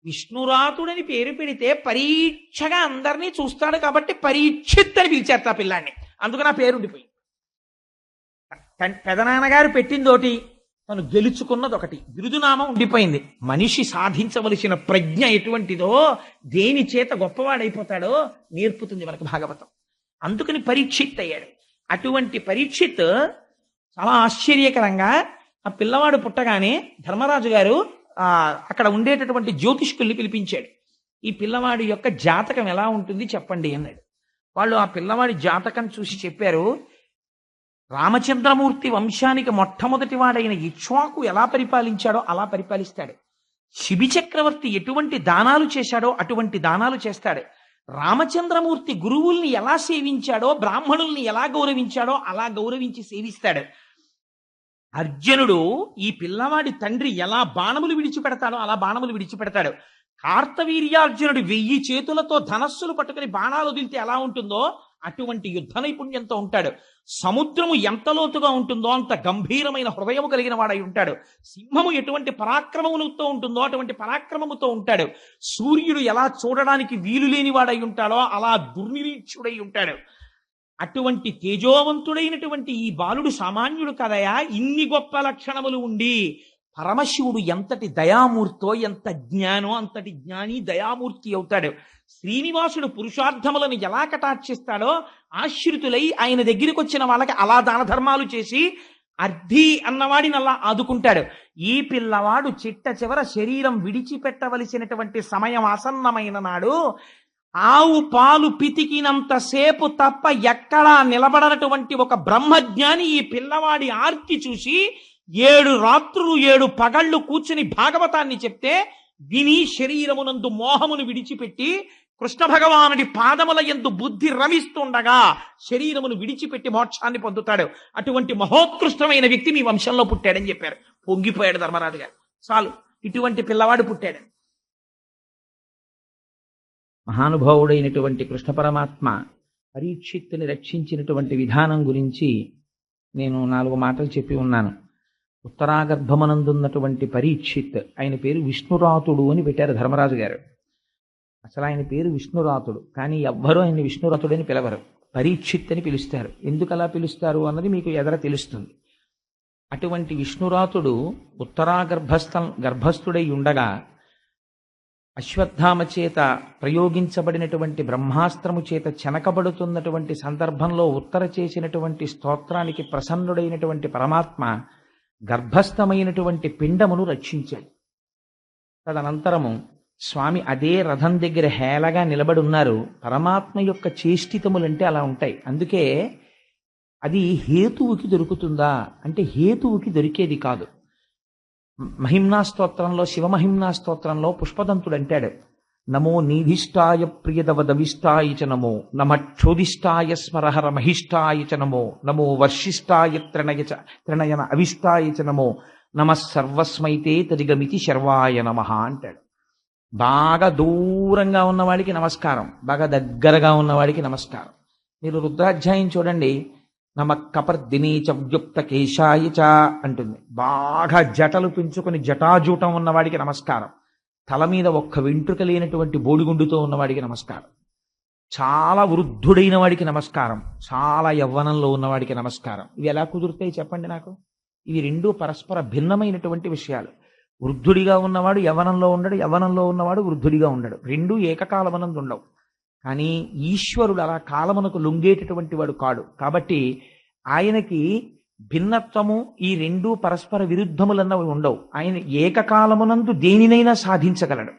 విష్ణురాతుడని పేరు పెడితే పరీక్షగా అందరినీ చూస్తాడు కాబట్టి పరీక్షిత్ అని పిలిచారు ఆ పిల్లాన్ని. అందుకని ఆ పేరు ఉండిపోయింది. పెదనాన్నగారు పెట్టిందోటి, తను గెలుచుకున్నది ఒకటి, బిరుదునామం ఉండిపోయింది. మనిషి సాధించవలసిన ప్రజ్ఞ ఎటువంటిదో, దేని చేత గొప్పవాడైపోతాడో నేర్పుతుంది మనకు భాగవతం. అందుకని పరీక్షిత్ అయ్యాడు. అటువంటి పరీక్షిత్ చాలా ఆశ్చర్యకరంగా ఆ పిల్లవాడు పుట్టగానే ధర్మరాజు గారు అక్కడ ఉండేటటువంటి జ్యోతిష్కుల్ని పిలిపించాడు. ఈ పిల్లవాడి యొక్క జాతకం ఎలా ఉంటుంది చెప్పండి అన్నాడు. వాళ్ళు ఆ పిల్లవాడి జాతకం చూసి చెప్పారు, రామచంద్రమూర్తి వంశానికి మొట్టమొదటి వాడైన ఇక్ష్వాకు ఎలా పరిపాలించాడో అలా పరిపాలిస్తాడు. శిబి చక్రవర్తి ఎటువంటి దానాలు చేశాడో అటువంటి దానాలు చేస్తాడు. రామచంద్రమూర్తి గురువుల్ని ఎలా సేవించాడో, బ్రాహ్మణుల్ని ఎలా గౌరవించాడో అలా గౌరవించి సేవిస్తాడు. అర్జునుడు ఈ పిల్లవాడి తండ్రి ఎలా బాణములు విడిచిపెడతాడో అలా బాణములు విడిచిపెడతాడు. కార్తవీర్యార్జునుడు 1000 చేతులతో ధనస్సులు పట్టుకుని బాణాలు వదిలితే ఎలా ఉంటుందో అటువంటి యుద్ధ నైపుణ్యంతో ఉంటాడు. సముద్రము ఎంత లోతుగా ఉంటుందో అంత గంభీరమైన హృదయము కలిగిన వాడై ఉంటాడు. సింహము ఎటువంటి పరాక్రమముతో ఉంటుందో అటువంటి పరాక్రమముతో ఉంటాడు. సూర్యుడు ఎలా చూడడానికి వీలు లేని వాడై ఉంటాడో అలా దుర్నిరీక్షుడై ఉంటాడు. అటువంటి తేజోవంతుడైనటువంటి ఈ బాలుడు సామాన్యుడు కదయా. ఇన్ని గొప్ప లక్షణములు ఉండి పరమశివుడు ఎంతటి దయామూర్తో, ఎంత జ్ఞానో అంతటి జ్ఞాని దయామూర్తి అవుతాడు. శ్రీనివాసుడు పురుషార్థములను ఎలా కటాక్షిస్తాడో ఆశ్రితులై ఆయన దగ్గరికి వచ్చిన వాళ్ళకి అలా దాన ధర్మాలు చేసి అర్ధి అన్నవాడిని అలా ఆదుకుంటాడు. ఈ పిల్లవాడు చిట్ట చివర శరీరం విడిచిపెట్టవలసినటువంటి సమయం ఆసన్నమైన నాడు ఆవు పాలు పితికినంతసేపు తప్ప ఎక్కడా నిలబడనటువంటి ఒక బ్రహ్మజ్ఞాని ఈ పిల్లవాడి ఆర్తి చూసి 7 రాత్రులు 7 పగళ్ళు కూర్చుని భాగవతాన్ని చెప్తే విని శరీరమునందు మోహమును విడిచిపెట్టి కృష్ణ భగవానుడి పాదముల యందు బుద్ధి రమిస్తుండగా శరీరమును విడిచిపెట్టి మోక్షాన్ని పొందుతాడు. అటువంటి మహోత్కృష్టమైన వ్యక్తి మీ వంశంలో పుట్టాడని చెప్పారు. పొంగిపోయాడు ధర్మరాజు గారు. చాలు, ఇటువంటి పిల్లవాడు పుట్టాడు. మహానుభావుడైనటువంటి కృష్ణ పరమాత్మ పరీక్షిత్తుని రక్షించినటువంటి విధానం గురించి నేను 4 మాటలు చెప్పి ఉన్నాను. ఉత్తరాగర్భమనందున్నటువంటి పరీక్షిత్, ఆయన పేరు విష్ణురాతుడు అని పెట్టారు ధర్మరాజు గారు. అసలు ఆయన పేరు విష్ణురాతుడు, కానీ ఎవ్వరూ ఆయన విష్ణురాతుడని పిలవరు, పరీక్షిత్ అని పిలుస్తారు. ఎందుకు అలా పిలుస్తారు అన్నది మీకు ఎదర తెలుస్తుంది. అటువంటి విష్ణురాతుడు గర్భస్థుడై ఉండగా అశ్వత్థామ చేత ప్రయోగించబడినటువంటి బ్రహ్మాస్త్రము చేత చెనకబడుతున్నటువంటి సందర్భంలో ఉత్తర చేసినటువంటి స్తోత్రానికి ప్రసన్నుడైనటువంటి పరమాత్మ గర్భస్థమైనటువంటి పిండమును రక్షించాడు. తదనంతరము స్వామి అదే రథం దగ్గర హేళగా నిలబడి ఉన్నారు. పరమాత్మ యొక్క చేష్టితములంటే అలా ఉంటాయి. అందుకే అది హేతువుకి దొరుకుతుందా అంటే హేతువుకి దొరికేది కాదు. మహిమ్నా స్తోత్రంలో, శివమహిమ్నా స్తోత్రంలో పుష్పదంతుడు అంటాడు, నమో నీధిష్టాయ ప్రియదవదవిష్టాయ చ నమో, నమక్షోదిష్టాయ స్మరహర మహిష్టాయ చ నమో, నమో వర్షిష్టాయ త్రణయన అవిష్టాయ చ నమో, నమః సర్వస్మైతే తదిగమితి శర్వాయ నమః అంటాడు. బాగా దూరంగా ఉన్నవాడికి నమస్కారం, బాగా దగ్గరగా ఉన్నవాడికి నమస్కారం. మీరు రుద్రాధ్యాయం చూడండి, నమ కపర్దినీ చ వ్యుక్త కేశాయ చ అంటుంది. బాగా జటలు పెంచుకొని జటాజూటం ఉన్నవాడికి నమస్కారం, తల మీద ఒక్క వెంట్రుక లేనటువంటి బోడిగుండుతో ఉన్నవాడికి నమస్కారం, చాలా వృద్ధుడైన వాడికి నమస్కారం, చాలా యవ్వనంలో ఉన్నవాడికి నమస్కారం. ఇవి ఎలా కుదురుతాయి చెప్పండి నాకు? ఇవి రెండూ పరస్పర భిన్నమైనటువంటి విషయాలు. వృద్ధుడిగా ఉన్నవాడు యవ్వనంలో ఉండడు, యవ్వనంలో ఉన్నవాడు వృద్ధుడిగా ఉండడు, రెండూ ఏకకాలమనందు ఉండవు. కానీ ఈశ్వరుడు అలా కాలమునకు లొంగేటటువంటి వాడు కాడు. కాబట్టి ఆయనకి భిన్నత్వము, ఈ రెండూ పరస్పర విరుద్ధములన్నవి ఉండవు. ఆయన ఏకకాలమునందు దేనినైనా సాధించగలడు.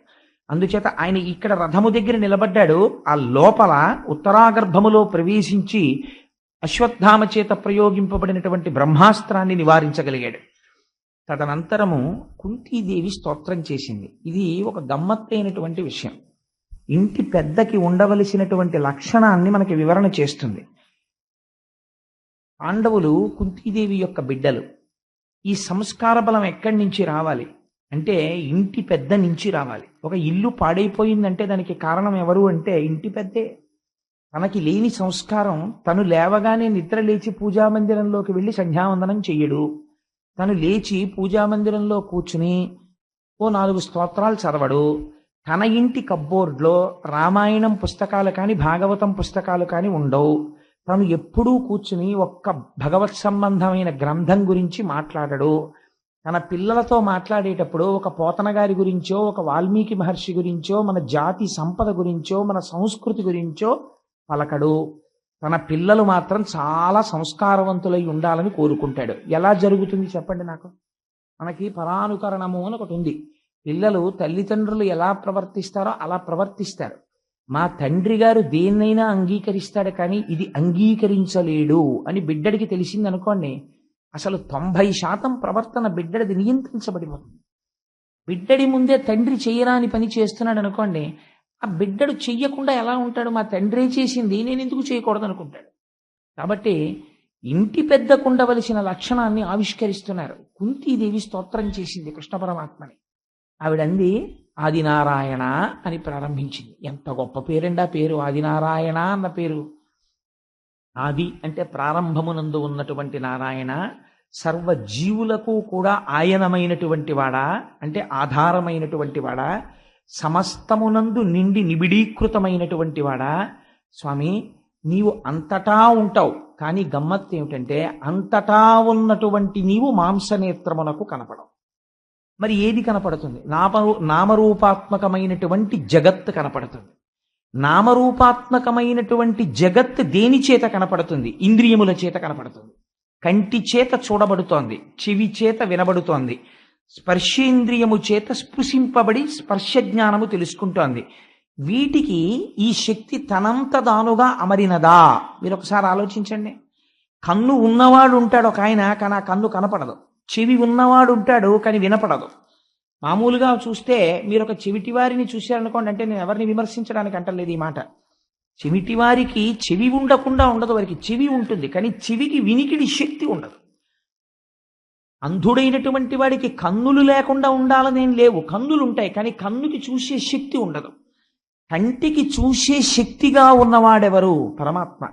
అందుచేత ఆయన ఇక్కడ రథము దగ్గర నిలబడ్డాడు. ఆ లోపల ఉత్తరాగర్భములో ప్రవేశించి అశ్వత్థామ చేత ప్రయోగింపబడినటువంటి బ్రహ్మాస్త్రాన్ని నివారించగలిగాడు. తదనంతరము కుంతీదేవి స్తోత్రం చేసింది. ఇది ఒక గమ్మత్తైనటువంటి విషయం. ఇంటి పెద్దకి ఉండవలసినటువంటి లక్షణాన్ని మనకి వివరణ చేస్తుంది. పాండవులు కుంతీదేవి యొక్క బిడ్డలు. ఈ సంస్కార బలం ఎక్కడి నుంచి రావాలి అంటే ఇంటి పెద్ద నుంచి రావాలి. ఒక ఇల్లు పాడైపోయిందంటే దానికి కారణం ఎవరు అంటే ఇంటి పెద్దే. తనకి లేని సంస్కారం, తను లేవగానే నిద్ర లేచి పూజామందిరంలోకి వెళ్ళి సంధ్యావందనం చెయ్యడు. తను లేచి పూజామందిరంలో కూర్చుని ఓ 4 స్తోత్రాలు చదవడు. తన ఇంటి కబ్బోర్డ్లో రామాయణం పుస్తకాలు కానీ భాగవతం పుస్తకాలు కానీ ఉండవు. తను ఎప్పుడూ కూర్చుని ఒక్క భగవత్ సంబంధమైన గ్రంథం గురించి మాట్లాడడు. తన పిల్లలతో మాట్లాడేటప్పుడు ఒక పోతన గారి గురించో, ఒక వాల్మీకి మహర్షి గురించో, మన జాతి సంపద గురించో, మన సంస్కృతి గురించో పలకడు. తన పిల్లలు మాత్రం చాలా సంస్కారవంతులై ఉండాలని కోరుకుంటాడు. ఎలా జరుగుతుంది చెప్పండి నాకు? మనకి పరానుకరణము అని ఒకటి ఉంది. పిల్లలు తల్లిదండ్రులు ఎలా ప్రవర్తిస్తారో అలా ప్రవర్తిస్తారు. మా తండ్రి గారు దేన్నైనా అంగీకరిస్తాడు, కానీ ఇది అంగీకరించలేడు అని బిడ్డడికి తెలిసింది అనుకోండి, అసలు 90% ప్రవర్తన బిడ్డడిది నియంత్రించబడిపోతుంది. బిడ్డడి ముందే తండ్రి చేయరాని పని చేస్తున్నాడు అనుకోండి, ఆ బిడ్డడు చెయ్యకుండా ఎలా ఉంటాడు? మా తండ్రే చేసింది నేను ఎందుకు చేయకూడదు అనుకుంటాడు. కాబట్టి ఇంటి పెద్దకు ఉండవలసిన లక్షణాన్ని ఆవిష్కరిస్తున్నారు. కుంతీదేవి స్తోత్రం చేసింది కృష్ణ పరమాత్మని. ఆవిడంది ఆదినారాయణ అని ప్రారంభించింది. ఎంత గొప్ప పేరండి ఆ పేరు! ఆదినారాయణ అన్న పేరు. ఆది అంటే ప్రారంభమునందు ఉన్నటువంటి నారాయణ, సర్వజీవులకు కూడా ఆయనమైనటువంటి వాడా, అంటే ఆధారమైనటువంటి వాడా, సమస్తమునందు నిండి నిబిడీకృతమైనటువంటి వాడా. స్వామి, నీవు అంతటా ఉంటావు, కానీ గమ్మత్తు ఏమిటంటే అంతటా ఉన్నటువంటి నీవు మాంసనేత్రమునకు కనపడవు. మరి ఏది కనపడుతుంది? నామరూపాత్మకమైనటువంటి జగత్తు కనపడుతుంది. నామరూపాత్మకమైనటువంటి జగత్ దేని చేత కనపడుతుంది? ఇంద్రియముల చేత కనపడుతుంది. కంటి చేత చూడబడుతోంది, చెవి చేత వినబడుతోంది, స్పర్శేంద్రియము చేత స్పృశింపబడి స్పర్శ జ్ఞానము తెలుసుకుంటోంది. వీటికి ఈ శక్తి తనంత దానుగా అమరినదా? మీరు ఒకసారి ఆలోచించండి. కన్ను ఉన్నవాడు ఉంటాడు ఒక ఆయన, కానీ ఆ కన్ను కనపడదు. చెవి ఉన్నవాడు ఉంటాడు, కానీ వినపడదు. మామూలుగా చూస్తే మీరు ఒక చెవిటివారిని చూశారనుకోండి, అంటే నేను ఎవరిని విమర్శించడానికి అంటలేదు ఈ మాట. చెవిటివారికి చెవి ఉండకుండా ఉండదు, వారికి చెవి ఉంటుంది, కానీ చెవికి వినికిడి శక్తి ఉండదు. అంధుడైనటువంటి వాడికి కన్నులు లేకుండా ఉండాలనేం లేవు, కన్నులు ఉంటాయి, కానీ కన్నుకి చూసే శక్తి ఉండదు. కంటికి చూసే శక్తిగా ఉన్నవాడెవరు? పరమాత్మ.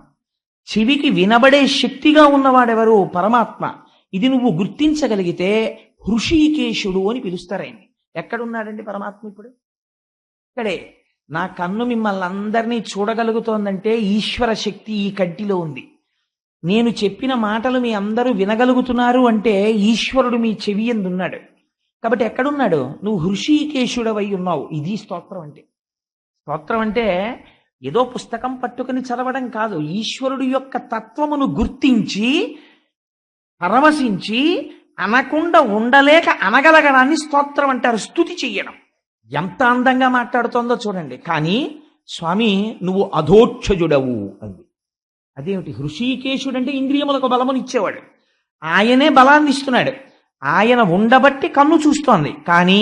చెవికి వినబడే శక్తిగా ఉన్నవాడెవరు? పరమాత్మ. ఇది నువ్వు గుర్తించగలిగితే హృషీకేశుడు అని పిలుస్తారాయన్ని. ఎక్కడున్నాడండి పరమాత్మ ఇప్పుడు? ఇక్కడే. నా కన్ను మిమ్మల్ని అందరినీ చూడగలుగుతోందంటే ఈశ్వర శక్తి ఈ కంటిలో ఉంది. నేను చెప్పిన మాటలు మీ అందరూ వినగలుగుతున్నారు అంటే ఈశ్వరుడు మీ చెవి ఎందున్నాడు. కాబట్టి ఎక్కడున్నాడు? నువ్వు హృషీకేశుడవై ఉన్నావు. ఇది స్తోత్రం అంటే. స్తోత్రం అంటే ఏదో పుస్తకం పట్టుకుని చదవడం కాదు. ఈశ్వరుడు యొక్క తత్వమును గుర్తించి పరవశించి అనకుండా ఉండలేక అనగలగడాన్ని స్తోత్రం అంటారు. స్తుతి చెయ్యడం. ఎంత అందంగా మాట్లాడుతోందో చూడండి. కానీ స్వామి నువ్వు అధోక్షజుడవు అంది. అదేమిటి? హృషీకేశుడు అంటే ఇంద్రియములకు బలమునిచ్చేవాడు. ఆయనే బలాన్ని ఇస్తున్నాడు. ఆయన ఉండబట్టి కన్ను చూస్తోంది. కానీ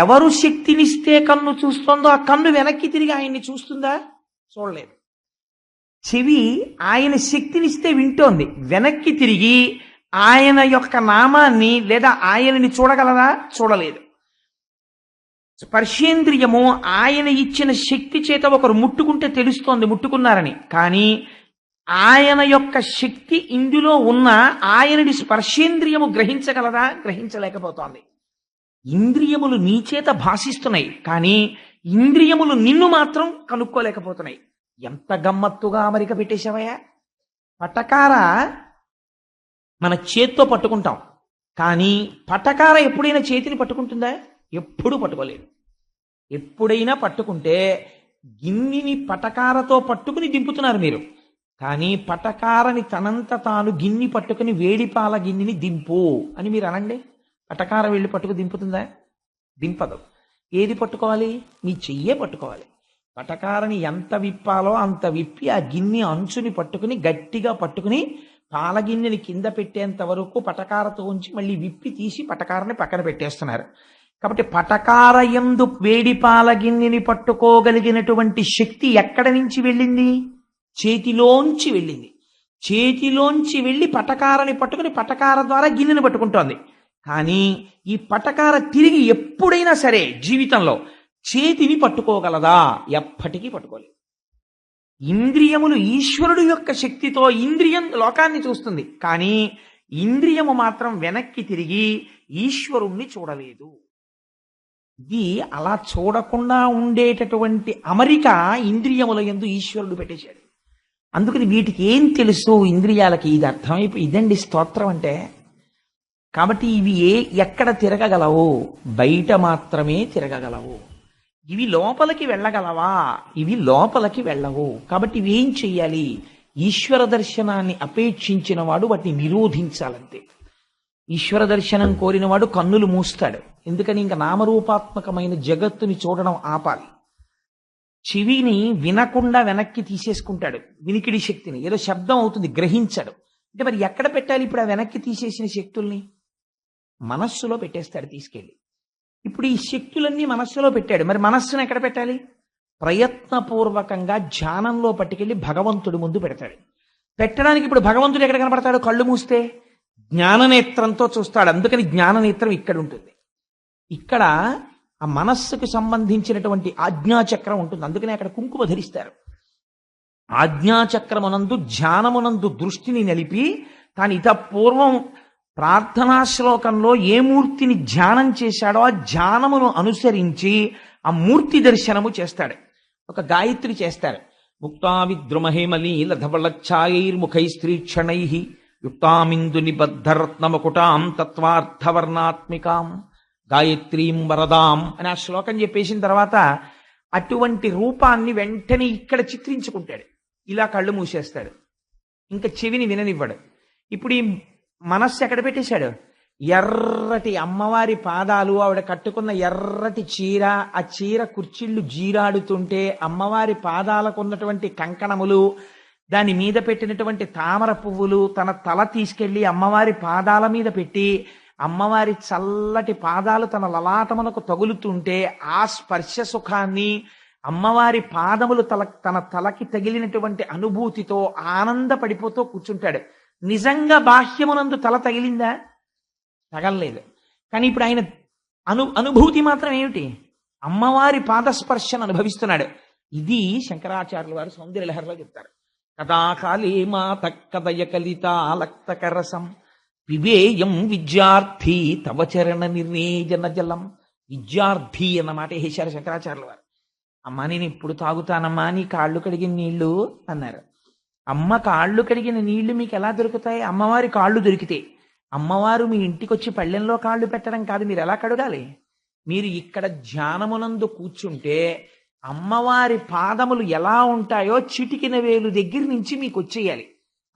ఎవరు శక్తినిస్తే కన్ను చూస్తోందో ఆ కన్ను వెనక్కి తిరిగి ఆయన్ని చూస్తుందా? చూడలేదు. చెవి ఆయన శక్తినిస్తే వింటోంది, వెనక్కి తిరిగి ఆయన యొక్క నామాన్ని లేదా ఆయనని చూడగలదా? చూడలేదు. స్పర్శేంద్రియము ఆయన ఇచ్చిన శక్తి చేత ఒకరు ముట్టుకుంటే తెలుస్తోంది ముట్టుకున్నారని, కానీ ఆయన యొక్క శక్తి ఇందులో ఉన్న ఆయనని స్పర్శేంద్రియము గ్రహించగలదా? గ్రహించలేకపోతోంది. ఇంద్రియములు నీ చేత భాషిస్తున్నాయి, కానీ ఇంద్రియములు నిన్ను మాత్రం కనుక్కోలేకపోతున్నాయి. ఎంత గమ్మత్తుగా అమరిక పెట్టేశావయ్యా! పటకార మన చేత్తో పట్టుకుంటాం, కానీ పటకార ఎప్పుడైనా చేతిని పట్టుకుంటుందా? ఎప్పుడూ పట్టుకోలేదు. ఎప్పుడైనా పట్టుకుంటే గిన్నెని పటకారతో పట్టుకుని దింపుతున్నారు మీరు, కానీ పటకారని తనంత తాను గిన్నె పట్టుకుని వేడిపాల గిన్నెని దింపు అని మీరు అనండి. పటకార వెళ్ళి పట్టుకు దింపుతుందా? దింపదు. ఏది పట్టుకోవాలి? మీ చెయ్యే పట్టుకోవాలి. పటకారని ఎంత విప్పాలో అంత విప్పి ఆ గిన్నె అంచుని పట్టుకుని గట్టిగా పట్టుకుని పాలగిన్నెని కింద పెట్టేంత వరకు పటకారతో ఉంచి మళ్ళీ విప్పి తీసి పటకారని పక్కన పెట్టేస్తున్నారు. కాబట్టి పటకార యందు వేడి పాలగిన్నెని పట్టుకోగలిగినటువంటి శక్తి ఎక్కడి నుంచి వెళ్ళింది? చేతిలోంచి వెళ్ళింది. చేతిలోంచి వెళ్ళి పటకారని పట్టుకుని పటకార ద్వారా గిన్నెని పట్టుకుంటోంది. కానీ ఈ పటకార తిరిగి ఎప్పుడైనా సరే జీవితంలో చేతిని పట్టుకోగలదా? ఎప్పటికీ పట్టుకోలేదు. ఇంద్రియములు ఈశ్వరుడు యొక్క శక్తితో ఇంద్రియం లోకాన్ని చూస్తుంది, కానీ ఇంద్రియము మాత్రం వెనక్కి తిరిగి ఈశ్వరుణ్ణి చూడలేదు. ఇది అలా చూడకుండా ఉండేటటువంటి అమరిక ఇంద్రియముల యందు ఈశ్వరుడు పెట్టేశాడు. అందుకని వీటికి ఏం తెలుసు ఇంద్రియాలకి, ఇది అర్థమైపోయి ఇదండి స్తోత్రం అంటే. కాబట్టి ఇవి ఎక్కడ తిరగగలవు? బయట మాత్రమే తిరగగలవు. ఇవి లోపలికి వెళ్ళగలవా? ఇవి లోపలికి వెళ్ళవు. కాబట్టి ఇవి ఏం చెయ్యాలి? ఈశ్వర దర్శనాన్ని అపేక్షించిన వాడు వాటిని నిరోధించాలంతే. ఈశ్వర దర్శనం కోరినవాడు కన్నులు మూస్తాడు. ఎందుకని? ఇంకా నామరూపాత్మకమైన జగత్తుని చూడడం ఆపాలి. చెవిని వినకుండా వెనక్కి తీసేసుకుంటాడు, వినికిడి శక్తిని. ఏదో శబ్దం అవుతుంది, గ్రహించడు. అంటే మరి ఎక్కడ పెట్టాలి ఇప్పుడు ఆ వెనక్కి తీసేసిన శక్తుల్ని? మనస్సులో పెట్టేస్తాడు తీసుకెళ్ళి. ఇప్పుడు ఈ శక్తులన్నీ మనస్సులో పెట్టాడు, మరి మనస్సును ఎక్కడ పెట్టాలి? ప్రయత్నపూర్వకంగా ధ్యానంలో పట్టుకెళ్ళి భగవంతుడి ముందు పెడతాడు. పెట్టడానికి ఇప్పుడు భగవంతుడు ఎక్కడ కనపడతాడు? కళ్ళు మూస్తే జ్ఞాననేత్రంతో చూస్తాడు. అందుకని జ్ఞాననేత్రం ఇక్కడ ఉంటుంది. ఇక్కడ ఆ మనస్సుకు సంబంధించినటువంటి ఆజ్ఞాచక్రం ఉంటుంది. అందుకని అక్కడ కుంకుమ ధరిస్తారు. ఆజ్ఞాచక్రమునందు ధ్యానమునందు దృష్టిని నిలిపి తాను పూర్వం ప్రార్థనా శ్లోకంలో ఏ మూర్తిని ధ్యానం చేశాడో ఆ ధ్యానమును అనుసరించి ఆ మూర్తి దర్శనము చేస్తాడు. ఒక గాయత్రి చేస్తారు. ముక్తా విద్రుమహేమలీలధవళఛాయైర్ముఖై స్త్రీక్షణై యుక్తామిందు నిబద్ధరత్నమకుటాం తత్వార్థవర్ణాత్మికాం గాయత్రీం వరదాం అని ఆ శ్లోకం చెప్పేసిన తర్వాత అటువంటి రూపాన్ని వెంటనే ఇక్కడ చిత్రించుకుంటాడు. ఇలా కళ్ళు మూసేస్తాడు, ఇంకా చెవిని విననివ్వడు. ఇప్పుడు ఈ మనస్సు ఎక్కడ పెట్టేశాడు? ఎర్రటి అమ్మవారి పాదాలు, ఆవిడ కట్టుకున్న ఎర్రటి చీర, ఆ చీర కుర్చీళ్లు జీరాడుతుంటే అమ్మవారి పాదాలకు ఉన్నటువంటి కంకణములు, దాని మీద పెట్టినటువంటి తామర పువ్వులు, తన తల తీసుకెళ్లి అమ్మవారి పాదాల మీద పెట్టి అమ్మవారి చల్లటి పాదాలు తన లలాటమునకు తగులుతుంటే ఆ స్పర్శ సుఖాన్ని, అమ్మవారి పాదములు తన తలకి తగిలినటువంటి అనుభూతితో ఆనందపడిపోతూ కూర్చుంటాడు. నిజంగా బాహ్యమునందు తల తగిలిందా? తగలలేదు. కానీ ఇప్పుడు ఆయన అనుభూతి మాత్రం ఏమిటి? అమ్మవారి పాదస్పర్శను అనుభవిస్తున్నాడు. ఇది శంకరాచార్యుల వారు సౌందర్యలహరిలో చెప్తారు. కథాకాళీ మాత కదయ కలితాలక్తకరసం పిబేయం విద్యార్థి తవ చరణ నిర్ణేజన జలం. విద్యార్థి అన్నమాట వేశారు శంకరాచార్యుల వారు. అమ్మ నేను ఇప్పుడు తాగుతానమ్మా నీ కాళ్ళు కడిగిన నీళ్లు అన్నారు. అమ్మ కాళ్ళు కడిగిన నీళ్లు మీకు ఎలా దొరుకుతాయి? అమ్మవారి కాళ్ళు దొరికితే. అమ్మవారు మీ ఇంటికి వచ్చి పళ్ళెంలో కాళ్ళు పెట్టడం కాదు, మీరు ఎలా కడగాలి? మీరు ఇక్కడ ధ్యానమునందు కూర్చుంటే అమ్మవారి పాదములు ఎలా ఉంటాయో చిటికిన వేలు దగ్గర నుంచి మీకు వచ్చేయాలి.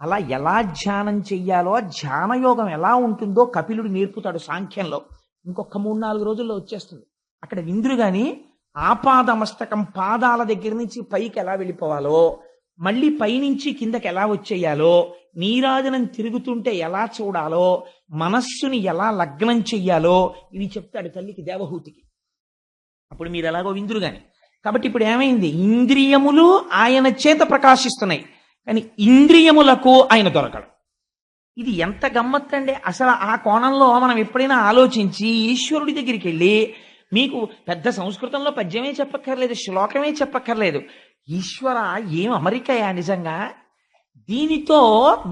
అలా ఎలా ధ్యానం చెయ్యాలో, ధ్యానయోగం ఎలా ఉంటుందో కపిలుడు నేర్పుతాడు సాంఖ్యంలో. ఇంకొక 3-4 రోజుల్లో వచ్చేస్తుంది. అక్కడ విందురు గాని ఆపాదమస్తకం పాదాల దగ్గర నుంచి పైకి ఎలా వెళ్ళిపోవాలో, మళ్ళీ పైనుంచి కిందకి ఎలా వచ్చేయాలో, నీరాజనం తిరుగుతుంటే ఎలా చూడాలో, మనస్సుని ఎలా లగ్నం చెయ్యాలో ఇవి చెప్తాడు తల్లికి, దేవహూతికి. అప్పుడు మీరు ఎలాగో విందురు గాని. కాబట్టి ఇప్పుడు ఏమైంది? ఇంద్రియములు ఆయన చేత ప్రకాశిస్తున్నాయి, కానీ ఇంద్రియములకు ఆయన దొరకడు. ఇది ఎంత గమ్మత్తండి అసలు. ఆ కోణంలో మనం ఎప్పుడైనా ఆలోచించి ఈశ్వరుడి దగ్గరికి వెళ్ళి, మీకు పెద్ద సంస్కృతంలో పద్యమే చెప్పక్కర్లేదు, శ్లోకమే చెప్పక్కర్లేదు, ఈశ్వర ఏం అమరికయా నిజంగా, దీనితో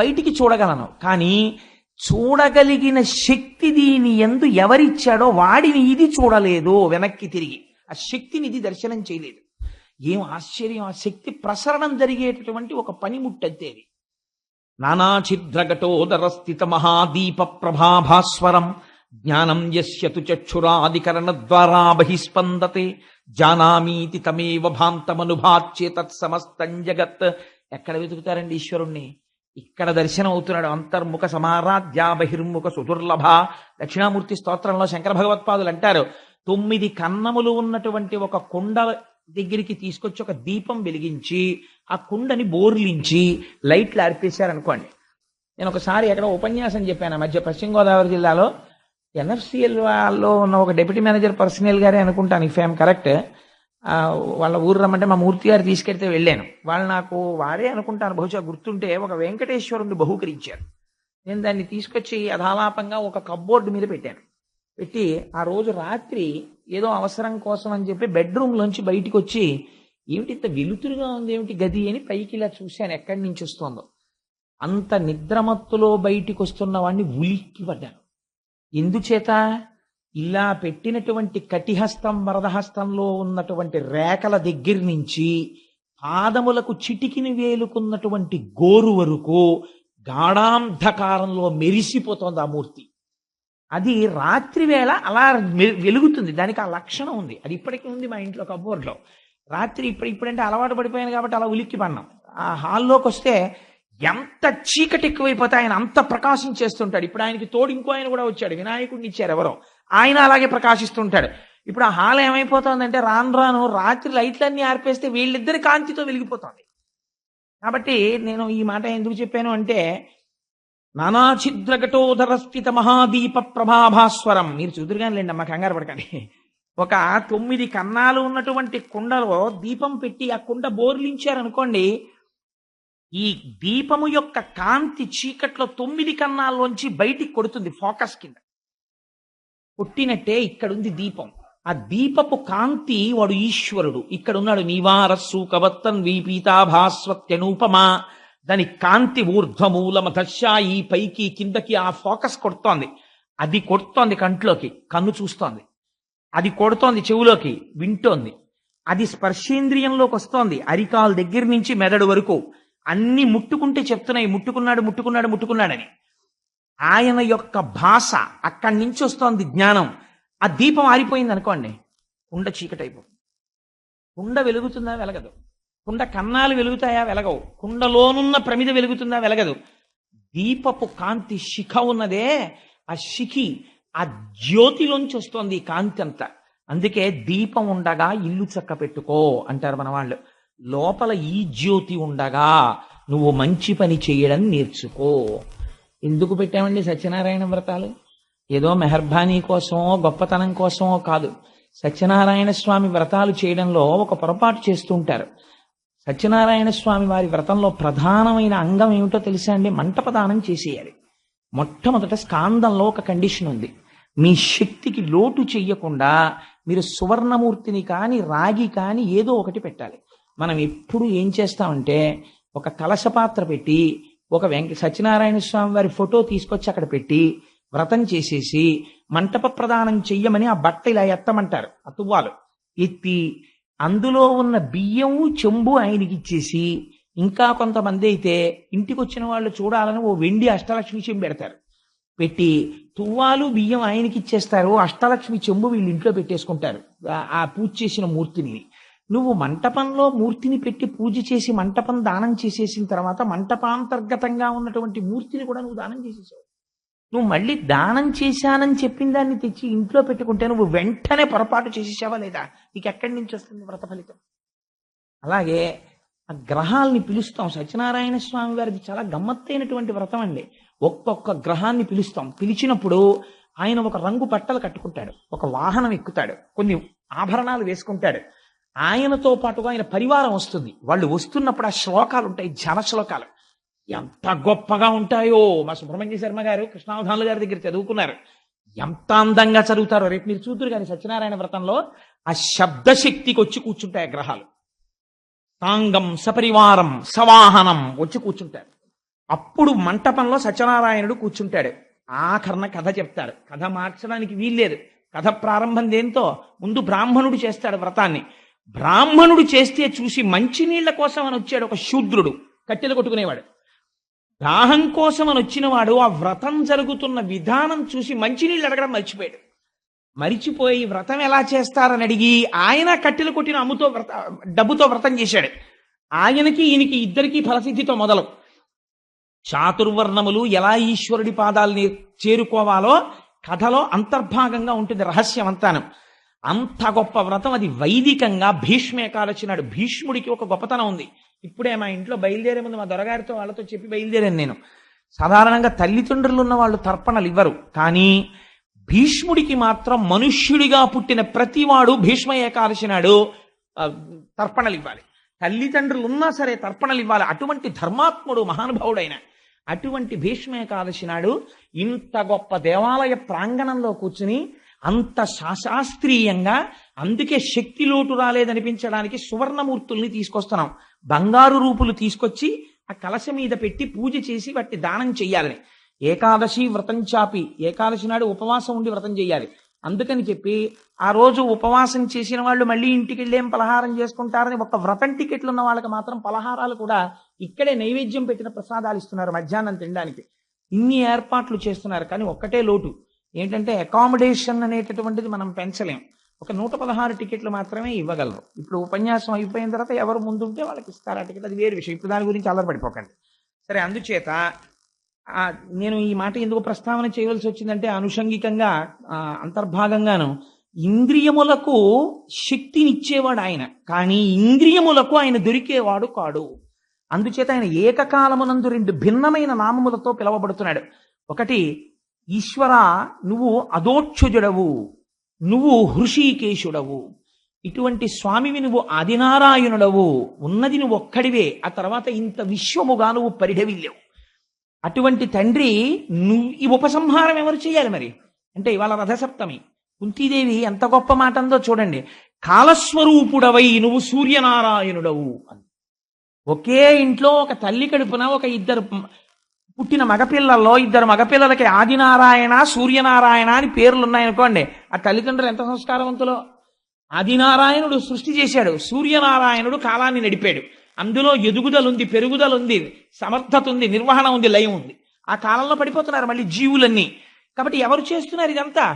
బయటికి చూడగలను, కానీ చూడగలిగిన శక్తి దీని యందు ఎవరిచ్చాడో వాడిని ఇది చూడలేదు, వెనక్కి తిరిగి ఆ శక్తిని ఇది దర్శనం చేయలేదు. ఏం ఆశ్చర్యం! ఆ శక్తి ప్రసరణం జరిగేటటువంటి ఒక పనిముట్టంతేది. నానాఛిద్రఘటోదర స్థిత మహాదీప ప్రభాభాస్వరం జ్ఞానం యస్యతు చక్షురాదికరణ ద్వారా బహిస్పందతే జానామీతి తమేవ భాంతమనుభాచ్యే తత్సమస్తం జగత్. ఎక్కడ వెతుకుతారండి ఈశ్వరుణ్ణి? ఇక్కడ దర్శనం అవుతున్నాడు. అంతర్ముఖ సమారాధ్య బహిర్ముఖ సుదుర్లభ. దక్షిణామూర్తి స్తోత్రంలో శంకర భగవత్పాదులు అంటారు, 9 కన్నములు ఉన్నటువంటి ఒక కుండ దగ్గరికి తీసుకొచ్చి ఒక దీపం వెలిగించి ఆ కుండని బోర్లించి లైట్లు ఆర్పేశారనుకోండి. నేను ఒకసారి ఎక్కడ ఉపన్యాసం చెప్పాను మధ్య పశ్చిమ గోదావరి జిల్లాలో. ఎన్ఎఫ్సిఎల్ లో ఉన్న ఒక డెప్యూటీ మేనేజర్ పర్సనల్ గారే అనుకుంటాను, ఇఫ్ ఐఎమ్ కరెక్ట్. వాళ్ళ ఊరు రమ్మంటే మా మూర్తి గారు తీసుకెళ్తే వెళ్ళాను. వాళ్ళు నాకు వారే అనుకుంటాను, బహుశా గుర్తుంటే, ఒక వెంకటేశ్వరుని బహూకరించారు. నేను దాన్ని తీసుకొచ్చి అధాలాపంగా ఒక కప్బోర్డు మీద పెట్టాను. పెట్టి ఆ రోజు రాత్రి ఏదో అవసరం కోసం అని చెప్పి బెడ్రూమ్ లోంచి బయటికి వచ్చి, ఏమిటి ఇంత వెలుతురుగా ఉంది ఏమిటి గది అని పైకి ఇలా చూశాను ఎక్కడి నుంచి వస్తుందో. అంత నిద్రమత్తులో బయటికి వస్తున్న వాడిని ఉలిక్కి పడ్డాను. ఎందుచేత? ఇలా పెట్టినటువంటి కటిహస్తం వరదహస్తంలో ఉన్నటువంటి రేఖల దగ్గర నుంచి పాదములకు చిటికిని వేలుకున్నటువంటి గోరు వరకు గాఢాంధకారంలో మెరిసిపోతోంది ఆ మూర్తి. అది రాత్రి వేళ అలా వెలుగుతుంది. దానికి ఆ లక్షణం ఉంది. అది ఇప్పటికీ ఉంది మా ఇంట్లో కబోర్డ్లో. రాత్రి ఇప్పుడంటే అలవాటు పడిపోయాను కాబట్టి అలా ఉలిక్కి పడినాం. ఆ హాల్లోకి వస్తే ఎంత చీకటి ఎక్కువైపోతే ఆయన అంత ప్రకాశం చేస్తుంటాడు. ఇప్పుడు ఆయనకి తోడు ఇంకో ఆయన కూడా వచ్చాడు, వినాయకుడిని ఇచ్చారు ఎవరో, ఆయన అలాగే ప్రకాశిస్తుంటాడు. ఇప్పుడు ఆ హాల్ ఏమైపోతుందంటే రాను రాను రాత్రి లైట్లన్నీ ఆర్పేస్తే వీళ్ళిద్దరి కాంతితో వెలిగిపోతుంది. కాబట్టి నేను ఈ మాట ఎందుకు చెప్పాను అంటే, నానాఛిద్రఘటోధరస్థిత మహాదీప ప్రభాభాస్వరం. మీరు చూదురుగానిలేండి అమ్మ, కంగారు పడకండి. ఒక 9 కన్నాలు ఉన్నటువంటి కుండలో దీపం పెట్టి ఆ కుండ బోర్లించారనుకోండి, ఈ దీపము యొక్క కాంతి చీకట్లో 9 కన్నాల్లోంచి బయటికి కొడుతుంది. ఫోకస్ కింద కొట్టినట్టే ఇక్కడుంది దీపం. ఆ దీపపు కాంతి వాడు ఈశ్వరుడు. ఇక్కడున్నాడు నీవారస్సు కవత్తన్ వీపీతాభాస్వత్యనూపమా. దాని కాంతి ఊర్ధ్వమూలమధశాయి, పైకి కిందకి ఆ ఫోకస్ కొడుతోంది. అది కొడుతోంది కంట్లోకి, కన్ను చూస్తోంది. అది కొడుతోంది చెవులోకి, వింటోంది. అది స్పర్శేంద్రియంలోకి వస్తోంది, అరికాల దగ్గర నుంచి మెదడు వరకు అన్ని ముట్టుకుంటే చెప్తున్నాయి ముట్టుకున్నాడు ముట్టుకున్నాడు ముట్టుకున్నాడని. ఆయన యొక్క భాష అక్కడి నుంచి వస్తోంది జ్ఞానం. ఆ దీపం ఆరిపోయింది అనుకోండి, కుండ చీకటైపోతుంది. కుండ వెలుగుతుందా? వెలగదు. కుండ కన్నాలు వెలుగుతాయా? వెలగవు. కుండలోనున్న ప్రమిద వెలుగుతుందా? వెలగదు. దీపపు కాంతి శిఖ ఉన్నదే, ఆ శిఖి ఆ జ్యోతిలోంచి వస్తోంది ఈ కాంతి అంతా. అందుకే దీపం ఉండగా ఇల్లు చక్క పెట్టుకో అంటారు మన వాళ్ళు. లోపల ఈ జ్యోతి ఉండగా నువ్వు మంచి పని చేయడం నేర్చుకో. ఎందుకు పెట్టామండి సత్యనారాయణ వ్రతాలు? ఏదో మెహర్బానీ కోసమో గొప్పతనం కోసమో కాదు. సత్యనారాయణ స్వామి వ్రతాలు చేయడంలో ఒక పొరపాటు చేస్తూ ఉంటారు. సత్యనారాయణ స్వామి వారి వ్రతంలో ప్రధానమైన అంగం ఏమిటో తెలుసా అండి? మంటపదానం చేసేయాలి. మొట్టమొదట స్కాందంలో ఒక కండిషన్ ఉంది. మీ శక్తికి లోటు చెయ్యకుండా మీరు సువర్ణమూర్తిని కానీ రాగి కానీ ఏదో ఒకటి పెట్టాలి. మనం ఎప్పుడు ఏం చేస్తామంటే, ఒక కలశపాత్ర పెట్టి ఒక సత్యనారాయణ స్వామి వారి ఫోటో తీసుకొచ్చి అక్కడ పెట్టి వ్రతం చేసేసి మంటప ప్రదానం చెయ్యమని ఆ బట్ట ఇలా ఎత్తమంటారు. ఆ తువ్వాలు ఎత్తి అందులో ఉన్న బియ్యము చెంబు ఆయనకి ఇచ్చేసి, ఇంకా కొంతమంది అయితే ఇంటికి వచ్చిన వాళ్ళు చూడాలని ఓ వెండి అష్టలక్ష్మి చెంబు పెడతారు. పెట్టి తువ్వాలు బియ్యం ఆయనకి ఇచ్చేస్తారు, అష్టలక్ష్మి చెంబు వీళ్ళు ఇంట్లో పెట్టేసుకుంటారు ఆ పూజ చేసిన మూర్తిని. నువ్వు మంటపంలో మూర్తిని పెట్టి పూజ చేసి మంటపం దానం చేసేసిన తర్వాత మంటపాంతర్గతంగా ఉన్నటువంటి మూర్తిని కూడా నువ్వు దానం చేసేసావు. నువ్వు మళ్ళీ దానం చేశానని చెప్పిన దాన్ని తెచ్చి ఇంట్లో పెట్టుకుంటే నువ్వు వెంటనే పొరపాటు చేసేసావా లేదా? నీకు ఎక్కడి నుంచి వస్తుంది వ్రత ఫలితం? అలాగే ఆ గ్రహాల్ని పిలుస్తాం. సత్యనారాయణ స్వామి వారికి చాలా గమ్మత్తైనటువంటి వ్రతం అండి. ఒక్కొక్క గ్రహాన్ని పిలుస్తాం. పిలిచినప్పుడు ఆయన ఒక రంగు బట్టలు కట్టుకుంటాడు, ఒక వాహనం ఎక్కుతాడు, కొన్ని ఆభరణాలు వేసుకుంటాడు. ఆయనతో పాటుగా ఆయన పరివారం వస్తుంది. వాళ్ళు వస్తున్నప్పుడు ఆ శ్లోకాలు ఉంటాయి, జన శ్లోకాలు ఎంత గొప్పగా ఉంటాయో. మా సుబ్రహ్మణ్య శర్మ గారు కృష్ణావధానుల గారి దగ్గర చదువుకున్నారు. ఎంత అందంగా చదువుతారో రేపు మీరు చూతురు. కానీ సత్యనారాయణ వ్రతంలో ఆ శబ్దశక్తికి వచ్చి కూర్చుంటాయి ఆ గ్రహాలు. సాంగం సపరివారం సవాహనం వచ్చి కూర్చుంటారు. అప్పుడు మంటపంలో సత్యనారాయణుడు కూర్చుంటాడు. ఆఖరణ కథ చెప్తాడు. కథ మార్చడానికి వీల్లేదు. కథ ప్రారంభం దేంతో? ముందు బ్రాహ్మణుడు చేస్తాడు వ్రతాన్ని. బ్రాహ్మణుడు చేస్తే చూసి మంచినీళ్ల కోసం అని వచ్చాడు ఒక శూద్రుడు, కట్టెలు కొట్టుకునేవాడు. దాహం కోసం అని వచ్చిన వాడు ఆ వ్రతం జరుగుతున్న విధానం చూసి మంచినీళ్ళు అడగడం మర్చిపోయాడు. మరిచిపోయి వ్రతం ఎలా చేస్తారని అడిగి ఆయన కట్టెలు కొట్టిన అమ్ముతో డబ్బుతో వ్రతం చేశాడు. ఆయనకి ఈయనకి ఇద్దరికీ ఫలసిద్ధితో మొదలు. చాతుర్వర్ణములు ఎలా ఈశ్వరుడి పాదాలని చేరుకోవాలో కథలో అంతర్భాగంగా ఉంటుంది రహస్యం అంతాను. అంత గొప్ప వ్రతం అది. వైదికంగా భీష్మేకాదశి నాడు భీష్ముడికి ఒక గొప్పతనం ఉంది. ఇప్పుడే మా ఇంట్లో బయలుదేరే ముందు మా దొరగారితో వాళ్ళతో చెప్పి బయలుదేరాను నేను. సాధారణంగా తల్లిదండ్రులు ఉన్న వాళ్ళు తర్పణలు ఇవ్వరు, కానీ భీష్ముడికి మాత్రం మనుష్యుడిగా పుట్టిన ప్రతివాడు భీష్మ ఏకాదశి నాడు తర్పణలు ఇవ్వాలి. తల్లిదండ్రులు ఉన్నా సరే తర్పణలు ఇవ్వాలి. అటువంటి ధర్మాత్ముడు మహానుభావుడైన అటువంటి భీష్మ ఏకాదశి నాడు ఇంత గొప్ప దేవాలయ ప్రాంగణంలో కూర్చుని అంత శాస్త్రీయంగా, అందుకే శక్తి లోటు రాలేదనిపించడానికి సువర్ణమూర్తుల్ని తీసుకొస్తున్నాం. బంగారు రూపులు తీసుకొచ్చి ఆ కలశ మీద పెట్టి పూజ చేసి వాటిని దానం చెయ్యాలని. ఏకాదశి వ్రతం చాపి ఏకాదశి నాడు ఉపవాసం ఉండి వ్రతం చేయాలి. అందుకని చెప్పి ఆ రోజు ఉపవాసం చేసిన వాళ్ళు మళ్ళీ ఇంటికి వెళ్ళేం పలహారం చేసుకుంటారని ఒక వ్రతం టికెట్లు ఉన్న వాళ్ళకి మాత్రం పలహారాలు కూడా ఇక్కడే నైవేద్యం పెట్టిన ప్రసాదాలు ఇస్తున్నారు మధ్యాహ్నం తినడానికి. ఇన్ని ఏర్పాట్లు చేస్తున్నారు. కానీ ఒక్కటే లోటు ఏంటంటే అకామిడేషన్ అనేటటువంటిది మనం పెంచలేం. ఒక 116 టికెట్లు మాత్రమే ఇవ్వగలరు. ఇప్పుడు ఉపన్యాసం అయిపోయిన తర్వాత ఎవరు ముందుంటే వాళ్ళకి ఇస్తారు ఆ టికెట్, అది వేరు విషయం. ఇప్పుడు దాని గురించి అల్లరిపడిపోకండి. సరే, అందుచేత నేను ఈ మాట ఎందుకు ప్రస్తావన చేయవలసి వచ్చిందంటే ఆనుషంగికంగా అంతర్భాగంగాను ఇంద్రియములకు శక్తినిచ్చేవాడు ఆయన, కానీ ఇంద్రియములకు ఆయన దొరికేవాడు కాడు. అందుచేత ఆయన ఏకకాలమునందు 2 భిన్నమైన నామములతో పిలవబడుతున్నాడు. ఒకటి, ఈశ్వర నువ్వు అదోక్షజుడవు, నువ్వు హృషీకేశుడవు, ఇటువంటి స్వామివి నువ్వు ఆదినారాయణుడవు, ఉన్నది నువ్వు ఒక్కడివే, ఆ తర్వాత ఇంత విశ్వముగా నువ్వు పరిఢవిల్లేవు. అటువంటి తండ్రి నువ్వు ఈ ఉపసంహారం ఎవరు చేయాలి మరి అంటే ఇవాళ రథసప్తమి. కుంతీదేవి ఎంత గొప్ప మాట అందో చూడండి. కాలస్వరూపుడవై నువ్వు సూర్యనారాయణుడవు అని. ఒకే ఇంట్లో ఒక తల్లి కడుపున ఒక ఇద్దరు పుట్టిన మగపిల్లల్లో 2 మగపిల్లలకి ఆదినారాయణ సూర్యనారాయణ అని పేర్లు ఉన్నాయనుకోండి, ఆ తల్లిదండ్రులు ఎంత సంస్కారవంతులో. ఆదినారాయణుడు సృష్టి చేశాడు, సూర్యనారాయణుడు కాలాన్ని నడిపాడు. అందులో ఎదుగుదలుంది, పెరుగుదలుంది, సమర్థత ఉంది, నిర్వహణ ఉంది, లయం ఉంది. ఆ కాలంలో పడిపోతున్నారు మళ్ళీ జీవులన్నీ. కాబట్టి ఎవరు చేస్తున్నారు ఇదంతా?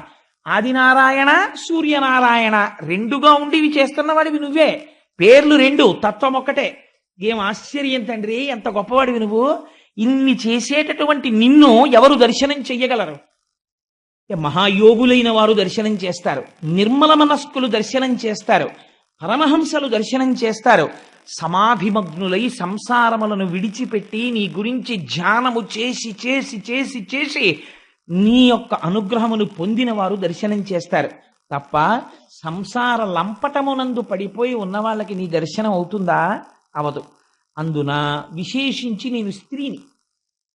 ఆదినారాయణ సూర్యనారాయణ రెండుగా ఉండి ఇవి చేస్తున్నవాడివి నువ్వే. పేర్లు 2, తత్వం ఒక్కటే. ఏం ఆశ్చర్యం తండ్రి, ఎంత గొప్పవాడివి నువ్వు. ఇన్ని చేసేటటువంటి నిన్ను ఎవరు దర్శనం చెయ్యగలరు? మహాయోగులైన వారు దర్శనం చేస్తారు, నిర్మల మనస్కులు దర్శనం చేస్తారు, పరమహంసలు దర్శనం చేస్తారు. సమాధిమగ్నులై సంసారములను విడిచిపెట్టి నీ గురించి ధ్యానము చేసి చేసి చేసి చేసి నీ యొక్క అనుగ్రహమును పొందిన వారు దర్శనం చేస్తారు తప్ప సంసార లంపటమునందు పడిపోయి ఉన్న వాళ్ళకి నీ దర్శనం అవుతుందా? అవదు. అందున విశేషించి నేను స్త్రీని,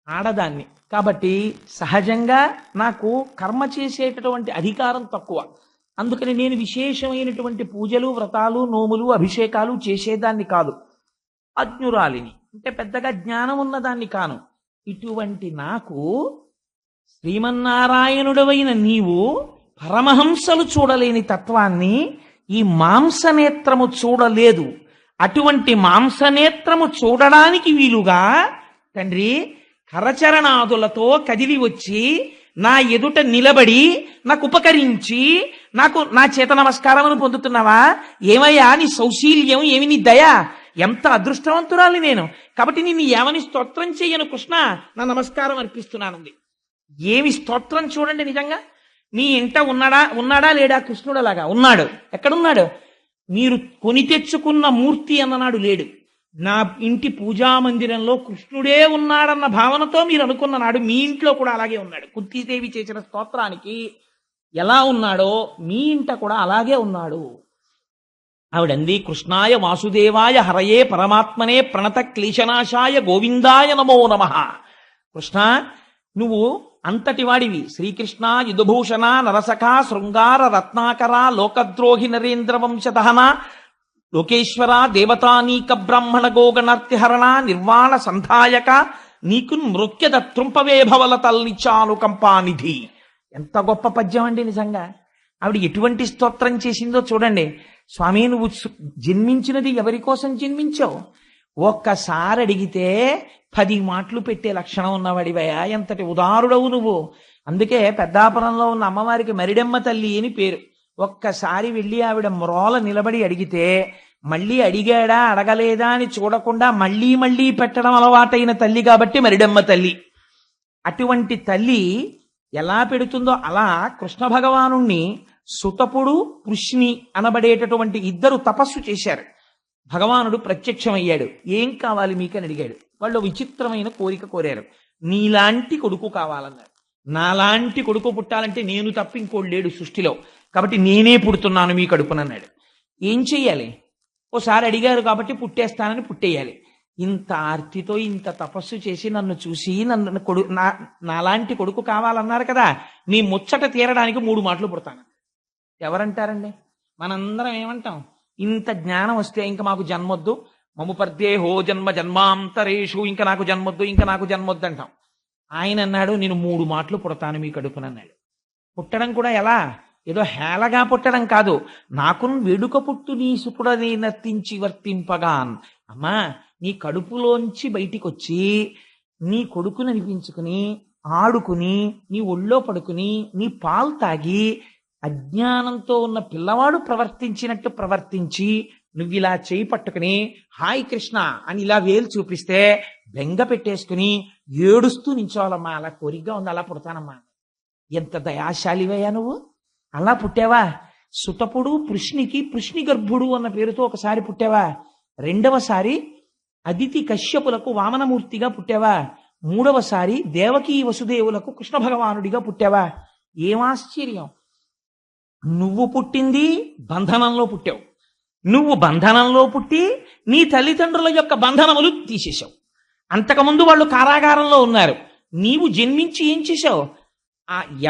ఆడదాన్ని కాబట్టి సహజంగా నాకు కర్మ చేసేటటువంటి అధికారం తక్కువ. అందుకని నేను విశేషమైనటువంటి పూజలు, వ్రతాలు, నోములు, అభిషేకాలు చేసేదాన్ని కాదు. అజ్ఞురాలిని అంటే పెద్దగా జ్ఞానం ఉన్నదాన్ని కాను. ఇటువంటి నాకు శ్రీమన్నారాయణుడవైన నీవు పరమహంసలు చూడలేని తత్వాన్ని ఈ మాంసనేత్రము చూడలేదు. అటువంటి మాంసనేత్రము చూడడానికి వీలుగా తండ్రి కరచరణాదులతో కదిలి వచ్చి నా ఎదుట నిలబడి నాకు ఉపకరించి నాకు నా చేత నమస్కారమును పొందుతున్నావా? ఏమయ్యా నీ సౌశీల్యం, ఏమి నీ దయ, ఎంత అదృష్టవంతురాలి నేను. కాబట్టి నిన్ను ఏమని స్తోత్రం చెయ్యను కృష్ణ, నా నమస్కారం అర్పిస్తున్నానంది. ఏమి స్తోత్రం చూడండి. నిజంగా నీ ఇంట ఉన్నాడా లేడా? కృష్ణుడు అలాగా ఉన్నాడు. ఎక్కడున్నాడు? మీరు కొని తెచ్చుకున్న మూర్తి అన్ననాడు లేడు. నా ఇంటి పూజా మందిరంలో కృష్ణుడే ఉన్నాడన్న భావనతో మీరు అనుకున్న నాడు మీ ఇంట్లో కూడా అలాగే ఉన్నాడు. కుంతీదేవి చేసిన స్తోత్రానికి ఎలా ఉన్నాడో మీ ఇంట కూడా అలాగే ఉన్నాడు. ఆవిడంది, కృష్ణాయ వాసుదేవాయ హరయే పరమాత్మనే ప్రణత క్లేశనాశాయ గోవిందాయ నమో నమః. కృష్ణ నువ్వు అంతటి వాడివి. శ్రీకృష్ణ యుధభూషణ నరసఖ శృంగార రత్నాకర లోకద్రోహి నరేంద్ర వంశదహన లోకేశ్వర దేవతానీక బ్రాహ్మణ గోగణార్తిహరణ నిర్వాణ సంధాయక నీకు నృత్యద త్రుంపవే భవల తల్నిచానుకంపానిధి. ఎంత గొప్ప పద్యం అండి. నిజంగా ఆవిడ ఎటువంటి స్తోత్రం చేసిందో చూడండి. స్వామి నువ్వు జన్మించినది ఎవరి కోసం జన్మించావు? ఒక్కసారి అడిగితే 10 మాటలు పెట్టే లక్షణం ఉన్నవాడివయా. ఎంతటి ఉదారుడవు నువ్వు. అందుకే పెద్దాపురంలో ఉన్న అమ్మవారికి మరిడెమ్మ తల్లి అని పేరు. ఒక్కసారి వెళ్ళి ఆవిడ మ్రోల నిలబడి అడిగితే మళ్ళీ అడిగాడా అడగలేదా అని చూడకుండా మళ్ళీ మళ్ళీ పెట్టడం అలవాటైన తల్లి కాబట్టి మరిడెమ్మ తల్లి. అటువంటి తల్లి ఎలా పెడుతుందో అలా కృష్ణ భగవానుణ్ణి సుతపుడు కృష్ణి అనబడేటటువంటి 2 తపస్సు చేశారు. భగవానుడు ప్రత్యక్షమయ్యాడు. ఏం కావాలి మీకని అడిగాడు. వాళ్ళు విచిత్రమైన కోరిక కోరారు. నీలాంటి కొడుకు కావాలన్నారు. నాలాంటి కొడుకు పుట్టాలంటే నేను తప్ప ఇంకోడు లేడు సృష్టిలో, కాబట్టి నేనే పుడుతున్నాను మీ కడుపునన్నాడు. ఏం చెయ్యాలి? ఓసారి అడిగారు కాబట్టి పుట్టేస్తానని పుట్టేయాలి. ఇంత ఆర్తితో ఇంత తపస్సు చేసి నన్ను చూసి నాలాంటి కొడుకు కావాలన్నారు కదా, నీ ముచ్చట తీరడానికి 3 మాటలు పుడతాను. ఎవరంటారండి? మనందరం ఏమంటాం? ఇంత జ్ఞానం వస్తే ఇంకా మాకు జన్మొద్దు, మము పర్దేహో జన్మ జన్మాంతరేషు, ఇంకా నాకు జన్మొద్దు, ఇంకా నాకు జన్మొద్దు అంటాం. ఆయన అన్నాడు, నేను 3 మాటలు పుడతాను మీ కడుపునన్నాడు. పుట్టడం కూడా ఎలా? ఏదో హేళగా పుట్టడం కాదు. నాకు వేడుక పుట్టు నీ సుకుడని నర్తించి వర్తింపగాన్. అమ్మా, నీ కడుపులోంచి బయటికి వచ్చి నీ కొడుకుని అనిపించుకుని ఆడుకుని నీ ఒళ్ళో పడుకుని నీ పాలు తాగి అజ్ఞానంతో ఉన్న పిల్లవాడు ప్రవర్తించినట్టు ప్రవర్తించి నువ్వు ఇలా చేయి పట్టుకుని హాయ్ కృష్ణ అని ఇలా వేలు చూపిస్తే బెంగ పెట్టేసుకుని ఏడుస్తూ నించోవాలమ్మా. అలా కోరికగా ఉంది, అలా పుడతానమ్మా. ఎంత దయాశాలివయ్యా నువ్వు! అలా పుట్టావా? సుతపుడు పృష్ణి గర్భుడు అన్న పేరుతో ఒకసారి పుట్టావా? రెండవసారి అదితి కశ్యపులకు వామనమూర్తిగా పుట్టావా? మూడవసారి దేవకీ వసుదేవులకు కృష్ణ భగవానుడిగా పుట్టావా? ఏం ఆశ్చర్యం! నువ్వు పుట్టింది బంధనంలో పుట్టావు. నువ్వు బంధనంలో పుట్టి నీ తల్లిదండ్రుల యొక్క బంధనములు తీసేశావు. అంతకుముందు వాళ్ళు కారాగారంలో ఉన్నారు. నీవు జన్మించి ఏం చేశావు?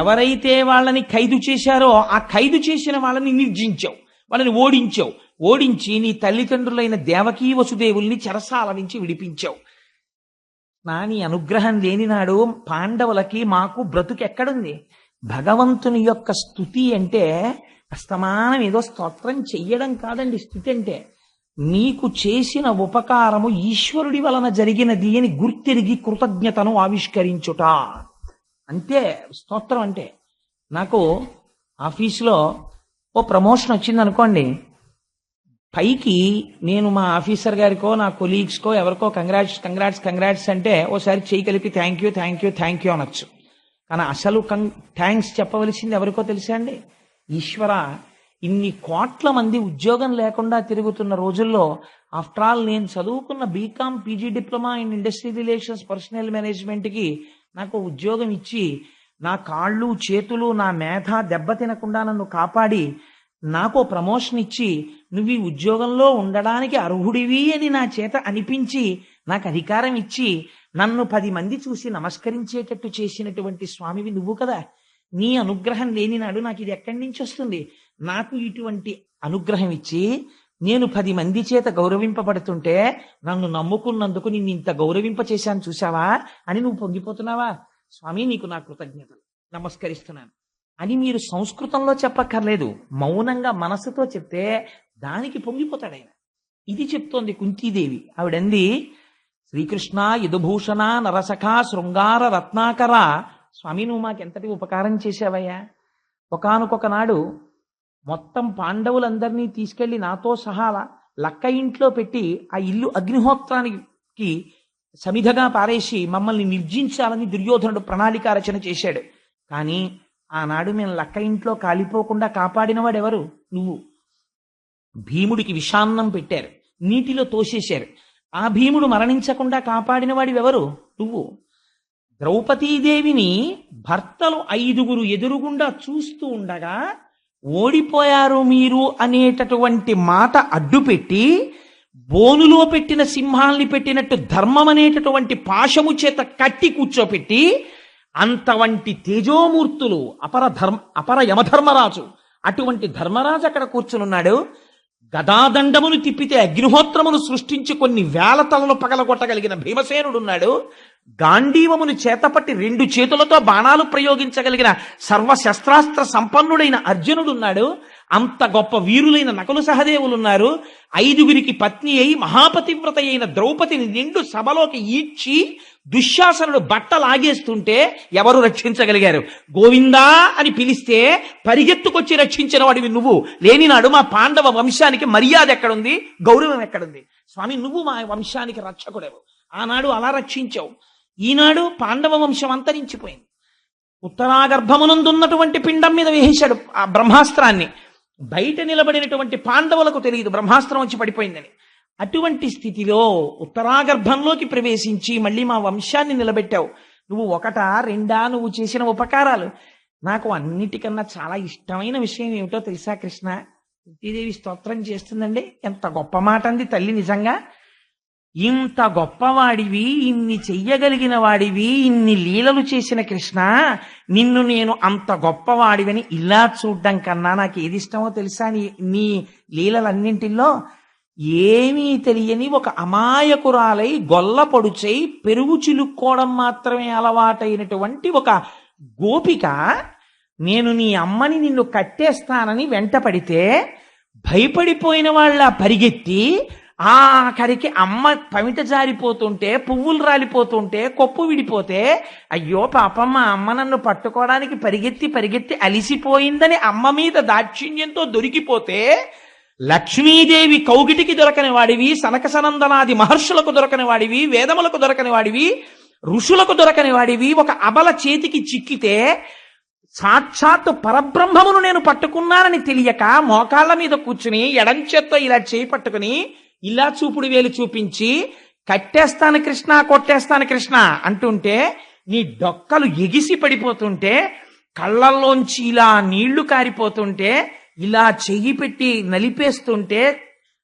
ఎవరైతే వాళ్ళని ఖైదు చేశారో ఆ ఖైదు చేసిన వాళ్ళని నిర్జించావు, వాళ్ళని ఓడించావు. ఓడించి నీ తల్లిదండ్రులైన దేవకీ వసుదేవుల్ని చెరసాల నుంచి విడిపించావు. నీ అనుగ్రహం లేనినాడు పాండవులకి మాకు బ్రతుకెక్కడుంది? భగవంతుని యొక్క స్తుతి అంటే అస్తమానం ఏదో స్తోత్రం చెయ్యడం కాదండి. స్తుతి అంటే నీకు చేసిన ఉపకారము ఈశ్వరుడి వలన జరిగినది అని గుర్తిరిగి కృతజ్ఞతను ఆవిష్కరించుట అంతే స్తోత్రం అంటే. నాకు ఆఫీసులో ఓ ప్రమోషన్ వచ్చింది అనుకోండి, పైకి నేను మా ఆఫీసర్ గారికో నా కొలీగ్స్కో ఎవరికో కంగ్రాట్స్ అంటే ఓసారి చేయి కలిపి థ్యాంక్ యూ అనొచ్చు. కానీ అసలు థ్యాంక్స్ చెప్పవలసింది ఎవరికో తెలుసా అండి? ఈశ్వర, ఇన్ని కోట్ల మంది ఉద్యోగం లేకుండా తిరుగుతున్న రోజుల్లో ఆఫ్టర్ ఆల్ నేను చదువుకున్న BCom PG diploma in industry relations personnel మేనేజ్మెంట్కి నాకు ఉద్యోగం ఇచ్చి నా కాళ్ళు చేతులు నా మేధ దెబ్బతినకుండా నన్ను కాపాడి నాకు ప్రమోషన్ ఇచ్చి నువ్వు ఈ ఉద్యోగంలో ఉండడానికి అర్హుడివి అని నా చేత అనిపించి నాకు అధికారం ఇచ్చి నన్ను 10 మంది చూసి నమస్కరించేటట్టు చేసినటువంటి స్వామివి నువ్వు కదా. నీ అనుగ్రహం లేని నాడు నాకు ఇది ఎక్కడి నుంచి వస్తుంది? నాకు ఇటువంటి అనుగ్రహం ఇచ్చి నేను 10 మంది చేత గౌరవింపబడుతుంటే నన్ను నమ్ముకున్నందుకు నిన్ను ఇంత గౌరవింప చేశాను చూసావా అని నువ్వు పొంగిపోతున్నావా? స్వామి, నీకు నా కృతజ్ఞతలు, నమస్కరిస్తున్నాను అని మీరు సంస్కృతంలో చెప్పక్కర్లేదు, మౌనంగా మనసుతో చెప్తే దానికి పొంగిపోతాడు ఆయన. ఇది చెప్తోంది కుంతీదేవి. ఆవిడంది, శ్రీకృష్ణ యదుభూషణ నరసఖ శృంగార రత్నాకర, స్వామి నువ్వు మాకెంతటి ఉపకారం చేశావయ్యా. ఒకానొక నాడు మొత్తం పాండవులందరినీ తీసుకెళ్లి నాతో సహా లక్క ఇంట్లో పెట్టి ఆ ఇల్లు అగ్నిహోత్రానికి సమిధగా పారేసి మమ్మల్ని నిర్జించాలని దుర్యోధనుడు ప్రణాళిక రచన చేశాడు. కానీ ఆనాడు మేము లక్క ఇంట్లో కాలిపోకుండా కాపాడినవాడు ఎవరు? నువ్వు. భీముడికి విషాన్నం పెట్టారు, నీటిలో తోసేశారు. ఆ భీముడు మరణించకుండా కాపాడినవాడి ఎవరు? నువ్వు. ద్రౌపదీదేవిని భర్తలు 5 ఎదురుగుండా చూస్తూ ఉండగా ఓడిపోయారు మీరు అనేటటువంటి మాట అడ్డుపెట్టి బోనులో పెట్టిన సింహాల్ని పెట్టినట్టు ధర్మం అనేటటువంటి పాశము చేత కట్టి కూర్చోపెట్టి అంతవంటి తేజోమూర్తులు అపర యమధర్మరాజు, అటువంటి ధర్మరాజు అక్కడ కూర్చునున్నాడు. గదాదండమును తిప్పితే అగ్నిహోత్రమును సృష్టించి కొన్ని వేల తలలు పగలగొట్టగలిగిన భీమసేనుడున్నాడు. గాంధీవమును చేతపట్టి 2 చేతులతో బాణాలు ప్రయోగించగలిగిన సర్వశస్త్రాస్త్ర సంపన్నుడైన అర్జునుడున్నాడు. అంత గొప్ప వీరులైన నకుల సహదేవులున్నారు. 5 పత్ని అయి మహాపతివ్రత అయిన ద్రౌపదిని నిండు సభలోకి ఈడ్చి దుశ్శాసనుడు బట్టలాగేస్తుంటే ఎవరు రక్షించగలిగారు? గోవిందా అని పిలిస్తే పరిగెత్తుకొచ్చి రక్షించిన వాడివి నువ్వు. లేనినాడు మా పాండవ వంశానికి మర్యాద ఎక్కడుంది? గౌరవం ఎక్కడుంది? స్వామి, నువ్వు మా వంశానికి రక్షకుడేవు. ఆనాడు అలా రక్షించావు. ఈనాడు పాండవ వంశం అంతరించిపోయింది. ఉత్తరాగర్భమునందున్నటువంటి పిండం మీద వేసేశాడు ఆ బ్రహ్మాస్త్రాన్ని. బయట నిలబడినటువంటి పాండవులకు తెలియదు బ్రహ్మాస్త్రం వచ్చి పడిపోయిందని. అటువంటి స్థితిలో ఉత్తరాగర్భంలోకి ప్రవేశించి మళ్ళీ మా వంశాన్ని నిలబెట్టావు. నువ్వు 1, 2 నువ్వు చేసిన ఉపకారాలు. నాకు అన్నిటికన్నా చాలా ఇష్టమైన విషయం ఏమిటో తెలుసా కృష్ణ? కుంతీదేవి స్తోత్రం చేస్తుందండి. ఎంత గొప్ప మాట అంది తల్లి. నిజంగా ఇంత గొప్పవాడివి, ఇన్ని చెయ్యగలిగిన వాడివి, ఇన్ని లీలలు చేసిన కృష్ణ, నిన్ను నేను అంత గొప్పవాడివని ఇలా చూడ్డం కన్నా నాకు ఏది ఇష్టమో తెలుసా? నీ లీలలన్నింటిలో ఏమీ తెలియని ఒక అమాయకురాలై గొల్ల పొడుచై పెరుగు చిలుక్కోవడం మాత్రమే అలవాటైనటువంటి ఒక గోపిక నేను నీ అమ్మని నిన్ను కట్టేస్తానని వెంట పడితే భయపడిపోయిన వాళ్ళ పరిగెత్తి ఆఖరికి అమ్మ పమిట జారిపోతుంటే, పువ్వులు రాలిపోతుంటే, కొప్పు విడిపోతే, అయ్యో పాపం మా అమ్మ నన్ను పట్టుకోవడానికి పరిగెత్తి పరిగెత్తి అలిసిపోయిందని అమ్మ మీద దాక్షిణ్యంతో దొరికిపోతే, లక్ష్మీదేవి కౌగిటికి దొరకని వాడివి, సనక సనందనాది మహర్షులకు దొరకని వాడివి, వేదములకు దొరకని వాడివి, ఋషులకు దొరకని వాడివి, ఒక అబల చేతికి చిక్కితే సాక్షాత్తు పరబ్రహ్మమును నేను పట్టుకున్నానని తెలియక మోకాళ్ళ మీద కూర్చుని ఎడంచేత్తో ఇలా చేయి పట్టుకుని ఇలా చూపుడు వేలు చూపించి కట్టేస్తాను కృష్ణ, కొట్టేస్తాను కృష్ణ అంటుంటే, నీ డొక్కలు ఎగిసి పడిపోతుంటే, కళ్ళల్లోంచి ఇలా నీళ్లు కారిపోతుంటే, ఇలా చెయ్యి పెట్టి నలిపేస్తుంటే,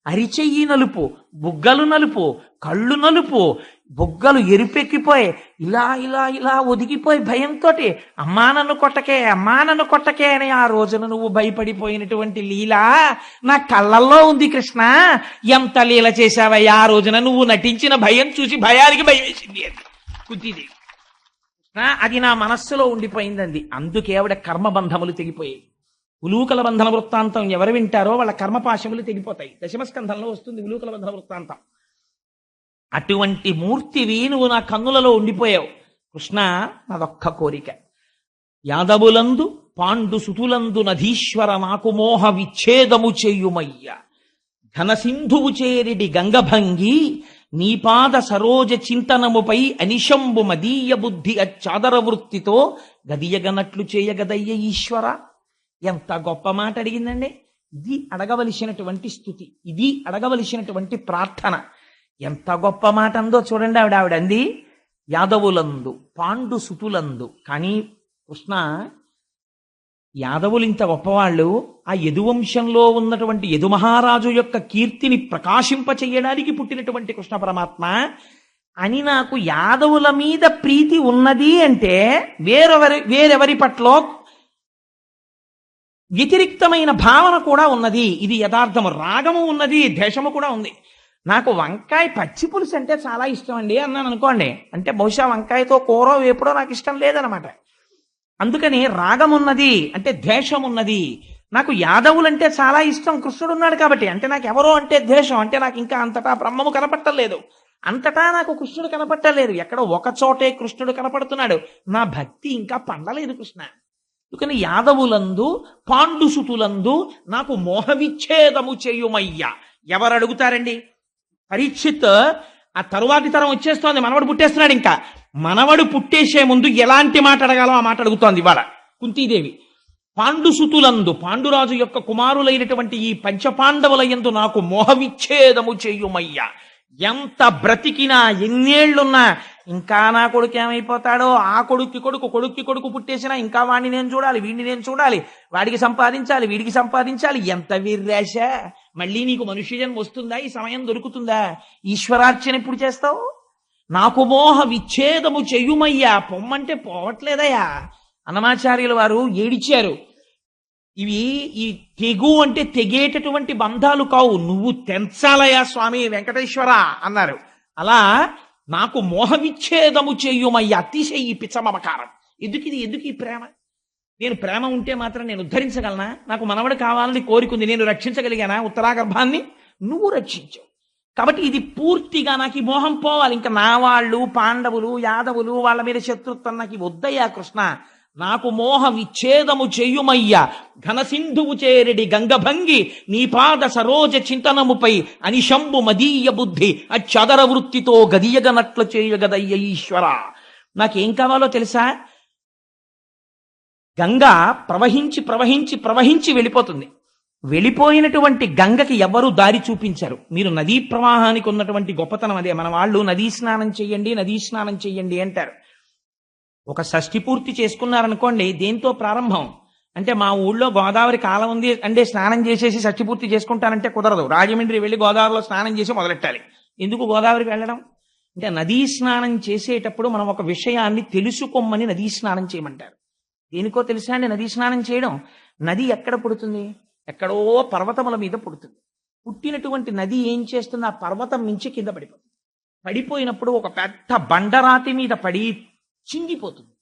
అరిచెయ్యి నలుపు, బుగ్గలు నలుపు, కళ్ళు నలుపు, బుగ్గలు ఎరుపెక్కిపోయి ఇలా ఇలా ఇలా ఒదిగిపోయి భయంతో అమ్మా నన్ను కొట్టకే, అమ్మా నన్ను కొట్టకే అని ఆ రోజున నువ్వు భయపడిపోయినటువంటి లీల నా కళ్ళల్లో ఉంది కృష్ణ. ఎంత లీల చేశావయ్యా ఆ రోజున, నువ్వు నటించిన భయం చూసి భయానికి భయం వేసింది అని కుంతీదేవి. అది నా మనస్సులో ఉండిపోయిందండి. అందుకే ఆవిడ కర్మబంధములు తెగిపోయాయి. ఉలూకల బంధన వృత్తాంతం ఎవరు వింటారో వాళ్ళ కర్మపాశములు తెగిపోతాయి. దశమస్కంధంలో వస్తుంది ఉలూకల బంధన వృత్తాంతం. అటువంటి మూర్తివి నువ్వు నా కన్నులలో ఉండిపోయావు కృష్ణ. నాదొక్క కోరిక, యాదవులందు పాండు సుతులందు నధీశ్వర నాకు మోహ విచ్ఛేదము చేయుమయ్య. ఘనసింధువు చేరిడి గంగభంగి నీపాద సరోజ చింతనముపై అనిశంబు మదీయ బుద్ధి అచ్చాదర వృత్తితో గదియగనట్లు చేయగదయ్య ఈశ్వర. ఎంత గొప్ప మాట అడిగిందండి. ఇది అడగవలసినటువంటి స్థుతి, ఇది అడగవలసినటువంటి ప్రార్థన. ఎంత గొప్ప మాట అందో చూడండి. ఆవిడ అంది యాదవులందు పాండు సుతులందు. కానీ కృష్ణ, యాదవులు ఇంత గొప్పవాళ్ళు, ఆ యదువంశంలో ఉన్నటువంటి యదుమహారాజు యొక్క కీర్తిని ప్రకాశింపచేయడానికి పుట్టినటువంటి కృష్ణ పరమాత్మ అని నాకు యాదవుల మీద ప్రీతి ఉన్నది అంటే వేరెవరి పట్ల వ్యతిరిక్తమైన భావన కూడా ఉన్నది. ఇది యథార్థము. రాగము ఉన్నది, ద్వేషము కూడా ఉంది. నాకు వంకాయ పచ్చి పులుసు అంటే చాలా ఇష్టం అండి అన్నాను అనుకోండి, అంటే బహుశా వంకాయతో కూర వేపుడో నాకు ఇష్టం లేదనమాట. అందుకని రాగం ఉన్నది అంటే ద్వేషం ఉన్నది. నాకు యాదవులంటే చాలా ఇష్టం, కృష్ణుడు ఉన్నాడు కాబట్టి. అంటే నాకు ఎవరో అంటే ద్వేషం, అంటే నాకు ఇంకా అంతటా బ్రహ్మము కనపట్టలేదు, అంతటా నాకు కృష్ణుడు కనపట్టలేదు. ఎక్కడో ఒక చోటే కృష్ణుడు కనపడుతున్నాడు. నా భక్తి ఇంకా పండలేదు కృష్ణ. అందుకని యాదవులందు పాండుసుతులందు నాకు మోహ విచ్ఛేదము చేయుమయ్యా. ఎవరు అడుగుతారండి? పరీక్షిత్ ఆ తరువాతి తరం వచ్చేస్తోంది, మనవడు పుట్టేస్తున్నాడు. ఇంకా మనవడు పుట్టేసే ముందు ఎలాంటి మాట అడగాలో ఆ మాట అడుగుతోంది ఇవాళ కుంతీదేవి. పాండుసుతులందు, పాండురాజు యొక్క కుమారులైనటువంటి ఈ పంచపాండవులయందు నాకు మోహ విచ్ఛేదము చేయుమయ్యా. ఎంత బ్రతికినా ఎన్నేళ్లున్నా ఇంకా నా కొడుకు ఏమైపోతాడో, ఆ కొడుక్కి కొడుకు పుట్టేసినా ఇంకా వాడిని నేను చూడాలి, వీడిని నేను చూడాలి, వాడికి సంపాదించాలి, వీడికి సంపాదించాలి. ఎంత వీర్రాశ! మళ్ళీ నీకు మనుష్య జన్మ వస్తుందా? ఈ సమయం దొరుకుతుందా? ఈశ్వరార్చన ఎప్పుడు చేస్తావు? నాకు మోహ విచ్ఛేదము చెయ్యుమయ్యా. పొమ్మంటే పోవట్లేదయ్యా. అన్నమాచార్యుల వారు ఏడిచారు. ఇవి ఈ తెగు అంటే తెగేటటువంటి బంధాలు కావు, నువ్వు తెంచాలయా స్వామి వెంకటేశ్వర అన్నారు. అలా నాకు మోహ విచ్ఛేదము చేయుమయ్యా. అతిశయి పిచ్చమమకారం. ఎందుకు ఈ ప్రేమ? నేను ప్రేమ ఉంటే మాత్రం నేను ఉద్ధరించగలనా? నాకు మనవడు కావాలని కోరికుంది, నేను రక్షించగలిగానా ఉత్తరాగర్భాన్ని? నువ్వు రక్షించావు కాబట్టి ఇది పూర్తిగా నాకు ఈ మోహం పోవాలి. ఇంకా నా వాళ్ళు పాండవులు యాదవులు వాళ్ళ మీద శత్రుత్వం నాకు వద్దయ్యా కృష్ణ. నాకు మోహ విచ్ఛేదము చేయుమయ్యా. ఘనసింధువు చేరిడి గంగభంగి నీపాద సరోజ చింతనముపై అనిశంబు మదీయ బుద్ధి అచ్చదర వృత్తితో గదియగనట్లు చేయగదయ్య ఈశ్వర. నాకేం కావాలో తెలుసా? గంగ ప్రవహించి ప్రవహించి ప్రవహించి వెళ్ళిపోతుంది. వెళ్ళిపోయినటువంటి గంగకి ఎవరు దారి చూపించారు. మీరు నదీ ప్రవాహానికి ఉన్నటువంటి గొప్పతనం అదే. మన వాళ్ళు నదీ స్నానం చెయ్యండి అంటారు. ఒక షష్ఠి పూర్తి చేసుకున్నారనుకోండి, దేంతో ప్రారంభం అంటే మా ఊళ్ళో గోదావరి కాలం ఉంది అంటే స్నానం చేసేసి షష్ఠి పూర్తి చేసుకుంటానంటే కుదరదు. రాజమండ్రి వెళ్ళి గోదావరిలో స్నానం చేసి మొదలెట్టాలి. ఎందుకు గోదావరికి వెళ్ళడం అంటే, నదీ స్నానం చేసేటప్పుడు మనం ఒక విషయాన్ని తెలుసుకోమని నదీ స్నానం చేయమంటారు. దేనికో తెలుసా అండి నదీ స్నానం చేయడం? నది ఎక్కడ పుడుతుంది? ఎక్కడో పర్వతముల మీద పుడుతుంది. పుట్టినటువంటి నది ఏం చేస్తుంది? ఆ పర్వతం నుంచి కింద పడిపోతుంది. పడిపోయినప్పుడు ఒక పెద్ద బండరాతి మీద పడి చింగిపోతుంది.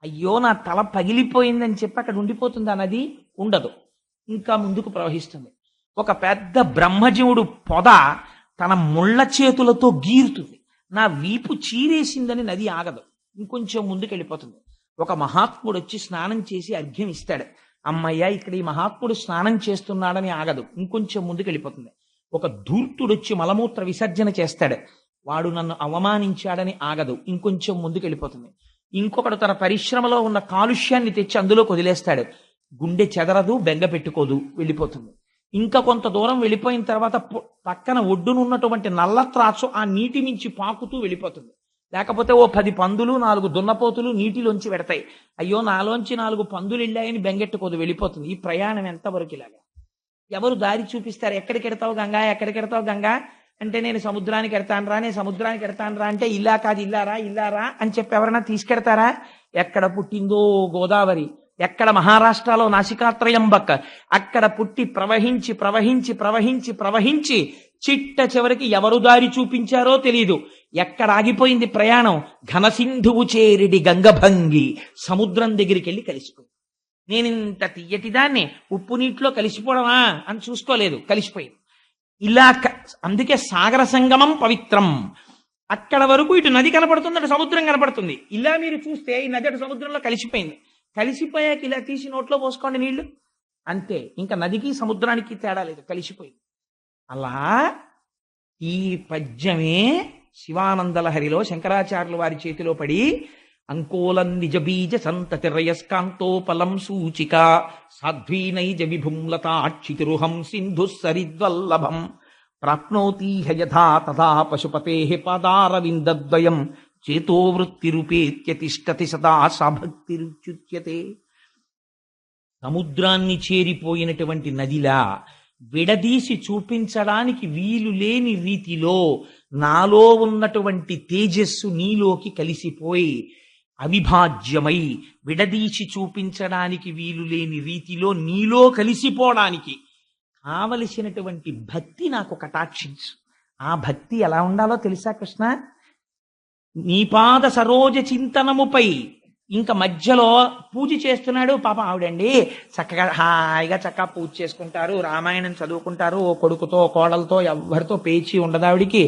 అయ్యో నా తల పగిలిపోయిందని చెప్పి అక్కడ ఉండిపోతుంది ఆ నది, ఉండదు, ఇంకా ముందుకు ప్రవహిస్తుంది. ఒక పెద్ద బ్రహ్మజీవుడు పొద తన ముళ్ళ చేతులతో గీరుతుంది, నా వీపు చీరేసిందని నది ఆగదు, ఇంకొంచెం ముందుకు వెళ్ళిపోతుంది. ఒక మహాత్ముడు వచ్చి స్నానం చేసి అర్ఘ్యం ఇస్తాడు, అమ్మయ్య ఇక్కడ ఈ మహాత్ముడు స్నానం చేస్తున్నాడని ఆగదు, ఇంకొంచెం ముందుకు వెళ్ళిపోతుంది. ఒక ధూర్తుడు వచ్చి మలమూత్ర విసర్జన చేస్తాడు, వాడు నన్ను అవమానించాడని ఆగదు, ఇంకొంచెం ముందుకు వెళ్ళిపోతుంది. ఇంకొకడు తన పరిశ్రమలో ఉన్న కాలుష్యాన్ని తెచ్చి అందులో వదిలేస్తాడు, గుండె చెదరదు, బెంగ పెట్టుకోదు, వెళ్ళిపోతుంది. ఇంకా కొంత దూరం వెళ్ళిపోయిన తర్వాత పక్కన ఒడ్డునున్నటువంటి నల్ల త్రాసు ఆ నీటి మించి పాకుతూ వెళ్ళిపోతుంది. లేకపోతే ఓ 10 పందులు 4 దున్నపోతులు నీటిలోంచి పెడతాయి, అయ్యో నాలోంచి 4 పందులు వెళ్ళాయని బెంగెట్టుకోదు, వెళ్ళిపోతుంది. ఈ ప్రయాణం ఎంతవరకు ఇలాగా? ఎవరు దారి చూపిస్తారు? ఎక్కడికి ఎడతావు గంగా, ఎక్కడికి ఎడతావు గంగా అంటే, నేను సముద్రానికి ఎడతానరా, నేను సముద్రానికి ఎడతానరా అంటే, ఇలా కాదు ఇల్లారా ఇల్లారా అని చెప్పి ఎవరైనా తీసుకెడతారా? ఎక్కడ పుట్టిందో గోదావరి, ఎక్కడ మహారాష్ట్రలో నాసికాత్రయంబక్, అక్కడ పుట్టి ప్రవహించి ప్రవహించి ప్రవహించి ప్రవహించి చిట్ట చివరికి ఎవరు దారి చూపించారో తెలియదు. ఎక్కడ ఆగిపోయింది ప్రయాణం? ఘనసింధువు చేరిడి గంగభంగి, సముద్రం దగ్గరికి వెళ్ళి కలిసిపోయింది. నేను ఇంత తీయటి దాన్ని ఉప్పు నీటిలో కలిసిపోవడమా అని చూసుకోలేదు, కలిసిపోయింది. ఇలా అందుకే సాగర సంగమం పవిత్రం. అక్కడ వరకు ఇటు నది కనపడుతుంది, అటు సముద్రం కనపడుతుంది. ఇలా మీరు చూస్తే ఈ నది అటు సముద్రంలో కలిసిపోయింది. కలిసిపోయాక ఇలా తీసి నోట్లో పోసుకోండి నీళ్లు, అంతే. ఇంకా నదికి సముద్రానికి తేడా లేదు, కలిసిపోయింది. అలా ఈ పద్యమే శివానందలహరిలో శంకరాచార్యుల వారి చేతిలో పడి, అంకోలం నిజ బీజ సంతతి రయస్కాంతోపలం సూచిక సాధ్వీనైజ విభుంలతాక్షితిరుహం సింధు సరిద్వల్లభం ప్రాప్నోతి యథా తథా పశుపతే పాదారవిందద్వయం చేతో వృత్తిరూపేత్య తిష్టతి సదా సాభక్తిరుచ్యుత్యతే. సముద్రాన్ని చేరిపోయినటువంటి నదిలా విడదీసి చూపించడానికి వీలు లేని రీతిలో నాలో ఉన్నటువంటి తేజస్సు నీలోకి కలిసిపోయి అవిభాజ్యమై విడదీసి చూపించడానికి వీలు లేని రీతిలో నీలో కలిసిపోవడానికి కావలసినటువంటి భక్తి నాకు కటాక్షించు. ఆ భక్తి ఎలా ఉండాలో తెలుసా కృష్ణ? నీపాద సరోజ చింతనముపై, ఇంకా మధ్యలో పూజ చేస్తున్నాడు పాపం ఆవిడండి, చక్కగా హాయిగా చక్కగా పూజ చేసుకుంటారు, రామాయణం చదువుకుంటారు, ఓ కొడుకుతో కోడలతో ఎవరితో పేచి ఉండదు ఆవిడికి,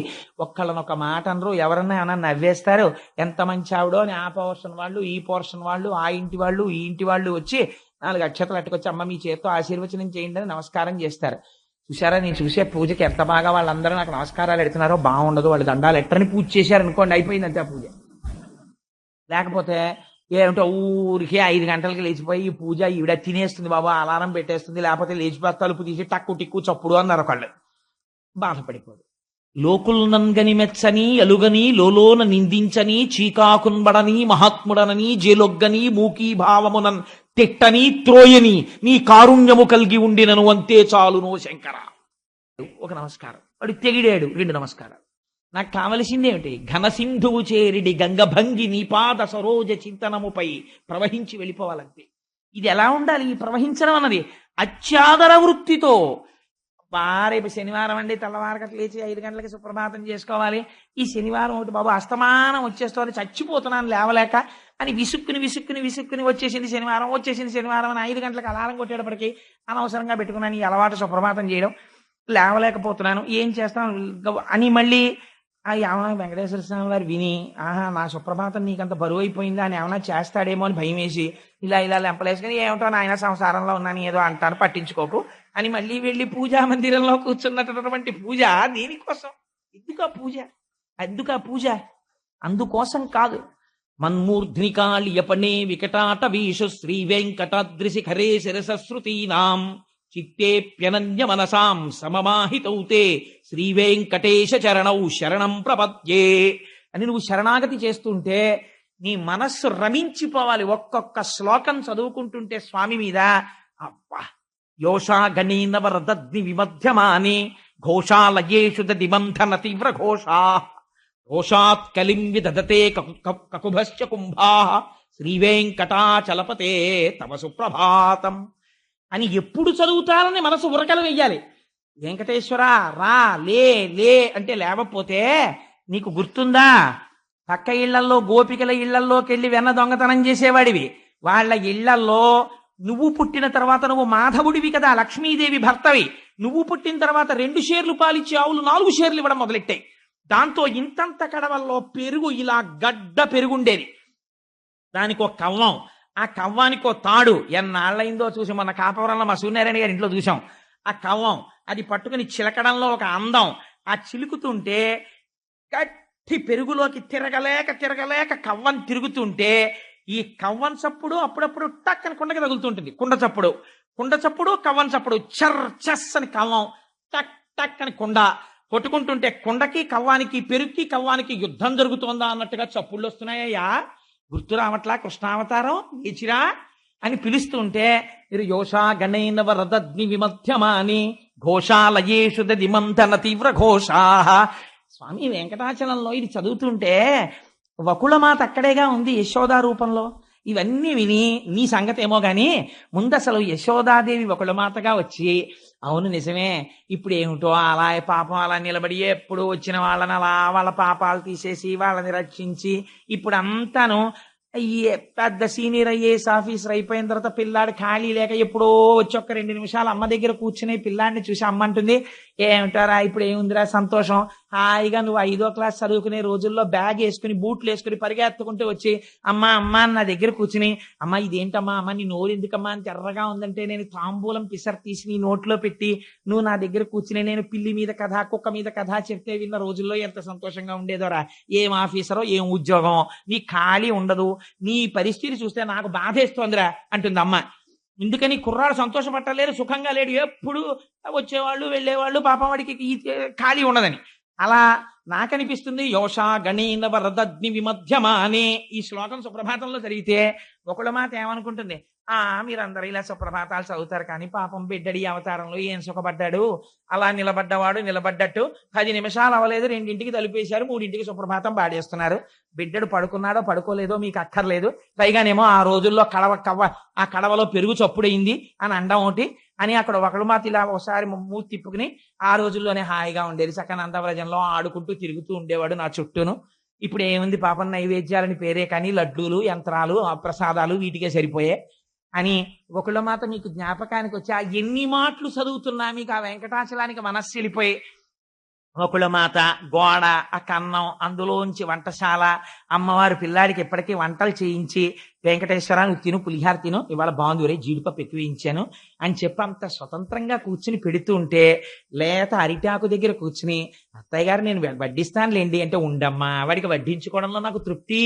ఒక్కళ్ళనొక మాట అనరు, ఎవరన్నా ఏమన్నా నవ్వేస్తారు, ఎంత మంచి ఆవిడో అని ఆ పోర్షన్ వాళ్ళు ఈ పోర్షన్ వాళ్ళు ఆ ఇంటి వాళ్ళు ఈ ఇంటి వాళ్ళు వచ్చి 4 అక్షతలు అట్టుకొచ్చి అమ్మ మీ చేతితో ఆశీర్వచనం చేయండి అని నమస్కారం చేస్తారు. చూసారా, నేను చూసే పూజకి ఎంత బాగా వాళ్ళందరూ నాకు నమస్కారాలు ఎడుతున్నారో, బాగుండదు, వాళ్ళు దండాలు ఎట్టని పూజ చేశారు అనుకోండి, అయిపోయింది అంతే పూజ. లేకపోతే ఏమిటో ఊరికే 5 గంటలకి లేచిపోయి ఈ పూజ ఈవిడ తినేస్తుంది బాబా, అలారం పెట్టేస్తుంది, లేకపోతే లేచిపోతే తలుపు తీసి టక్కు టిక్కు చప్పుడు అన్నారు ఒకళ్ళు, బాధపడిపోదు. లోకుల్నంగని మెచ్చని అలుగని లోలోన నిందించని చీకాకున్బడని మహాత్ముడనని జేలొగ్గని మూకీ భావమునన్ తిట్టని త్రోయని నీ కారుణ్యము కలిగి ఉండినను అంతే చాలునో శంకర. ఒక నమస్కారం, వాడు తెగిడాడు 2 నమస్కారాలు. నాకు కావలసిందేమిటి? ఘనసింధువు చేరిడి గంగభంగి నీపాద సరోజ చింతనముపై ప్రవహించి వెళ్ళిపోవాలంతే. ఇది ఎలా ఉండాలి ఈ ప్రవహించడం అన్నది? అత్యాదర వృత్తితో. రేపు శనివారం అండి, తెల్లవారకట్లు లేచి 5 గంటలకి సుప్రభాతం చేసుకోవాలి, ఈ శనివారం ఒకటి బాబు అస్తమానం వచ్చేస్తుంది, చచ్చిపోతున్నాను లేవలేక అని విసుక్కుని విసుక్కుని విసుక్కుని వచ్చేసింది శనివారం అని 5 గంటలకు అలారం కొట్టేటప్పటికి అనవసరంగా పెట్టుకున్నాను ఈ అలవాటు సుప్రభాతం చేయడం, లేవలేకపోతున్నాను, ఏం చేస్తాను అని మళ్ళీ ఏమన్నా వెంకటేశ్వర స్వామి వారు విని, ఆహా నా సుప్రభాతం నీకంత బరువు అయిపోయిందా అని ఏమన్నా చేస్తాడేమో అని భయం వేసి ఇలా లెంపలేసుకుని, ఏమిటో నాయన సంసారంలో ఉన్నాను ఏదో అంటాను పట్టించుకోకు అని మళ్ళీ వెళ్ళి పూజా మందిరంలో కూర్చున్నటువంటి పూజ దేనికోసం? ఎందుకా పూజ? అందుకోసం కాదు. మన్మూర్ధ్నికాళియపనే వికటాట వీషు శ్రీ వెంకటాద్రిశిఖరే శిరసశ్రుతీనాం చిత్తేప్యనన్య మనసాం సమమాహితౌతే శ్రీ వెంకటేశ చరణౌ శరణం ప్రపద్యే అని నువ్వు శరణాగతి చేస్తుంటే నీ మనస్సు రమించిపోవాలి. ఒక్కొక్క శ్లోకం చదువుకుంటుంటే స్వామి మీద అబ్బా యోషా గణీనవరదగ్ని విమధ్యమాని ఘోషాలయేషు దిమంధన తీవ్ర ఘోషా ఘోషాత్ కలిం విదధతే కకుభశ్చ కుంభా శ్రీవేంకటాచలపతే తమ సుప్రభాతం అని ఎప్పుడు చదువుతారని మనసు ఉరకలు వెయ్యాలి. వెంకటేశ్వర రా లే అంటే లేవపోతే నీకు గుర్తుందా? పక్క ఇళ్లల్లో గోపికల ఇళ్లల్లోకి వెళ్ళి వెన్న దొంగతనం చేసేవాడివి. వాళ్ళ ఇళ్లల్లో నువ్వు పుట్టిన తర్వాత నువ్వు మాధవుడివి కదా, లక్ష్మీదేవి భర్తవి. నువ్వు పుట్టిన తర్వాత 2 షేర్లు పాలిచ్చే ఆవులు 4 షేర్లు ఇవ్వడం మొదలెట్టాయి. దాంతో ఇంతంత కడవల్లో పెరుగు, ఇలా గడ్డ పెరుగుండేది. దానికి ఒక కవ్వం, ఆ కవ్వానికి ఒక తాడు. ఎన్నాళ్ళైందో చూసి మొన్న కాపవరంలో మా సూర్యనారాయణ గారి ఇంట్లో చూసాం. ఆ కవ్వం అది పట్టుకుని చిలకడంలో ఒక అందం. ఆ చిలుకుతుంటే గట్టి పెరుగులోకి తిరగలేక కవ్వం తిరుగుతుంటే ఈ కవ్వం చప్పుడు అప్పుడప్పుడు టక్కని కుండకి తగులుతుంటుంది. కుండ చప్పుడు కవ్వం చప్పుడు, చర్ చెస్ అని కవ్వం, టక్ టక్ అని కుండ కొట్టుకుంటుంటే కుండకి కవ్వానికి, పెరుగుకి కవ్వానికి యుద్ధం జరుగుతోందా అన్నట్టుగా చప్పుళ్ళు వస్తున్నాయ్యా. గుర్తు రావట్లా కృష్ణావతారం ఇచ్చిరా అని పిలుస్తుంటే మీరు యోషా గణేన వరదగ్ని విమధ్యమాని ఘోషాలయేషు దదిమంతన తీవ్ర ఘోషా. స్వామి వెంకటాచలంలో ఇది చదువుతుంటే వకుళమాత అక్కడేగా ఉంది యశోదా రూపంలో. ఇవన్నీ విని నీ సంగతి ఏమో గాని ముందు అసలు యశోదాదేవి వకుళమాతగా వచ్చి, అవును నిజమే, ఇప్పుడు ఏమిటో అలా పాపం అలా నిలబడి ఎప్పుడు వచ్చిన వాళ్ళని అలా వాళ్ళ పాపాలు తీసేసి వాళ్ళని రక్షించి ఇప్పుడు అంతాను ఈ పెద్ద సీనియర్ ఐఏఎస్ ఆఫీసర్ అయిపోయిన తర్వాత పిల్లాడు ఖాళీ లేక ఎప్పుడో వచ్చి ఒక్క 2 నిమిషాలు అమ్మ దగ్గర కూర్చుని పిల్లాడిని చూసి అమ్మ అంటుంది, ఏమిటారా ఇప్పుడు ఏముందిరా సంతోషం, హాయిగా నువ్వు 5వ క్లాస్ చదువుకునే రోజుల్లో బ్యాగ్ వేసుకుని బూట్లు వేసుకుని పరిగెత్తుకుంటూ వచ్చి అమ్మ అమ్మ అని నా దగ్గర కూర్చుని, అమ్మ ఇదేంటమ్మా అమ్మ నీ నోరు ఎందుకమ్మా అని తెర్రగా ఉందంటే నేను తాంబూలం పిసర్ తీసి నీ నోట్లో పెట్టి నువ్వు నా దగ్గర కూర్చుని నేను పిల్లి మీద కథ కుక్క మీద కథ చెప్తే విన్న రోజుల్లో ఎంత సంతోషంగా ఉండేదోరా. ఏం ఆఫీసరో ఏం ఉద్యోగం, నీ ఖాళీ ఉండదు, నీ పరిస్థితి చూస్తే నాకు బాధేస్తోందిరా అంటుంది అమ్మ. ఎందుకని కుర్రాడు సంతోషపట్టలేరు, సుఖంగా లేడు, ఎప్పుడు వచ్చేవాళ్ళు వెళ్ళేవాళ్ళు, పాపం వాడికి ఖాళీ ఉండదని. అలా నాకనిపిస్తుంది యోషా గణేన వరదగ్ని విమధ్యమా అనే ఈ శ్లోకం సుప్రభాతంలో జరిగితే ఒకళ్ళ మాట ఏమనుకుంటుంది, మీరందరూ ఇలా సుప్రభాతాలు చదువుతారు కానీ పాపం బిడ్డడి అవతారంలో ఏం సుఖపడ్డాడు, అలా నిలబడ్డవాడు నిలబడ్డట్టు 10 నిమిషాలు అవ్వలేదు 2ంటికి తలుపేశారు 3ంటికి సుప్రభాతం పాడేస్తున్నారు. బిడ్డడు పడుకున్నాడో పడుకోలేదో మీకు అక్కర్లేదు, పైగానేమో ఆ రోజుల్లో ఆ కడవలో పెరుగు చప్పుడైంది అని అండం ఒకటి అని అక్కడ ఒకళ్ళు మాత ఇలా ఒకసారి మూతి తిప్పుకుని ఆ రోజుల్లోనే హాయిగా ఉండేది, చక్కగా నందవ్రజంలో ఆడుకుంటూ తిరుగుతూ ఉండేవాడు నా చుట్టూను. ఇప్పుడు ఏముంది పాపం నైవేద్యాలని పేరే కానీ లడ్డూలు యంత్రాలు ప్రసాదాలు వీటికే సరిపోయే అని ఒకళ్ళ మాత మీకు జ్ఞాపకానికి వచ్చి ఆ ఎన్ని మాటలు చదువుతున్నా మీకు ఆ వెంకటాచలానికి మనస్సు వెళ్ళిపోయి ఒకళ్ళ మాత గోడ, ఆ కన్నం, అందులోంచి వంటశాల, అమ్మవారు పిల్లాడికి ఎప్పటికీ వంటలు చేయించి వెంకటేశ్వర నువ్వు తిను పులిహార తిను, ఇవాళ బాగుంది జీడిపప్పు ఎక్కువ ఇచ్చాను అని చెప్పి అంత స్వతంత్రంగా కూర్చుని పెడుతూ ఉంటే లేత అరిటాకు దగ్గర కూర్చుని అత్తయ్య గారు నేను వడ్డిస్తానులేండి అంటే ఉండమ్మా వాడికి వడ్డించుకోవడంలో నాకు తృప్తి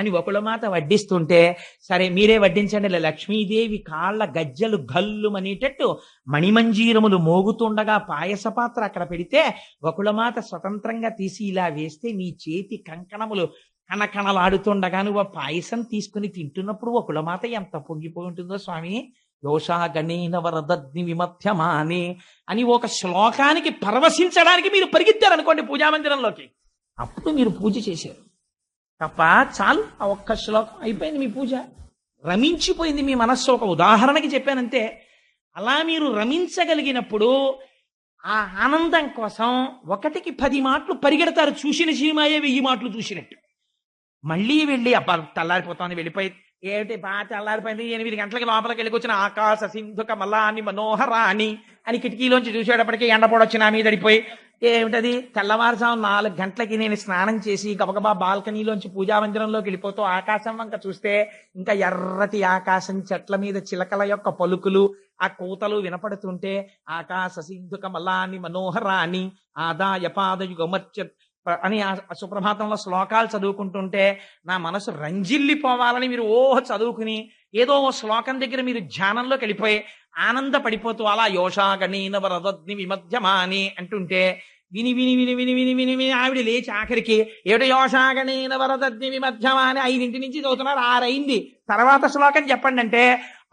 అని ఒకళ్ళ మాత వడ్డిస్తుంటే సరే మీరే వడ్డించండి. లక్ష్మీదేవి కాళ్ళ గజ్జలు గల్లు అనేటట్టు మణిమంజీరములు మోగుతుండగా పాయస పాత్ర అక్కడ పెడితే ఒకళ్ళ మాత స్వతంత్రంగా తీసి ఇలా వేస్తే నీ చేతి కంకణములు కణకణలాడుతుండగా నువ్వు పాయసం తీసుకుని తింటున్నప్పుడు ఒకళ్ళ మాత ఎంత పొంగిపోయి ఉంటుందో స్వామి. యోషా గణేన వరదగ్ని విమధ్యమాని అని ఒక శ్లోకానికి పరవశించడానికి మీరు పరిగెత్తారనుకోండి పూజామందిరంలోకి, అప్పుడు మీరు పూజ చేశారు తప్ప చాలు ఆ ఒక్క శ్లోకం అయిపోయింది మీ పూజ, రమించిపోయింది మీ మనస్సు. ఒక ఉదాహరణకి చెప్పానంతే. అలా మీరు రమించగలిగినప్పుడు ఆ ఆనందం కోసం 1కి 10 మాటలు పరిగెడతారు. చూసిన సినిమాయే 1000 మాటలు చూసినట్టు. మళ్ళీ వెళ్ళి అబ్బా తెల్లారిపోతుంది వెళ్ళిపోయి ఏమిటి బాగా తెల్లారిపోయింది 8 గంటలకి లోపలికి వెళ్ళికొచ్చిన ఆకాశ సింధుక మల్లాని మనోహరాని అని కిటికీలోంచి చూసేటప్పటికి ఎండపొడొచ్చి నా మీద పడిపోయి ఏమిటది తెల్లవారుజాము 4 గంటలకి నేను స్నానం చేసి గబగబా బాల్కనీలోంచి పూజామందిరంలోకి వెళ్ళిపోతూ ఆకాశం వంక చూస్తే ఇంకా ఎర్రటి ఆకాశం, చెట్ల మీద చిలకల యొక్క పలుకులు, ఆ కూతలు వినపడుతుంటే ఆకాశ సింధుక మల్లాని మనోహరాని ఆదాయ పాదయుగమర్చ అని ఆ సుప్రభాతంలో శ్లోకాలు చదువుకుంటుంటే నా మనసు రంజిల్లిపోవాలని మీరు చదువుకుని ఏదో ఓ శ్లోకం దగ్గర మీరు ధ్యానంలోకి వెళ్ళిపోయి ఆనందపడిపోతూ అలా యోషా గణేన వరదగ్ని విమధ్యమాని అంటుంటే విని విని విని విని విని విని విని ఆవిడ లేచి ఆఖరికి ఏమిటో యోషా గణేన వరదగ్ని విమధ్యమాని 5 నుంచి చదువుతున్నారు 6 అయింది తర్వాత శ్లోకం చెప్పండి అంటే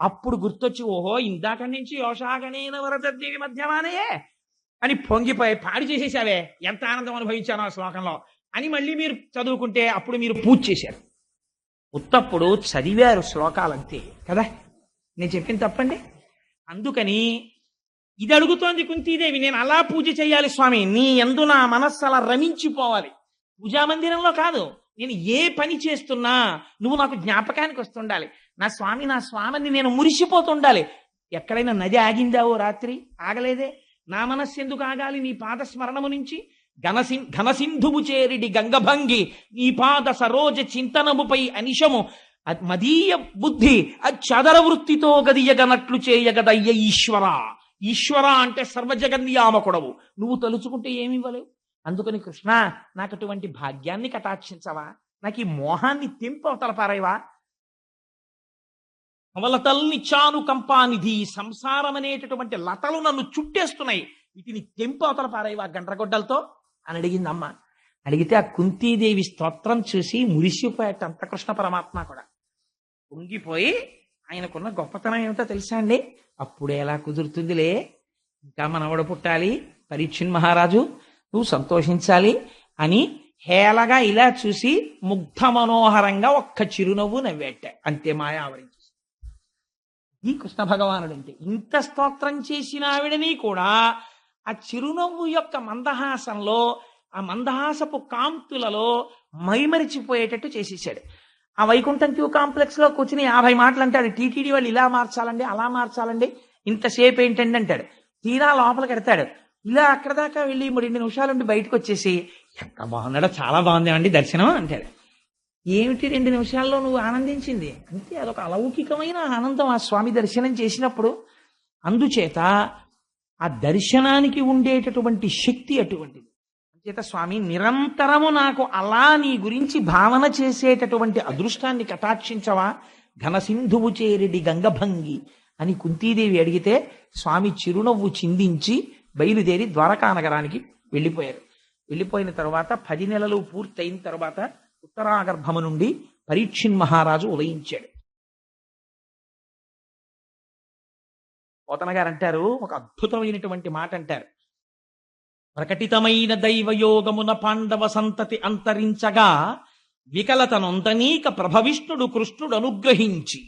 అప్పుడు గుర్తొచ్చి ఓహో ఇందాక నుంచి యోషా గణేన వరదగ్ని విమధ్యమానయే అని పొంగిపోయి పాడి చేసేసావే ఎంత ఆనందం అనుభవించాను ఆ శ్లోకంలో అని మళ్ళీ మీరు చదువుకుంటే అప్పుడు మీరు పూజ చేశారు. ఉత్తప్పుడు చదివారు శ్లోకాలంతే కదా, నేను చెప్పింది తప్పండి. అందుకని ఇది అడుగుతోంది కుంతీదేవి, నేను అలా పూజ చేయాలి స్వామి, నీ యందు నా మనస్సు అలా రమించిపోవాలి. పూజామందిరంలో కాదు, నేను ఏ పని చేస్తున్నా నువ్వు నాకు జ్ఞాపకానికి వస్తుండాలి. నా స్వామి నా స్వామిని నేను మురిసిపోతుండాలి. ఎక్కడైనా నది ఆగిందావో రాత్రి? ఆగలేదే. నా మనస్సు ఎందుకు ఆగాలి నీ పాద స్మరణము నుంచి? ఘనసింధువు చేరిడి గంగభంగి నీ పాద సరోజ చింతనముపై అనిశము మదీయ బుద్ధి చదర వృత్తితో గదియగనట్లు చేయగదయ్య ఈశ్వర. ఈశ్వర అంటే సర్వజగన్యామకుడవు. నువ్వు తలుచుకుంటే ఏమి ఇవ్వలేవు. అందుకని కృష్ణ, నాకు అటువంటి భాగ్యాన్ని కటాక్షించవా? నాకు ఈ మోహాన్ని తెంపు అవతల పారేవా? అవలతల్నిచ్చాను కంపానిధి. సంసారం అనేటటువంటి లతలు నన్ను చుట్టేస్తున్నాయి, వీటిని తెంపు అవతల పారేవా గండ్రగొడ్డలతో అని అడిగింది అమ్మ. అడిగితే ఆ కుంతీదేవి స్తోత్రం చూసి మురిసిపోయాట అంత కృష్ణ పరమాత్మ కూడా. పొంగిపోయి, ఆయనకున్న గొప్పతనం ఏమిటో తెలుసా అండి? అప్పుడే ఎలా కుదురుతుందిలే, ఇంకా మనవడు పుట్టాలి, పరీక్షిన్ మహారాజు, నువ్వు సంతోషించాలి అని హేళగా ఇలా చూసి ముగ్ధ మనోహరంగా ఒక్క చిరునవ్వు నవ్వేట. అంతే, మాయ ఆవరించి. ఈ కృష్ణ భగవానుడు అంటే ఇంత స్తోత్రం చేసిన ఆవిడని కూడా ఆ చిరునవ్వు యొక్క మందహాసంలో, ఆ మందహాసపు కాంతులలో మైమరిచిపోయేటట్టు చేసేసాడు. ఆ వైకుంఠం క్యూ కాంప్లెక్స్ లో కూర్చుని 50 మాటలు అంటాడు. టీటీడీ వాళ్ళు ఇలా మార్చాలండి, అలా మార్చాలండి, ఇంతసేపు ఏంటండి అంటాడు. తీరా లోపలికి ఎడతాడు. ఇలా అక్కడ దాకా వెళ్ళి 2 నిమిషాలుండి బయటకు వచ్చేసి, ఎంత బాగున్నాడో, చాలా బాగుందేమండి దర్శనం అంటాడు. ఏమిటి 2 నిమిషాల్లో నువ్వు ఆనందించింది? అంతే, అదొక అలౌకికమైన ఆనందం ఆ స్వామి దర్శనం చేసినప్పుడు. అందుచేత ఆ దర్శనానికి ఉండేటటువంటి శక్తి అటువంటిది. చేత స్వామి, నిరంతరము నాకు అలా నీ గురించి భావన చేసేటటువంటి అదృష్టాన్ని కటాక్షించవా? ఘనసింధువు చేరిడి గంగభంగి అని కుంతీదేవి అడిగితే స్వామి చిరునవ్వు చిందించి బయలుదేరి ద్వారకా నగరానికి వెళ్ళిపోయారు. వెళ్ళిపోయిన తర్వాత 10 నెలలు పూర్తయిన తర్వాత ఉత్తరాగర్భము నుండి పరీక్షిన్ మహారాజు ఉదయించాడు. పోతన గారు అంటారు, ఒక అద్భుతమైనటువంటి మాట అంటారు. ప్రకటితమైన దైవయోగమున పాండవ సంతతి అంతరించగా వికలతనొంతనీక ప్రభవిష్ణుడు కృష్ణుడు అనుగ్రహించి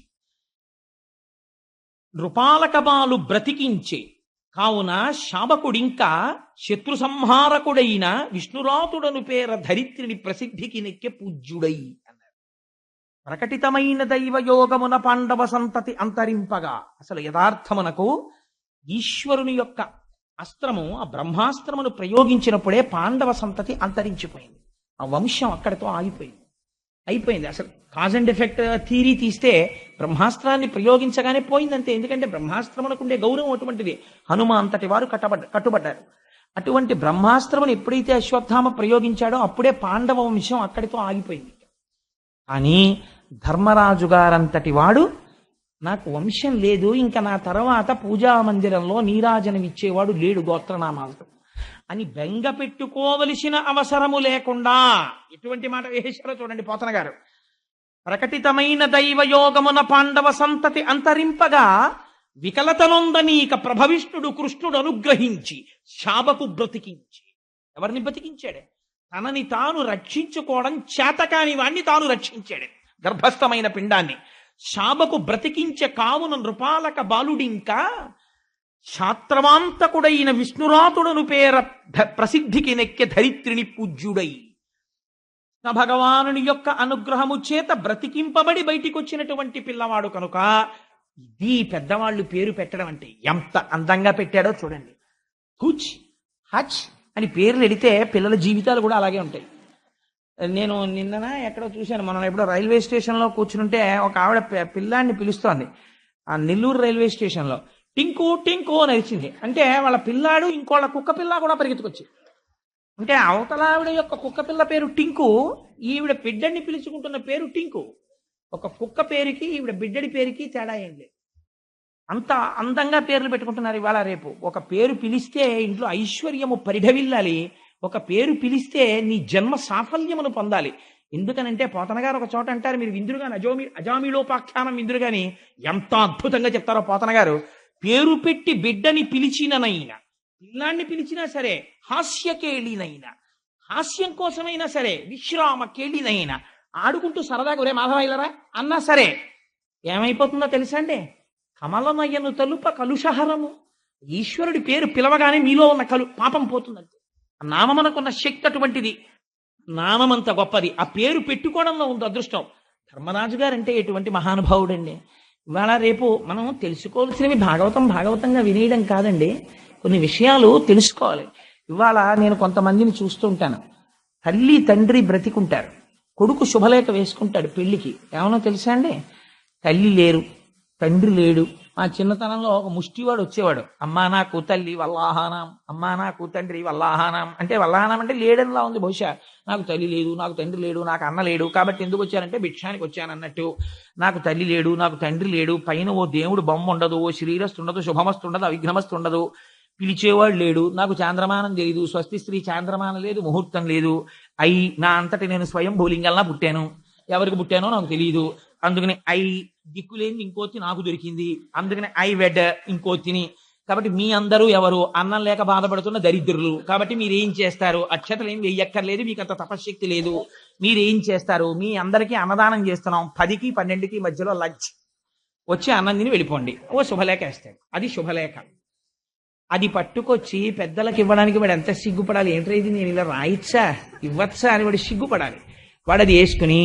నృపాలకబాలు బ్రతికించే కావున శాబకుడింకా శత్రు సంహారకుడైన విష్ణురాతుడను పేర ధరిత్రిని ప్రసిద్ధికి నెక్కే పూజ్యుడై అన్నారు. ప్రకటితమైన దైవయోగమున పాండవ సంతతి అంతరింపగా, అసలు యథార్థమునకు ఈశ్వరుని యొక్క అస్త్రము, ఆ బ్రహ్మాస్త్రమును ప్రయోగించినప్పుడే పాండవ సంతతి అంతరించిపోయింది. ఆ వంశం అక్కడితో అయిపోయింది. అసలు కాజ్ అండ్ ఎఫెక్ట్ థీరీ తీస్తే బ్రహ్మాస్త్రాన్ని ప్రయోగించగానే పోయిందంతే. ఎందుకంటే బ్రహ్మాస్త్రమునకు ఉండే గౌరవం అటువంటిది. హనుమ అంతటి వారు కట్టుబడ్డారు. అటువంటి బ్రహ్మాస్త్రమును ఎప్పుడైతే అశ్వత్థామ ప్రయోగించాడో అప్పుడే పాండవ వంశం అక్కడితో ఆగిపోయింది. కానీ ధర్మరాజు గారంతటి వాడు, నాకు వంశం లేదు, ఇంకా నా తర్వాత పూజా మందిరంలో నీరాజనం ఇచ్చేవాడు లేడు గోత్రనామాలతో అని బెంగ పెట్టుకోవలసిన అవసరము లేకుండా ఎటువంటి మాట వేశారో చూడండి పోతన గారు. ప్రకటితమైన దైవయోగమున పాండవ సంతతి అంతరింపగా వికలతనొందనీక ప్రభవిష్ణుడు కృష్ణుడు అనుగ్రహించి శాబకు బ్రతికించి. ఎవరిని బ్రతికించాడే? తనని తాను రక్షించుకోవడం చేతకాని వాణ్ణి తాను రక్షించాడు, గర్భస్థమైన పిండాన్ని. శాబకు బ్రతికించే కావున నృపాలక బాలుడింకా శాత్రవాంతకుడైన విష్ణురాతుడను పేర ప్రసిద్ధికి నెక్కె ధరిత్రిని పూజ్యుడై. భగవానుని యొక్క అనుగ్రహము చేత బ్రతికింపబడి బయటికి వచ్చినటువంటి పిల్లవాడు కనుక ఇది పెద్దవాళ్ళు పేరు పెట్టడం అంటే ఎంత అందంగా పెట్టాడో చూడండి. హుచ్ హచ్ అని పేర్లు ఎడితే పిల్లల జీవితాలు కూడా అలాగే ఉంటాయి. నేను నిన్న ఎక్కడో చూశాను, మనం ఎప్పుడో రైల్వే స్టేషన్లో కూర్చుంటే ఒక ఆవిడ పిల్లాన్ని పిలుస్తోంది. ఆ నెల్లూరు రైల్వే స్టేషన్లో టింకు టింకు అని అరిచింది. అంటే వాళ్ళ పిల్లాడు ఇంకోళ్ళ కుక్క పిల్ల కూడా పరిగెత్తుకొచ్చి, అంటే అవతల ఆవిడ యొక్క కుక్క పిల్ల పేరు టింకు, ఈవిడ బిడ్డని పిలుచుకుంటున్న పేరు టింకు. ఒక కుక్క పేరుకి ఈవిడ బిడ్డడి పేరుకి తేడా ఏం లేదు. అంత అందంగా పేర్లు పెట్టుకుంటున్నారు ఇవాళ రేపు. ఒక పేరు పిలిస్తే ఇంట్లో ఐశ్వర్యము పరిఢవిల్లాలి, ఒక పేరు పిలిస్తే నీ జన్మ సాఫల్యమును పొందాలి. ఎందుకనంటే పోతన గారు ఒక చోట అంటారు, మీరు విందురు గాని అజామిలోపాఖ్యానం విందురు గాని ఎంత అద్భుతంగా చెప్తారో పోతన గారు. పేరు పెట్టి బిడ్డని పిలిచిననైనా, పిల్లాన్ని పిలిచినా సరే, హాస్యకేళినైనా, హాస్యం కోసమైనా సరే, విశ్రామ కేళినైనా, ఆడుకుంటూ సరదాగా ఒరే మాధవైలరా అన్నా సరే ఏమైపోతుందో తెలుసా అండి? కమలనయ్యను తలుప కలుషహరము. ఈశ్వరుడి పేరు పిలవగానే మీలో ఉన్న పాపం పోతుందంటే. నామమునకున్న శక్తి అటువంటిది. నామం అంత గొప్పది. ఆ పేరు పెట్టుకోవడంలో ఉంది అదృష్టం. ధర్మరాజు గారు అంటే ఎటువంటి మహానుభావుడండి. ఇవాళ రేపు మనం తెలుసుకోవాల్సినవి భాగవతం భాగవతంగా వినేయడం కాదండి, కొన్ని విషయాలు తెలుసుకోవాలి. ఇవాళ నేను కొంతమందిని చూస్తుంటాను, తల్లి తండ్రి బ్రతికుంటారు, కొడుకు శుభలేఖ వేసుకుంటాడు పెళ్లికి. ఏమన్నా తెలుసా అండి, తల్లి లేరు, తండ్రి లేడు. మా చిన్నతనంలో ఒక ముష్టివాడు వచ్చేవాడు, అమ్మా నాకు తల్లి వల్లాహానాం, అమ్మా నాకు తండ్రి వల్లాహానాం. అంటే వల్లాహానం అంటే లేడనిలా ఉంది బహుశా. నాకు తల్లి లేదు, నాకు తండ్రి లేడు, నాకు అన్న లేడు, కాబట్టి ఎందుకు వచ్చానంటే భిక్షానికి వచ్చానన్నట్టు. నాకు తల్లి లేడు, నాకు తండ్రి లేడు, పైన ఓ దేవుడు బొమ్మ ఉండదు, ఓ శ్రీరస్తు ఉండదు, శుభమస్తు ఉండదు, అవిఘ్నమస్తు ఉండదు, పిలిచేవాడు లేడు, నాకు చాంద్రమానం తెలియదు, స్వస్తి స్త్రీ చాంద్రమానం లేదు, ముహూర్తం లేదు. నా అంతటి నేను స్వయం భూలింగల్లా పుట్టాను, ఎవరికి పుట్టానో నాకు తెలియదు. అందుకని దిక్కులేని ఇంకోతి నాకు దొరికింది, అందుకని వెడ్ ఇంకోతిని. కాబట్టి మీ అందరూ ఎవరు, అన్నం లేక బాధపడుతున్న దరిద్రులు. కాబట్టి మీరేం చేస్తారు, అక్షతలు ఏం వెయ్యక్కర్లేదు, మీకు అంత తపశ్శక్తి లేదు, మీరేం చేస్తారు, మీ అందరికీ అన్నదానం చేస్తున్నాం, 10కి 12కి మధ్యలో లంచ్, వచ్చి అన్నం తిని వెళ్ళిపోండి. ఓ శుభలేఖ వేస్తాడు, అది శుభలేఖ. అది పట్టుకొచ్చి పెద్దలకు ఇవ్వడానికి వాడు ఎంత సిగ్గుపడాలి. ఏంటో ఇది నేను ఇలా రాయిచ్చా ఇవ్వచ్చా అని వాడు సిగ్గుపడాలి. వాడు అది వేసుకుని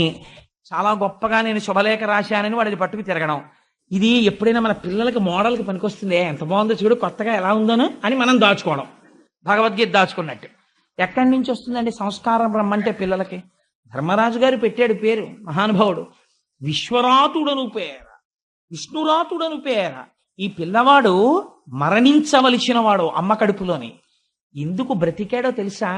చాలా గొప్పగా నేను శుభలేఖ రాశానని వాడు అది పట్టుకు తిరగడం. ఇది ఎప్పుడైనా మన పిల్లలకి మోడల్కి పనికొస్తుంది, ఎంత బాగుందో చూడు, కొత్తగా ఎలా ఉందోను అని మనం దాచుకోవడం, భగవద్గీత దాచుకున్నట్టు. ఎక్కడి నుంచి వస్తుందండి సంస్కారం రమ్మంటే పిల్లలకి? ధర్మరాజు గారు పెట్టాడు పేరు, మహానుభావుడు. విశ్వరాతుడను పేర, విష్ణురాతుడను పేర. ఈ పిల్లవాడు మరణించవలసిన వాడు అమ్మ కడుపులోని. ఎందుకు బ్రతికాడో తెలుసా?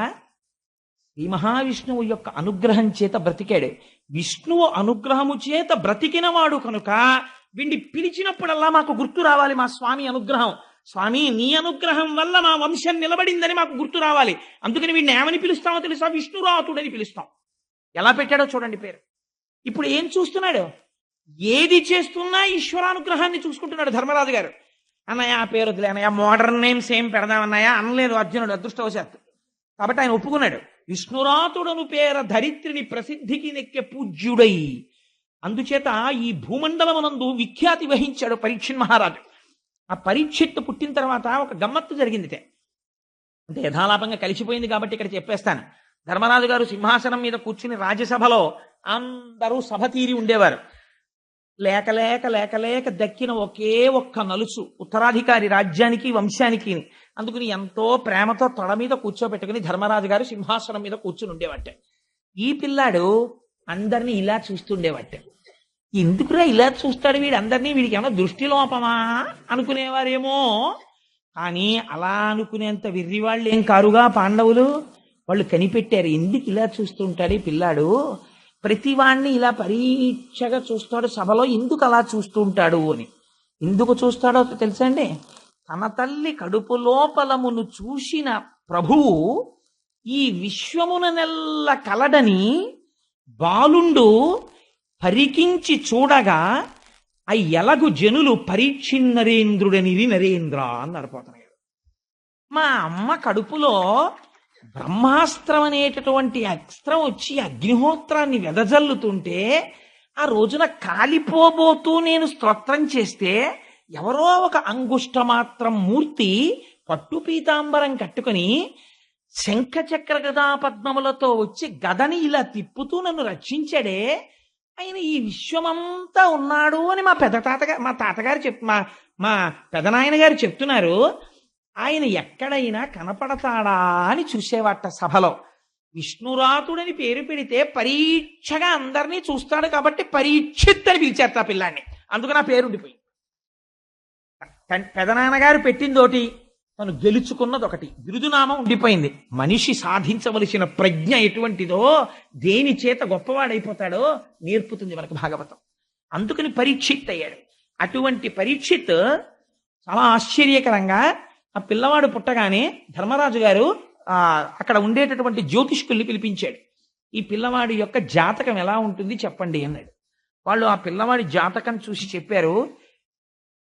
శ్రీ మహావిష్ణువు యొక్క అనుగ్రహం చేత బ్రతికాడు. విష్ణువు అనుగ్రహము చేత బ్రతికినవాడు కనుక వీడిని పిలిచినప్పుడల్లా మాకు గుర్తు రావాలి మా స్వామి అనుగ్రహం. స్వామి నీ అనుగ్రహం వల్ల మా వంశం నిలబడిందని మాకు గుర్తు రావాలి. అందుకని వీడిని ఏమని పిలుస్తామో తెలుసా? విష్ణురాతుడని పిలుస్తాం. ఎలా పెట్టాడో చూడండి పేరు. ఇప్పుడు ఏం చూస్తున్నాడు? ఏది చేస్తున్నా ఈశ్వరానుగ్రహాన్ని చూసుకుంటున్నాడు ధర్మరాజు గారు. అన్నయ్య ఆ పేరు వద్దులే అన్నయ్య, మోడర్న్ నేమ్స్ ఏం పెడదామన్నయ్య అనలేదు అర్జునుడు అదృష్టవశాత్తు. కాబట్టి ఆయన ఒప్పుకున్నాడు. విష్ణురాతుడను పేర ధరిత్రిని ప్రసిద్ధికి నెక్కే పూజ్యుడై. అందుచేత ఈ భూమండలమునందు విఖ్యాతి వహించాడు పరీక్షిత్ మహారాజు. ఆ పరీక్షిత్తు పుట్టిన తర్వాత ఒక గమ్మత్తు జరిగిందిటే, అంటే యథాలాపంగా కలిసిపోయింది కాబట్టి ఇక్కడ చెప్పేస్తాను. ధర్మరాజు గారు సింహాసనం మీద కూర్చుని రాజ్యసభలో అందరూ సభ తీరి ఉండేవారు. లేక లేక లేక లేక దక్కిన ఒకే ఒక్క నలుసు ఉత్తరాధికారి రాజ్యానికి వంశానికి. అందుకని ఎంతో ప్రేమతో తొడ మీద కూర్చోబెట్టుకుని ధర్మరాజు గారు సింహాసనం మీద కూర్చుని ఉండేవాటే. ఈ పిల్లాడు అందరినీ ఇలా చూస్తుండేవాటే. ఎందుకురా ఇలా చూస్తాడు వీడు అందరినీ, వీడికి ఏమన్నా దృష్టి లోపమా అనుకునేవారేమో. కానీ అలా అనుకునేంత వెర్రివాళ్ళు ఏం కారుగా పాండవులు. వాళ్ళు కనిపెట్టారు, ఎందుకు ఇలా చూస్తుంటాడు ఈ పిల్లాడు, ప్రతివాణ్ణి ఇలా పరీక్షగా చూస్తాడు సభలో, ఎందుకు అలా చూస్తూ ఉంటాడు అని. ఎందుకు చూస్తాడో తెలుసా అండి? తన తల్లి కడుపు లోపలమును చూసిన ప్రభువు ఈ విశ్వమున నెల్ల కలడని బాలుండు పరికించి చూడగా ఆ ఎలగు జనులు పరీక్షిన్నరేంద్రుడనిది నరేంద్ర అన్నారు పోతన గారు. మా అమ్మ కడుపులో బ్రహ్మాస్త్రం అనేటటువంటి అస్త్రం వచ్చి అగ్నిహోత్రాన్ని వెదజల్లుతుంటే ఆ రోజున కాలిపోబోతూ నేను స్తోత్రం చేస్తే ఎవరో ఒక అంగుష్ట మాత్రం మూర్తి పట్టు పీతాంబరం కట్టుకుని శంఖ చక్ర గదా పద్మములతో వచ్చి గదని ఇలా తిప్పుతూ నన్ను రక్షించాడే, ఆయన ఈ విశ్వమంతా ఉన్నాడు అని మా తాతగారు మా పెదనాయన గారు చెప్తున్నారు. ఆయన ఎక్కడైనా కనపడతాడా అని చూసేవాట సభలో. విష్ణురాతుడని పేరు పెడితే పరీక్షగా అందరినీ చూస్తాడు కాబట్టి పరీక్షిత్ అని పిలిచారు ఆ పిల్లాన్ని. అందుకని ఆ పేరు ఉండిపోయింది. పెదనాన్నగారు పెట్టిందోటి, తను గెలుచుకున్నది ఒకటి, బిరుదునామం ఉండిపోయింది. మనిషి సాధించవలసిన ప్రజ్ఞ ఎటువంటిదో, దేని చేత గొప్పవాడైపోతాడో నేర్పుతుంది మనకు భాగవతం. అందుకని పరీక్షిత్ అయ్యాడు. అటువంటి పరీక్షిత్ చాలా ఆశ్చర్యకరంగా ఆ పిల్లవాడు పుట్టగానే ధర్మరాజు గారు అక్కడ ఉండేటటువంటి జ్యోతిష్కుల్ని పిలిపించాడు. ఈ పిల్లవాడి యొక్క జాతకం ఎలా ఉంటుంది చెప్పండి అన్నాడు. వాళ్ళు ఆ పిల్లవాడి జాతకం చూసి చెప్పారు,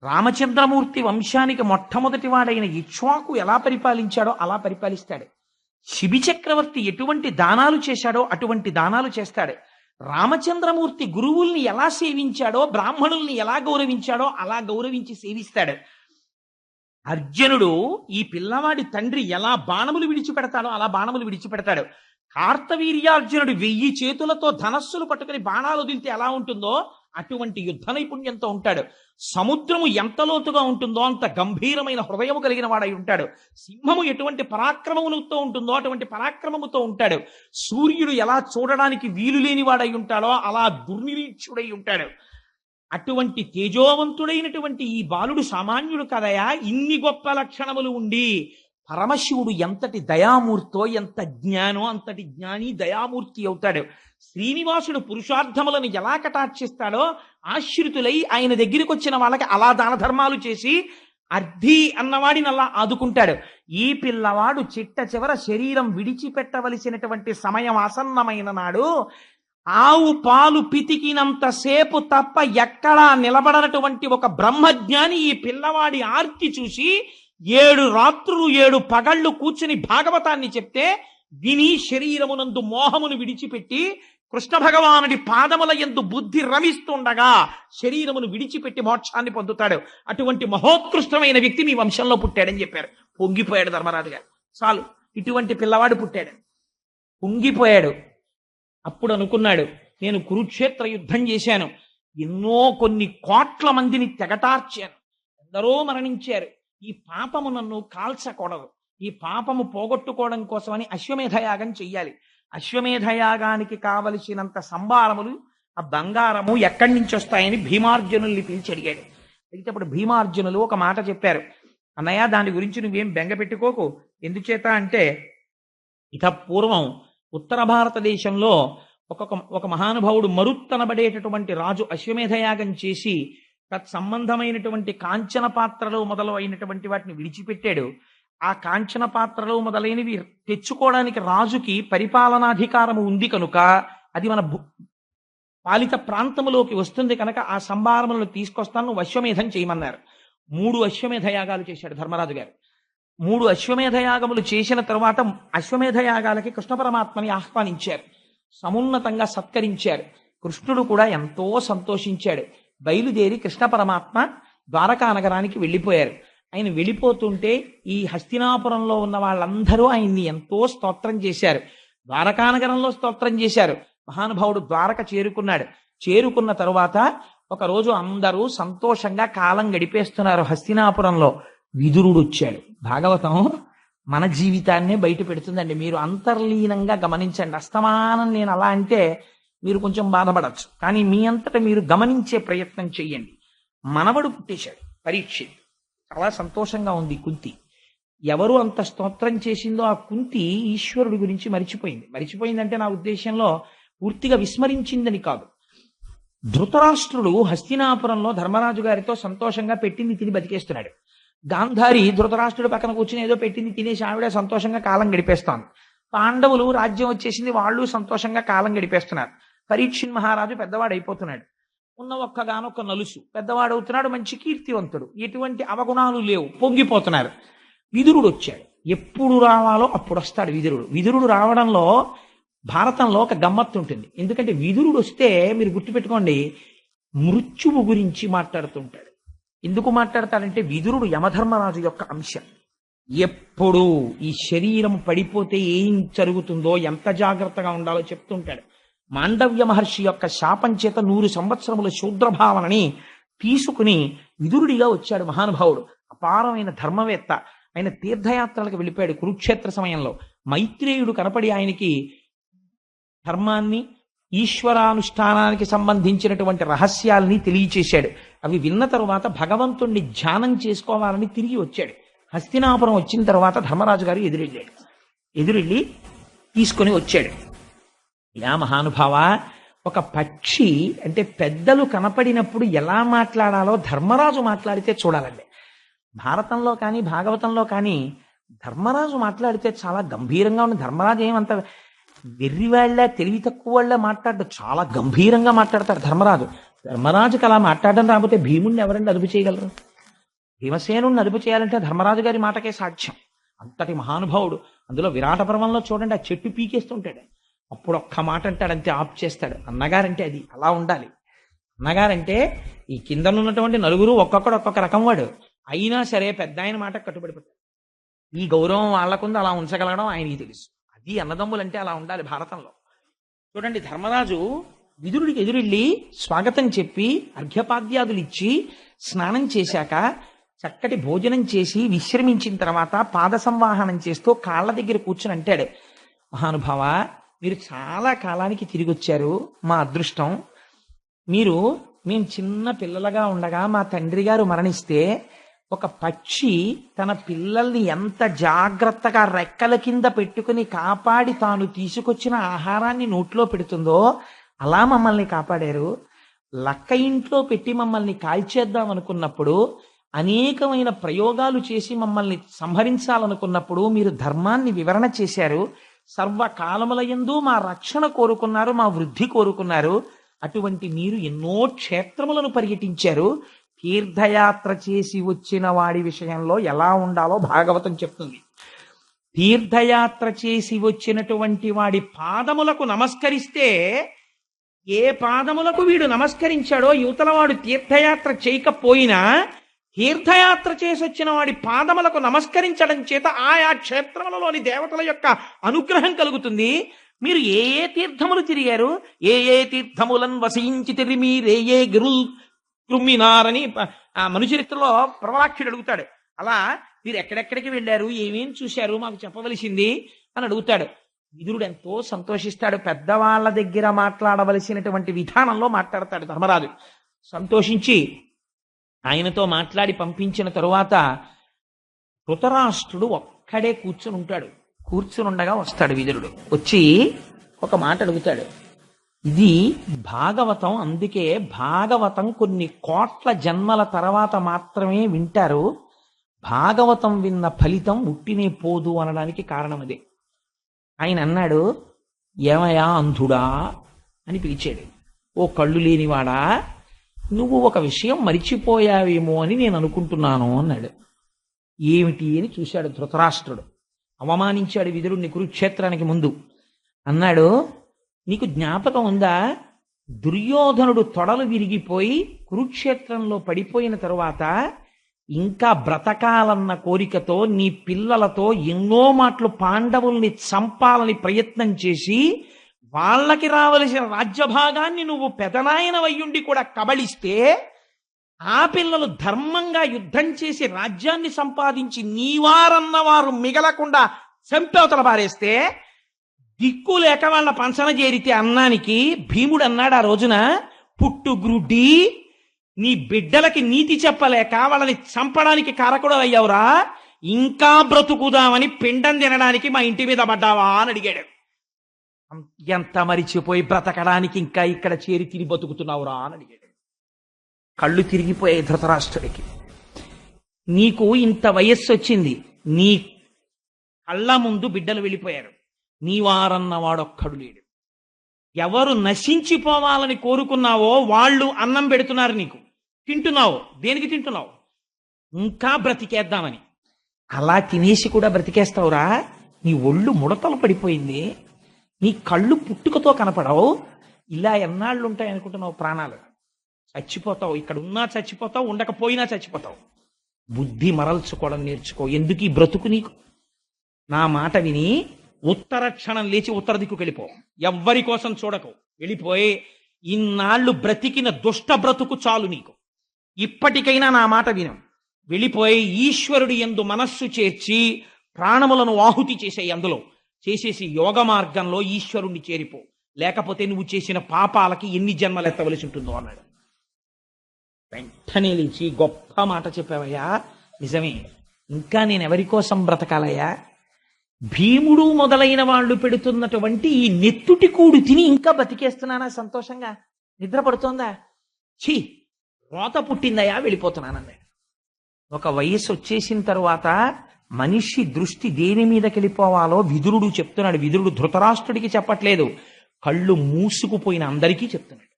రామచంద్రమూర్తి వంశానికి మొట్టమొదటి వాడైన ఇక్ష్వాకు ఎలా పరిపాలించాడో అలా పరిపాలిస్తాడు. శిబి చక్రవర్తి ఎటువంటి దానాలు చేశాడో అటువంటి దానాలు చేస్తాడు. రామచంద్రమూర్తి గురువుల్ని ఎలా సేవించాడో, బ్రాహ్మణుల్ని ఎలా గౌరవించాడో అలా గౌరవించి సేవిస్తాడు. అర్జునుడు ఈ పిల్లవాడి తండ్రి ఎలా బాణములు విడిచిపెడతాడో అలా బాణములు విడిచిపెడతాడు. కార్తవీర్యార్జునుడు 1000 చేతులతో ధనస్సులు పట్టుకుని బాణాలు వదిలితే ఎలా ఉంటుందో అటువంటి యుద్ధ నైపుణ్యంతో ఉంటాడు. సముద్రము ఎంత లోతుగా ఉంటుందో అంత గంభీరమైన హృదయము కలిగిన వాడై ఉంటాడు. సింహము ఎటువంటి పరాక్రమముతో ఉంటుందో అటువంటి పరాక్రమముతో ఉంటాడు. సూర్యుడు ఎలా చూడడానికి వీలు లేని వాడై ఉంటాడో అలా దుర్నిరీక్షుడై ఉంటాడు. అటువంటి తేజోవంతుడైనటువంటి ఈ బాలుడు సామాన్యుడు కదయా. ఇన్ని గొప్ప లక్షణములు ఉండి పరమశివుడు ఎంతటి దయామూర్తో, ఎంత జ్ఞానో అంతటి జ్ఞాని దయామూర్తి అవుతాడు. శ్రీనివాసుడు పురుషార్థములను ఎలా కటాక్షిస్తాడో ఆశ్రితులై ఆయన దగ్గరికి వచ్చిన వాళ్ళకి అలా దాన ధర్మాలు చేసి అర్ధి అన్నవాడిని అలా ఆదుకుంటాడు. ఈ పిల్లవాడు చిట్ట చివర శరీరం విడిచిపెట్టవలసినటువంటి సమయం ఆసన్నమైన నాడు ఆవు పాలు పితికినంతసేపు తప్ప ఎక్కడా నిలబడనటువంటి ఒక బ్రహ్మజ్ఞాని ఈ పిల్లవాడి ఆర్తి చూసి 7 రాత్రులు 7 పగళ్ళు కూర్చుని భాగవతాన్ని చెప్తే విని శరీరమునందు మోహమును విడిచిపెట్టి కృష్ణ భగవానుడి పాదముల యందు బుద్ధి రమిస్తుండగా శరీరమును విడిచిపెట్టి మోక్షాన్ని పొందుతాడు. అటువంటి మహోత్కృష్టమైన వ్యక్తి మీ వంశంలో పుట్టాడని చెప్పారు. పొంగిపోయాడు ధర్మరాజు గారు. చాలు, ఇటువంటి పిల్లవాడు పుట్టాడు. పొంగిపోయాడు. అప్పుడు అనుకున్నాడు, నేను కురుక్షేత్ర యుద్ధం చేశాను, ఎన్నో కొన్ని కోట్ల మందిని తెగటార్చాను, ఎందరో మరణించారు. ఈ పాపము నన్ను కాల్చకూడదు. ఈ పాపము పోగొట్టుకోవడం కోసమని అశ్వమేధయాగం చెయ్యాలి. అశ్వమేధయాగానికి కావలసినంత సంభారములు, ఆ బంగారము ఎక్కడి నుంచి వస్తాయని భీమార్జునుల్ని పిలిచి అడిగాడు. అయితే అప్పుడు భీమార్జునులు ఒక మాట చెప్పారు, అన్నయ్య దాని గురించి నువ్వేం బెంగ పెట్టుకోకు. ఎందుచేత అంటే ఇక పూర్వం ఉత్తర భారతదేశంలో ఒక మహానుభావుడు మరుత్తనబడేటటువంటి రాజు అశ్వమేధయాగం చేసి తత్సంబంధమైనటువంటి కాంచన పాత్రలు మొదలైనటువంటి వాటిని విడిచిపెట్టాడు. ఆ కాంచన పాత్రలు మొదలైనవి తెచ్చుకోవడానికి రాజుకి పరిపాలనాధికారము ఉంది కనుక అది మన పాలిత ప్రాంతములోకి వస్తుంది కనుక ఆ సంభారములను తీసుకొస్తాను, నువ్వు అశ్వమేధం చేయమన్నారు. 3 అశ్వమేధయాగాలు చేశాడు ధర్మరాజు గారు. 3 అశ్వమేధయాగములు చేసిన తరువాత అశ్వమేధయాగాలకి కృష్ణ పరమాత్మని ఆహ్వానించారు, సమున్నతంగా సత్కరించారు. కృష్ణుడు కూడా ఎంతో సంతోషించాడు. బయలుదేరి కృష్ణ పరమాత్మ ద్వారకా నగరానికి వెళ్ళిపోయారు. ఆయన వెళ్ళిపోతుంటే ఈ హస్తినాపురంలో ఉన్న వాళ్ళందరూ ఆయన్ని ఎంతో స్తోత్రం చేశారు. ద్వారకా నగరంలో స్తోత్రం చేశారు. మహానుభావుడు ద్వారక చేరుకున్నాడు. చేరుకున్న తరువాత ఒకరోజు అందరూ సంతోషంగా కాలం గడిపేస్తున్నారు హస్తినాపురంలో. విదురుడు వచ్చాడు. భాగవతం మన జీవితాన్నే బయట పెడుతుందండి. మీరు అంతర్లీనంగా గమనించండి. అస్తమానం నేను అలా అంటే మీరు కొంచెం బాధపడచ్చు, కానీ మీ అంతటా మీరు గమనించే ప్రయత్నం చెయ్యండి. మనవడు పుట్టేశాడు పరీక్షిత్. చాలా సంతోషంగా ఉంది కుంతి. ఎవరు అంత స్తోత్రం చేసిందో ఆ కుంతి ఈశ్వరుడి గురించి మరిచిపోయింది. మరిచిపోయిందంటే నా ఉద్దేశంలో పూర్తిగా విస్మరించిందని కాదు. ధృతరాష్ట్రుడు హస్తినాపురంలో ధర్మరాజు గారితో సంతోషంగా పెట్టింది తిని బతికేస్తున్నాడు. గాంధారి ధృతరాష్ట్రుడు పక్కన కూర్చుని ఏదో పెట్టింది తినేసి ఆవిడ సంతోషంగా కాలం గడిపేస్తోంది. పాండవులు రాజ్యం వచ్చేసింది, వాళ్ళు సంతోషంగా కాలం గడిపేస్తున్నారు. పరీక్షిత్ మహారాజు పెద్దవాడు అయిపోతున్నాడు. ఉన్న ఒక్కగానొక్క నలుసు పెద్దవాడు అవుతున్నాడు, మంచి కీర్తివంతుడు, ఎటువంటి అవగుణాలు లేవు, పొంగిపోతున్నారు. విదురుడు వచ్చాడు. ఎప్పుడు రావాలో అప్పుడు వస్తాడు విదురుడు. విదురుడు రావడంలో భారతంలో ఒక గమ్మత్తు ఉంటుంది. ఎందుకంటే విదురుడు వస్తే మీరు గుర్తుపెట్టుకోండి, మృత్యువు గురించి మాట్లాడుతుంటాడు. ఎందుకు మాట్లాడతాడంటే విదురుడు యమధర్మరాజు యొక్క అంశం. ఎప్పుడు ఈ శరీరం పడిపోతే ఏం జరుగుతుందో, ఎంత జాగ్రత్తగా ఉండాలో చెప్తుంటాడు. మాండవ్య మహర్షి యొక్క శాపం చేత 100 సంవత్సరముల శూద్రభావనని తీసుకుని విదురుడిగా వచ్చాడు మహానుభావుడు. అపారమైన ధర్మవేత్త. ఆయన తీర్థయాత్రలకు వెళ్ళిపోయాడు కురుక్షేత్ర సమయంలో. మైత్రేయుడు కనపడి ఆయనకి ధర్మాన్ని, ఈశ్వరానుష్ఠానానికి సంబంధించినటువంటి రహస్యాలని తెలియచేశాడు. అవి విన్న తరువాత భగవంతుణ్ణి ధ్యానం చేసుకోవాలని తిరిగి వచ్చాడు. హస్తినాపురం వచ్చిన తర్వాత ధర్మరాజు గారు ఎదురెళ్ళి తీసుకొని వచ్చాడు. ఇలా మహానుభావ, ఒక పక్షి అంటే పెద్దలు కనపడినప్పుడు ఎలా మాట్లాడాలో ధర్మరాజు మాట్లాడితే చూడాలండి. భారతంలో కానీ భాగవతంలో కానీ ధర్మరాజు మాట్లాడితే చాలా గంభీరంగా ఉంది. ధర్మరాజు ఏమంత వెర్రివాళ్ళ తెలివి తక్కువ వాళ్ళ మాట్లాడదు, చాలా గంభీరంగా మాట్లాడతాడు ధర్మరాజు. ధర్మరాజుకి అలా మాట్లాడడం రాకపోతే భీముడిని ఎవరండి అదుపు చేయగలరు? భీమసేనుడిని అదుపు చేయాలంటే ధర్మరాజు గారి మాటకే సాధ్యం. అంతటి మహానుభావుడు. అందులో విరాట పర్వంలో చూడండి, ఆ చెట్టు పీకేస్తుంటాడు. అప్పుడు ఒక్క మాట అంటాడు, అంతే ఆప్ చేస్తాడు. అన్నగారంటే అది అలా ఉండాలి. అన్నగారంటే ఈ కిందనున్నటువంటి నలుగురు ఒక్కొక్కడు ఒక్కొక్క రకం వాడు, అయినా సరే పెద్ద ఆయన మాట కట్టుబడిపోతాడు. ఈ గౌరవం వాళ్ళకుంది, అలా ఉంచగలగడం ఆయనకి తెలుసు. అది అన్నదమ్ములంటే అలా ఉండాలి భారతంలో. చూడండి, ధర్మరాజు విదురుడికి ఎదురెళ్ళి స్వాగతం చెప్పి అర్ఘ్యపాద్యాదులు ఇచ్చి స్నానం చేశాక చక్కటి భోజనం చేసి విశ్రమించిన తర్వాత పాద సంవాహనం చేస్తూ కాళ్ళ దగ్గర కూర్చుని అంటాడు, మహానుభావ, మీరు చాలా కాలానికి తిరిగి వచ్చారు, మా అదృష్టం. మేము చిన్న పిల్లలుగా ఉండగా మా తండ్రి గారు మరణిస్తే ఒక పక్షి తన పిల్లల్ని ఎంత జాగ్రత్తగా రెక్కల కింద పెట్టుకుని కాపాడి తాను తీసుకొచ్చిన ఆహారాన్ని నోట్లో పెడుతుందో అలా మమ్మల్ని కాపాడారు. లక్క ఇంట్లో పెట్టి మమ్మల్ని కాల్చేద్దాం అనుకున్నప్పుడు, అనేకమైన ప్రయోగాలు చేసి మమ్మల్ని సంహరించాలనుకున్నప్పుడు మీరు ధర్మాన్ని వివరణ చేశారు. సర్వకాలములయందు మా రక్షణ కోరుకున్నారు, మా వృద్ధి కోరుకున్నారు. అటువంటి మీరు ఎన్నో క్షేత్రములను పర్యటించారు. తీర్థయాత్ర చేసి వచ్చిన వాడి విషయంలో ఎలా ఉండాలో భాగవతం చెప్తుంది. తీర్థయాత్ర చేసి వచ్చినటువంటి వాడి పాదములకు నమస్కరిస్తే, ఏ పాదములకు వీడు నమస్కరించాడో యువతలవాడు తీర్థయాత్ర చేయకపోయినా తీర్థయాత్ర చేసి వచ్చిన వాడి పాదములకు నమస్కరించడం చేత ఆయా క్షేత్రములలోని దేవతల యొక్క అనుగ్రహం కలుగుతుంది. మీరు ఏ ఏ తీర్థములు తిరిగారు, ఏ ఏ తీర్థములను వసించి తిరిగి మీరే ఏ గిరుల్ కృమ్మినారని మనుచరిత్రలో ప్రవరాక్షుడు అడుగుతాడు. అలా మీరు ఎక్కడెక్కడికి వెళ్ళారు, ఏమేం చూశారు, మాకు చెప్పవలసింది అని అడుగుతాడు. విదురుడు ఎంతో సంతోషిస్తాడు. పెద్దవాళ్ల దగ్గర మాట్లాడవలసినటువంటి విధానంలో మాట్లాడతాడు ధర్మరాజు. సంతోషించి ఆయనతో మాట్లాడి పంపించిన తరువాత ధృతరాష్ట్రుడు ఒక్కడే కూర్చుని ఉంటాడు. కూర్చుని ఉండగా వస్తాడు విదురుడు. వచ్చి ఒక మాట అడుగుతాడు. ఇది భాగవతం, అందుకే భాగవతం కొన్ని కోట్ల జన్మల తర్వాత మాత్రమే వింటారు. భాగవతం విన్న ఫలితం ఉట్టినే పోదు అనడానికి కారణం అదే. ఆయన అన్నాడు, ఏమయ్యా అంధుడా అని పిలిచాడు. ఓ కళ్ళు లేనివాడా, నువ్వు ఒక విషయం మరిచిపోయావేమో అని నేను అనుకుంటున్నాను అన్నాడు. ఏమిటి అని చూశాడు ధృతరాష్ట్రుడు. అవమానించాడు విదురుణ్ణి కురుక్షేత్రానికి ముందు. అన్నాడు, నీకు జ్ఞాపకం ఉందా, దుర్యోధనుడు తొడలు విరిగిపోయి కురుక్షేత్రంలో పడిపోయిన తరువాత ఇంకా బ్రతకాలన్న కోరికతో నీ పిల్లలతో ఎన్నో మాటలు పాండవుల్ని చంపాలని ప్రయత్నం చేసి వాళ్ళకి రావలసిన రాజ్యభాగాన్ని నువ్వు పెదనాయన వయ్యుండి కూడా కబళిస్తే, ఆ పిల్లలు ధర్మంగా యుద్ధం చేసి రాజ్యాన్ని సంపాదించి నీవారన్న వారు మిగలకుండా చంపేవతల పారేస్తే, దిక్కు లేక వాళ్ళ పంచన చేరితే అన్నానికి భీముడు అన్నాడు ఆ రోజున, పుట్టుగ్రుడ్డి, నీ బిడ్డలకి నీతి చెప్పలేక వాళ్ళని చంపడానికి కారకుడు అయ్యావురా, ఇంకా బ్రతుకుదామని పిండం తినడానికి మా ఇంటి మీద పడ్డావా అని అడిగాడు. ఎంత మరిచిపోయి బ్రతకడానికి ఇంకా ఇక్కడ చేరి తిని బతుకుతున్నావురా అని అడిగాడు. కళ్ళు తిరిగిపోయాయి ధృతరాష్ట్రుడికి. నీకు ఇంత వయస్సు వచ్చింది, నీ కళ్ళ ముందు బిడ్డలు వెళ్ళిపోయారు, నీవారన్న వాడొక్కడు లేడు. ఎవరు నశించిపోవాలని కోరుకున్నావో వాళ్ళు అన్నం పెడుతున్నారు నీకు, తింటున్నావు. దేనికి తింటున్నావు? ఇంకా బ్రతికేద్దామని. అలా తినేసి కూడా బ్రతికేస్తావురా? నీ ఒళ్ళు ముడతలు పడిపోయింది, నీ కళ్ళు పుట్టుకతో కనపడవు. ఇలా ఎన్నాళ్ళు ఉంటాయి అనుకుంటున్నావు ప్రాణాలు? చచ్చిపోతావు. ఇక్కడ ఉన్నా చచ్చిపోతావు, ఉండకపోయినా చచ్చిపోతావు. బుద్ధి మరల్చుకోవడం నేర్చుకో. ఎందుకు ఈ బ్రతుకు నీకు? నా మాట విని ఉత్తర క్షణం లేచి ఉత్తర దిక్కుకు వెళ్ళిపో. ఎవ్వరి కోసం చూడకు. వెళ్ళిపోయి ఇన్నాళ్ళు బ్రతికిన దుష్ట బ్రతుకు చాలు నీకు. ఇప్పటికైనా నా మాట విను. వెళ్ళిపోయి ఈశ్వరుడి యందు మనస్సు చేర్చి ప్రాణములను ఆహుతి చేసే, అందులో చేసేసి యోగ మార్గంలో ఈశ్వరుణ్ణి చేరిపో. లేకపోతే నువ్వు చేసిన పాపాలకి ఎన్ని జన్మలు ఎత్తవలసి ఉంటుందో అన్నాడు. వెంటనే లేచి, గొప్ప మాట చెప్పావయ్యా, నిజమే. ఇంకా నేను ఎవరి కోసం బ్రతకాలయ్యా? భీముడు మొదలైన వాళ్ళు పెడుతున్నటువంటి ఈ నెత్తుటి కూడు తిని ఇంకా బతికేస్తున్నానా సంతోషంగా? నిద్ర పడుతోందా? ఛీ, రోత పుట్టిందయ్యా, వెళ్ళిపోతున్నానన్నాడు. ఒక వయస్సు వచ్చేసిన తరువాత మనిషి దృష్టి దేని మీదకి వెళ్ళిపోవాలో విదురుడు చెప్తున్నాడు. విదురుడు ధృతరాష్ట్రుడికి చెప్పట్లేదు, కళ్ళు మూసుకుపోయిన అందరికీ చెప్తున్నాడు.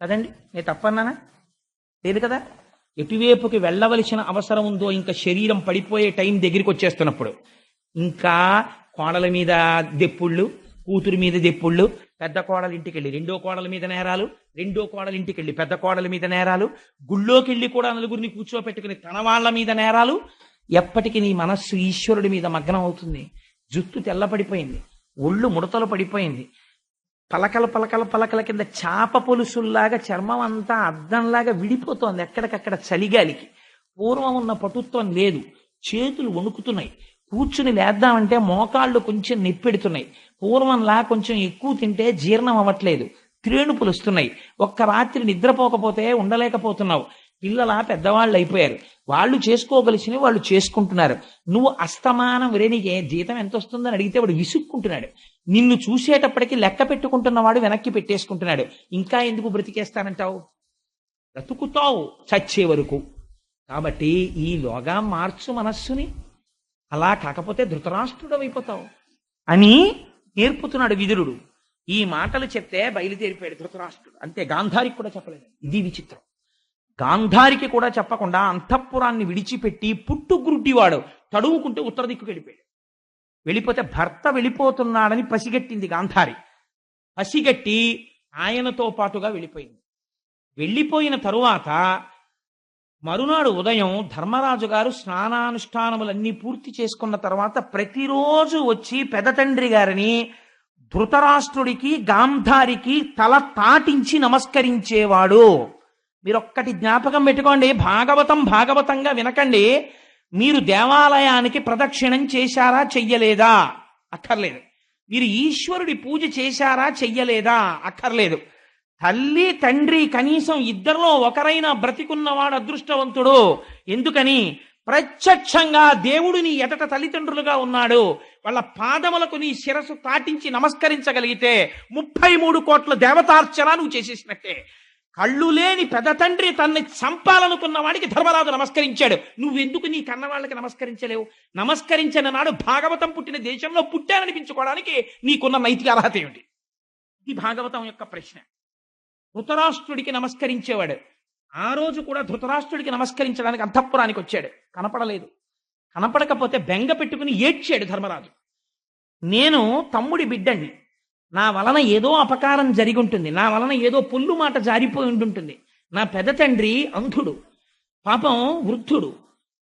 కదండి, నేను తప్పన్నానా? లేదు కదా. ఎటువైపుకి వెళ్ళవలసిన అవసరం ఉందో, ఇంకా శరీరం పడిపోయే టైం దగ్గరికి వచ్చేస్తున్నప్పుడు ఇంకా కోడల మీద దెప్పుళ్ళు, కూతురు మీద దెప్పుళ్ళు, పెద్ద కోడల ఇంటికి వెళ్ళి రెండో కోడల మీద నేరాలు, రెండో కోడల ఇంటికి వెళ్ళి పెద్ద కోడల మీద నేరాలు, గుళ్ళోకి వెళ్ళి కూడా నలుగురిని కూర్చోపెట్టుకుని తన వాళ్ళ మీద నేరాలు. ఎప్పటికీ నీ మనస్సు ఈశ్వరుడి మీద మగ్నం అవుతుంది. జుట్టు తెల్లపడిపోయింది, ఒళ్ళు ముడతలు పడిపోయింది. పలకల పలకల పలకల కింద చాప పొలుసుల్లాగా చర్మం అంతా అద్దంలాగా విడిపోతోంది ఎక్కడికక్కడ చలిగాలికి. పూర్వం ఉన్న పటుత్వం లేదు. చేతులు వణుకుతున్నాయి. కూర్చుని లేద్దామంటే మోకాళ్ళు కొంచెం నొప్పెడుతున్నాయి. పూర్వంలా కొంచెం ఎక్కువ తింటే జీర్ణం అవ్వట్లేదు. త్రేణుపులు వస్తున్నాయి. ఒక్క రాత్రి నిద్రపోకపోతే ఉండలేకపోతున్నావు. పిల్లల పెద్దవాళ్ళు అయిపోయారు. వాళ్ళు చేసుకోగలిసినవి వాళ్ళు చేసుకుంటున్నారు. నువ్వు అస్తమానం నీకే జీతం ఎంత వస్తుందని అడిగితే వాడు విసుక్కుంటున్నాడు. నిన్ను చూసేటప్పటికి లెక్క పెట్టుకుంటున్నవాడు వెనక్కి పెట్టేసుకుంటున్నాడు. ఇంకా ఎందుకు బ్రతికేస్తానంటావు? బ్రతుకుతావు చచ్చే వరకు. కాబట్టి ఈలోగా మార్చు మనస్సుని. అలా కాకపోతే ధృతరాష్ట్రుడు అయిపోతావు అని నేర్పుతున్నాడు విదురుడు. ఈ మాటలు చెప్తే బయలుదేరిపోయాడు ధృతరాష్ట్రుడు. అంతే, గాంధారికి కూడా చెప్పలేదు. ఇది విచిత్రం. గాంధారికి కూడా చెప్పకుండా అంతఃపురాన్ని విడిచిపెట్టి పుట్టుగురుడ్డివాడు తడువుకుంటూ ఉత్తర దిక్కుకు వెళ్ళిపోయాడు. వెళ్ళిపోతే భర్త వెళ్ళిపోతున్నాడని పసిగట్టింది గాంధారి. పసిగట్టి ఆయనతో పాటుగా వెళ్ళిపోయింది. వెళ్ళిపోయిన తరువాత మరునాడు ఉదయం ధర్మరాజు గారు స్నానానుష్ఠానములన్నీ పూర్తి చేసుకున్న తర్వాత ప్రతిరోజు వచ్చి పెదతండ్రి గారిని ధృతరాష్ట్రుడికి గాంధారికి తల తాటించి నమస్కరించేవాడు. మీరొక్కటి జ్ఞాపకం పెట్టుకోండి. భాగవతంగా వినకండి. మీరు దేవాలయానికి ప్రదక్షిణం చేశారా చెయ్యలేదా? అక్కర్లేదు. మీరు ఈశ్వరుడి పూజ చేశారా చెయ్యలేదా? అక్కర్లేదు. తల్లి తండ్రి కనీసం ఇద్దరిలో ఒకరైనా బ్రతికున్నవాడు అదృష్టవంతుడు. ఎందుకని? ప్రత్యక్షంగా దేవుడు నీ ఎదట తల్లిదండ్రులుగా ఉన్నాడు. వాళ్ళ పాదములకు నీ శిరస్సు తాటించి నమస్కరించగలిగితే 33 కోట్ల దేవతార్చన నువ్వు చేసేసినట్టే. కళ్ళు లేని పెద్ద తండ్రి తన్ని చంపాలనుకున్న వాడికి ధర్మరాజు నమస్కరించాడు. నువ్వెందుకు నీ కన్నవాళ్ళకి నమస్కరించలేవు? నమస్కరించిన నాడు భాగవతం పుట్టిన దేశంలో పుట్టాననిపించుకోవడానికి నీకున్న నైతిక అర్హత ఏమిటి? ఇది భాగవతం యొక్క ప్రశ్న. ధృతరాష్ట్రుడికి నమస్కరించేవాడు. ఆ రోజు కూడా ధృతరాష్ట్రుడికి నమస్కరించడానికి అంతఃపురానికి వచ్చాడు. కనపడలేదు. కనపడకపోతే బెంగ పెట్టుకుని ఏడ్చాడు ధర్మరాజు. నేను తమ్ముడి బిడ్డండి. నా వలన ఏదో అపకారం జరిగి ఉంటుంది. నా వలన ఏదో పొల్లు మాట జారిపోయి ఉంటుంది. నా పెద్ద తండ్రి అంధుడు, పాపం వృద్ధుడు,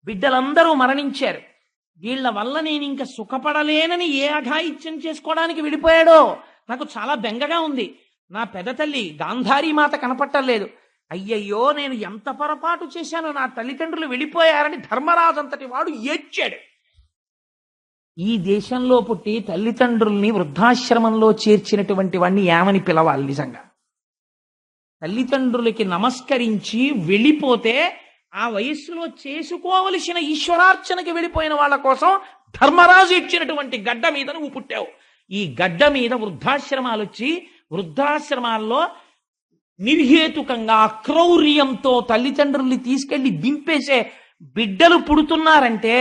బిడ్డలందరూ మరణించారు. వీళ్ల వల్ల నేను ఇంకా సుఖపడలేనని ఏ అఘాయిత్యం చేసుకోవడానికి విడిపోయాడో నాకు చాలా బెంగగా ఉంది. నా పెద్ద తల్లి గాంధారీ మాత కనపట్టలేదు. అయ్యయ్యో, నేను ఎంత పొరపాటు చేశానో, నా తల్లిదండ్రులు వెళ్ళిపోయారని ధర్మరాజు అంతటి వాడు ఏడ్చాడు. ఈ దేశంలో పుట్టి తల్లిదండ్రుల్ని వృద్ధాశ్రమంలో చేర్చినటువంటి వాడిని ఏమని పిలవాలి? నిజంగా తల్లిదండ్రులకి నమస్కరించి వెళ్ళిపోతే ఆ వయస్సులో చేసుకోవలసిన ఈశ్వరార్చనకి వెళ్ళిపోయిన వాళ్ళ కోసం ధర్మరాజు ఇచ్చినటువంటి గడ్డ మీద నువ్వు పుట్టావు. ఈ గడ్డ మీద వృద్ధాశ్రమాలు వచ్చి వృద్ధాశ్రమాల్లో నిర్హేతుకంగా అక్రౌర్యంతో తల్లిదండ్రుల్ని తీసుకెళ్లి దింపేసే బిడ్డలు పుడుతున్నారంటే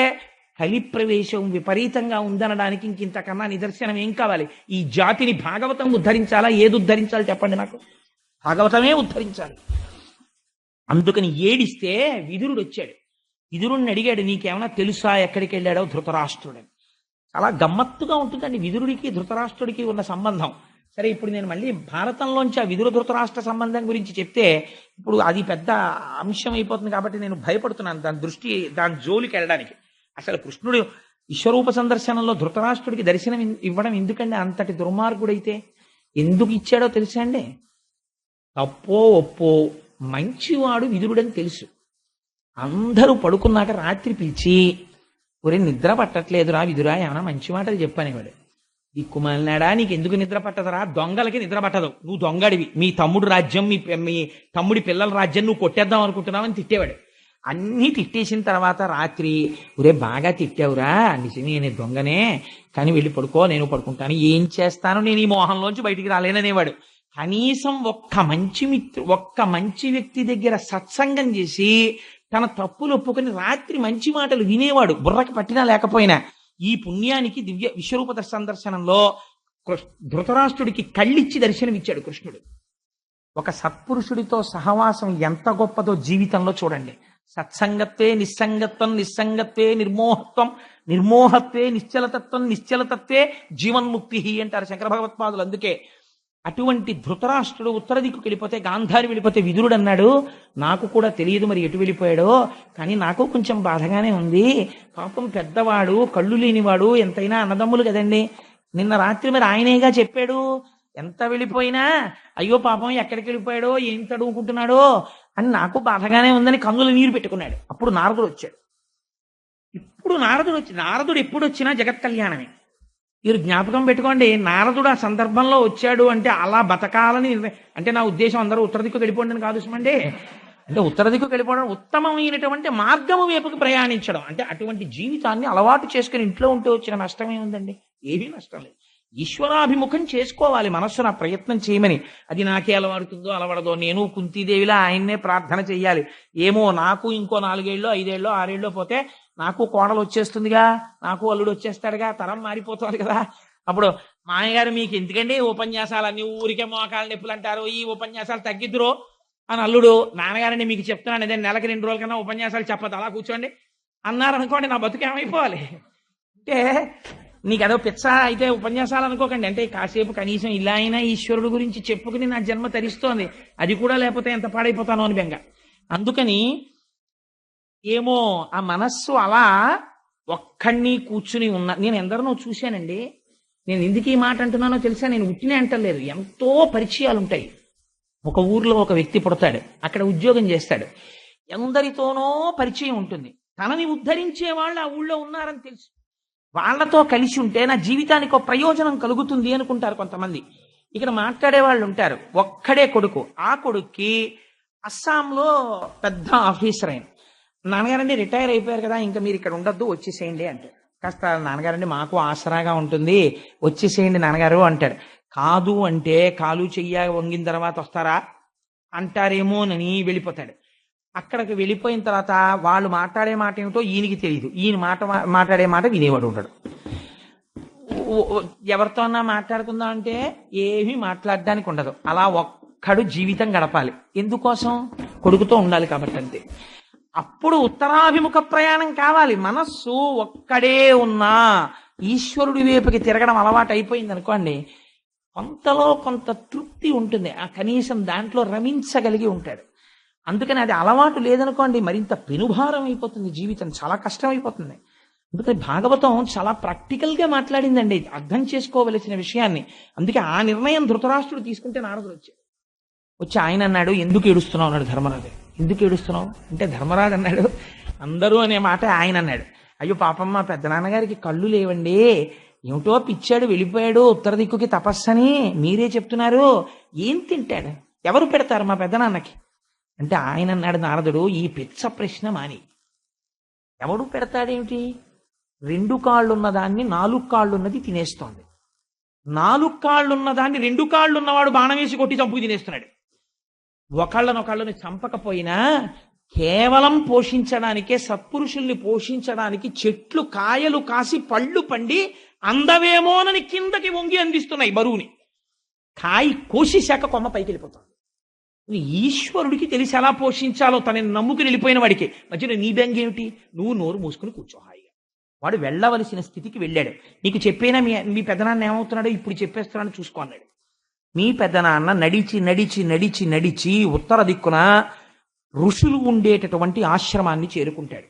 కలి ప్రవేశం విపరీతంగా ఉందనడానికి ఇంకింతకన్నా నిదర్శనం ఏం కావాలి? ఈ జాతిని భాగవతం ఉద్ధరించాలా? ఏది ఉద్ధరించాలి చెప్పండి నాకు? భాగవతమే ఉద్ధరించాలి. అందుకని ఏడిస్తే విదురుడు వచ్చాడు. విదురుడిని అడిగాడు, నీకేమైనా తెలుసా ఎక్కడికి వెళ్ళాడో ధృతరాష్ట్రుడు? చాలా గమ్మత్తుగా ఉంటుందండి విదురుడికి ధృతరాష్ట్రుడికి ఉన్న సంబంధం. సరే, ఇప్పుడు నేను మళ్ళీ భారతంలోంచి ఆ విదుర ధృతరాష్ట్ర సంబంధం గురించి చెప్తే ఇప్పుడు అది పెద్ద అంశం అయిపోతుంది. కాబట్టి నేను భయపడుతున్నాను దాని జోలికి వెళ్ళడానికి. అసలు కృష్ణుడు విశ్వరూప సందర్శనంలో ధృతరాష్ట్రుడికి దర్శనం ఇవ్వడం ఎందుకండి? అంతటి దుర్మార్గుడైతే ఎందుకు ఇచ్చాడో తెలుసా అండి? తప్పో ఒప్పో మంచివాడు విదురుడని తెలుసు. అందరూ పడుకున్నాక రాత్రి పిలిచి, ఒరే నిద్ర పట్టట్లేదురా విదురా, ఏమైనా మంచి మాటలు చెప్పనేవాడు. దిక్కుమాలినాడా, నీకు ఎందుకు నిద్ర పట్టదురా? దొంగలకి నిద్ర పట్టదు, నువ్వు దొంగడివి, మీ తమ్ముడు రాజ్యం, మీ తమ్ముడి పిల్లల రాజ్యం నువ్వు కొట్టేద్దాం అనుకుంటున్నావని తిట్టేవాడు. అన్నీ తిట్టేసిన తర్వాత రాత్రి, ఒరే బాగా తిట్టావురా, నిజమే నేను దొంగనే, కానీ వెళ్ళి పడుకో, నేను పడుకుంటాను, ఏం చేస్తాను, నేను ఈ మోహంలోంచి బయటికి రాలేననేవాడు. కనీసం ఒక్క మంచి వ్యక్తి దగ్గర సత్సంగం చేసి తన తప్పులు ఒప్పుకొని రాత్రి మంచి మాటలు వినేవాడు, బుర్రకు పట్టినా లేకపోయినా. ఈ పుణ్యానికి దివ్య విశ్వరూప సందర్శనంలో ధృతరాష్ట్రుడికి కళ్ళిచ్చి దర్శనమిచ్చాడు కృష్ణుడు. ఒక సత్పురుషుడితో సహవాసం ఎంత గొప్పదో జీవితంలో చూడండి. సత్సంగత్వే నిస్సంగత్వం, నిస్సంగత్వే నిర్మోహత్వం, నిర్మోహత్వే నిశ్చలతత్వం, నిశ్చలతత్వే జీవన్ముక్తి అంటారు శంకర భగవత్పాదులు. అందుకే అటువంటి ధృతరాష్ట్రుడు ఉత్తర దిక్కుకు వెళ్ళిపోతే, గాంధారి వెళ్ళిపోతే విదురుడు అన్నాడు, నాకు కూడా తెలియదు మరి ఎటు వెళ్ళిపోయాడో, కానీ నాకు కొంచెం బాధగానే ఉంది. పాపం పెద్దవాడు, కళ్ళు లేనివాడు, ఎంతైనా అన్నదమ్ములు కదండి, నిన్న రాత్రి మరి ఆయనేగా చెప్పాడు, ఎంత వెళ్ళిపోయినా అయ్యో పాపం ఎక్కడికి వెళ్ళిపోయాడో ఏం తడువుకుంటున్నాడో అని నాకు బాధగానే ఉందని కన్నుల నీరు పెట్టుకున్నాడు. అప్పుడు నారదుడు వచ్చాడు. ఇప్పుడు నారదుడు ఎప్పుడు వచ్చినా జగత్ కళ్యాణమే. మీరు జ్ఞాపకం పెట్టుకోండి, నారదుడు ఆ సందర్భంలో వచ్చాడు అంటే అలా బతకాలని అంటే నా ఉద్దేశం అందరూ ఉత్తర దిక్కు వెళ్ళిపోండి అని కాదు సుమండి. అంటే ఉత్తర దిక్కు వెళ్ళిపోవడం ఉత్తమమైనటువంటి మార్గము వైపుకి ప్రయాణించడం, అంటే అటువంటి జీవితాన్ని అలవాటు చేసుకుని ఇంట్లో ఉంటే వచ్చిన నష్టమే ఉందండి? ఏమీ నష్టం లేదు. ఈశ్వరాభిముఖం చేసుకోవాలి మనస్సును, ఆ ప్రయత్నం చేయమని. అది నాకే అలవాడుతుందో అలవడదో, నేను కుంతీదేవిలా ఆయన్నే ప్రార్థన చెయ్యాలి. ఏమో నాకు ఇంకో 4 ఏళ్ళో 5 ఏళ్ళో 6 ఏళ్ళో పోతే నాకు కోడలు వచ్చేస్తుందిగా, నాకు అల్లుడు వచ్చేస్తాడుగా, తరం మారిపోతుంది కదా. అప్పుడు మామయ్యగారు మీకు ఎందుకండి ఉపన్యాసాలు అన్ని ఊరికే మోకాళ్ళ నొప్పులు అంటారు, ఈ ఉపన్యాసాలు తగ్గిద్దురో అని అల్లుడు, నాన్నగారండి మీకు చెప్తున్నాను అదే నెలకి 2 రోజుల కన్నా ఉపన్యాసాలు చెప్పదు అలా కూర్చోండి అన్నారనుకోండి, నా బతుకేమైపోవాలి? అంటే నీకు అదో పిచ్చ అయితే ఉపన్యాసాలు అనుకోకండి. అంటే కాసేపు కనీసం ఇలా అయినా ఈశ్వరుడు గురించి చెప్పుకుని నా జన్మ తరిస్తోంది, అది కూడా లేకపోతే ఎంత పాడైపోతానో అని బెంగ. అందుకని ఏమో ఆ మనస్సు అలా ఒక్కడిని కూర్చుని ఉన్న, నేను ఎందరినో చూశానండి. నేను ఎందుకు ఈ మాట అంటున్నానో తెలుసా? నేను ఉట్టినే అంటలేదు, ఎంతో పరిచయాలు ఉంటాయి. ఒక ఊర్లో ఒక వ్యక్తి పుడతాడు, అక్కడ ఉద్యోగం చేస్తాడు, ఎందరితోనో పరిచయం ఉంటుంది. తనని ఉద్ధరించే వాళ్ళు ఆ ఊళ్ళో ఉన్నారని తెలుసు. వాళ్లతో కలిసి ఉంటే నా జీవితానికి ఒక ప్రయోజనం కలుగుతుంది అనుకుంటారు కొంతమంది. ఇక్కడ మాట్లాడే వాళ్ళు ఉంటారు. ఒక్కడే కొడుకు, ఆ కొడుక్కి అస్సాంలో పెద్ద ఆఫీసర్ అయిన. నాన్నగారండి రిటైర్ అయిపోయారు కదా, ఇంకా మీరు ఇక్కడ ఉండొద్దు వచ్చేసేయండి అంటే, కాస్త నాన్నగారండి మాకు ఆసరాగా ఉంటుంది వచ్చేసేయండి నాన్నగారు అంటాడు. కాదు అంటే కాలు చెయ్య వంగిన తర్వాత వస్తారా అంటారేమోనని వెళ్ళిపోతాడు. అక్కడికి వెళ్ళిపోయిన తర్వాత వాళ్ళు మాట్లాడే మాట ఏమిటో ఈయనకి తెలియదు, ఈయన మాట్లాడే మాట వినేవాడు ఉంటాడు. ఎవరితో అన్నా మాట్లాడుకుందాం అంటే ఏమీ మాట్లాడడానికి ఉండదు. అలా ఒక్కడు జీవితం గడపాలి. ఎందుకోసం? కొడుకుతో ఉండాలి కాబట్టి అంతే. అప్పుడు ఉత్తరాభిముఖ ప్రయాణం కావాలి. మనస్సు ఒక్కడే ఉన్నా ఈశ్వరుడి వైపుకి తిరగడం అలవాటు అయిపోయింది అనుకోండి, కొంతలో కొంత తృప్తి ఉంటుంది, ఆ కనీసం దాంట్లో రమించగలిగి ఉంటాడు. అందుకని అది అలవాటు లేదనుకోండి, మరింత పెనుభారం అయిపోతుంది, జీవితం చాలా కష్టం అయిపోతుంది. అందుకని భాగవతం చాలా ప్రాక్టికల్గా మాట్లాడిందండి అర్థం చేసుకోవలసిన విషయాన్ని. అందుకే ఆ నిర్ణయం ధృతరాష్ట్రుడు తీసుకుంటే నారదుడు వచ్చి ఆయన అన్నాడు, ఎందుకు ఏడుస్తున్నావు అన్నాడు ధర్మరాజు. ఎందుకు ఏడుస్తున్నావు అంటే ధర్మరాజు అన్నాడు, అందరూ అనే మాట ఆయన అన్నాడు, అయ్యో పాపం మా పెద్ద నాన్నగారికి కళ్ళు లేవండి, ఏమిటో పిచ్చాడు వెళ్ళిపోయాడు ఉత్తర దిక్కుకి తపస్సని మీరే చెప్తున్నారు, ఏం తింటాడు, ఎవరు పెడతారు మా పెద్దనాన్నకి అంటే ఆయన అన్నాడు నారదుడు, ఈ పిచ్చ ప్రశ్న మాని, ఎవడు పెడతాడేమిటి? 2 కాళ్ళున్నదాన్ని 4 కాళ్ళున్నది తినేస్తోంది, 4 కాళ్ళున్నదాన్ని 2 కాళ్ళున్నవాడు బాణం వేసి కొట్టి చంపుకు తినేస్తున్నాడు. ఒకళ్ళనొకళ్ళని చంపకపోయినా కేవలం పోషించడానికే, సత్పురుషుల్ని పోషించడానికి చెట్లు కాయలు కాసి పళ్ళు పండి అందవేమోనని కిందకి వంగి అందిస్తున్నాయి బరువుని. కాయి కోసేశాక కొమ్మ పైకి వెళ్ళిపోతుంది. ఈశ్వరుడికి తెలిసి ఎలా పోషించాలో తనని నమ్ముకుని వెళ్ళిపోయిన వాడికి మధ్యలో నీ బెంగ ఏమిటి? నువ్వు నోరు మూసుకుని కూర్చో హాయిగా. వాడు వెళ్ళవలసిన స్థితికి వెళ్ళాడు. నీకు చెప్పేనా మీ పెద్దనాన్న ఏమవుతున్నాడో ఇప్పుడు చెప్పేస్తున్నాడు చూసుకో అన్నాడు. మీ పెద్దనాన్న నడిచి నడిచి నడిచి నడిచి ఉత్తర దిక్కున ఋషులు ఉండేటటువంటి ఆశ్రమాన్ని చేరుకుంటాడు.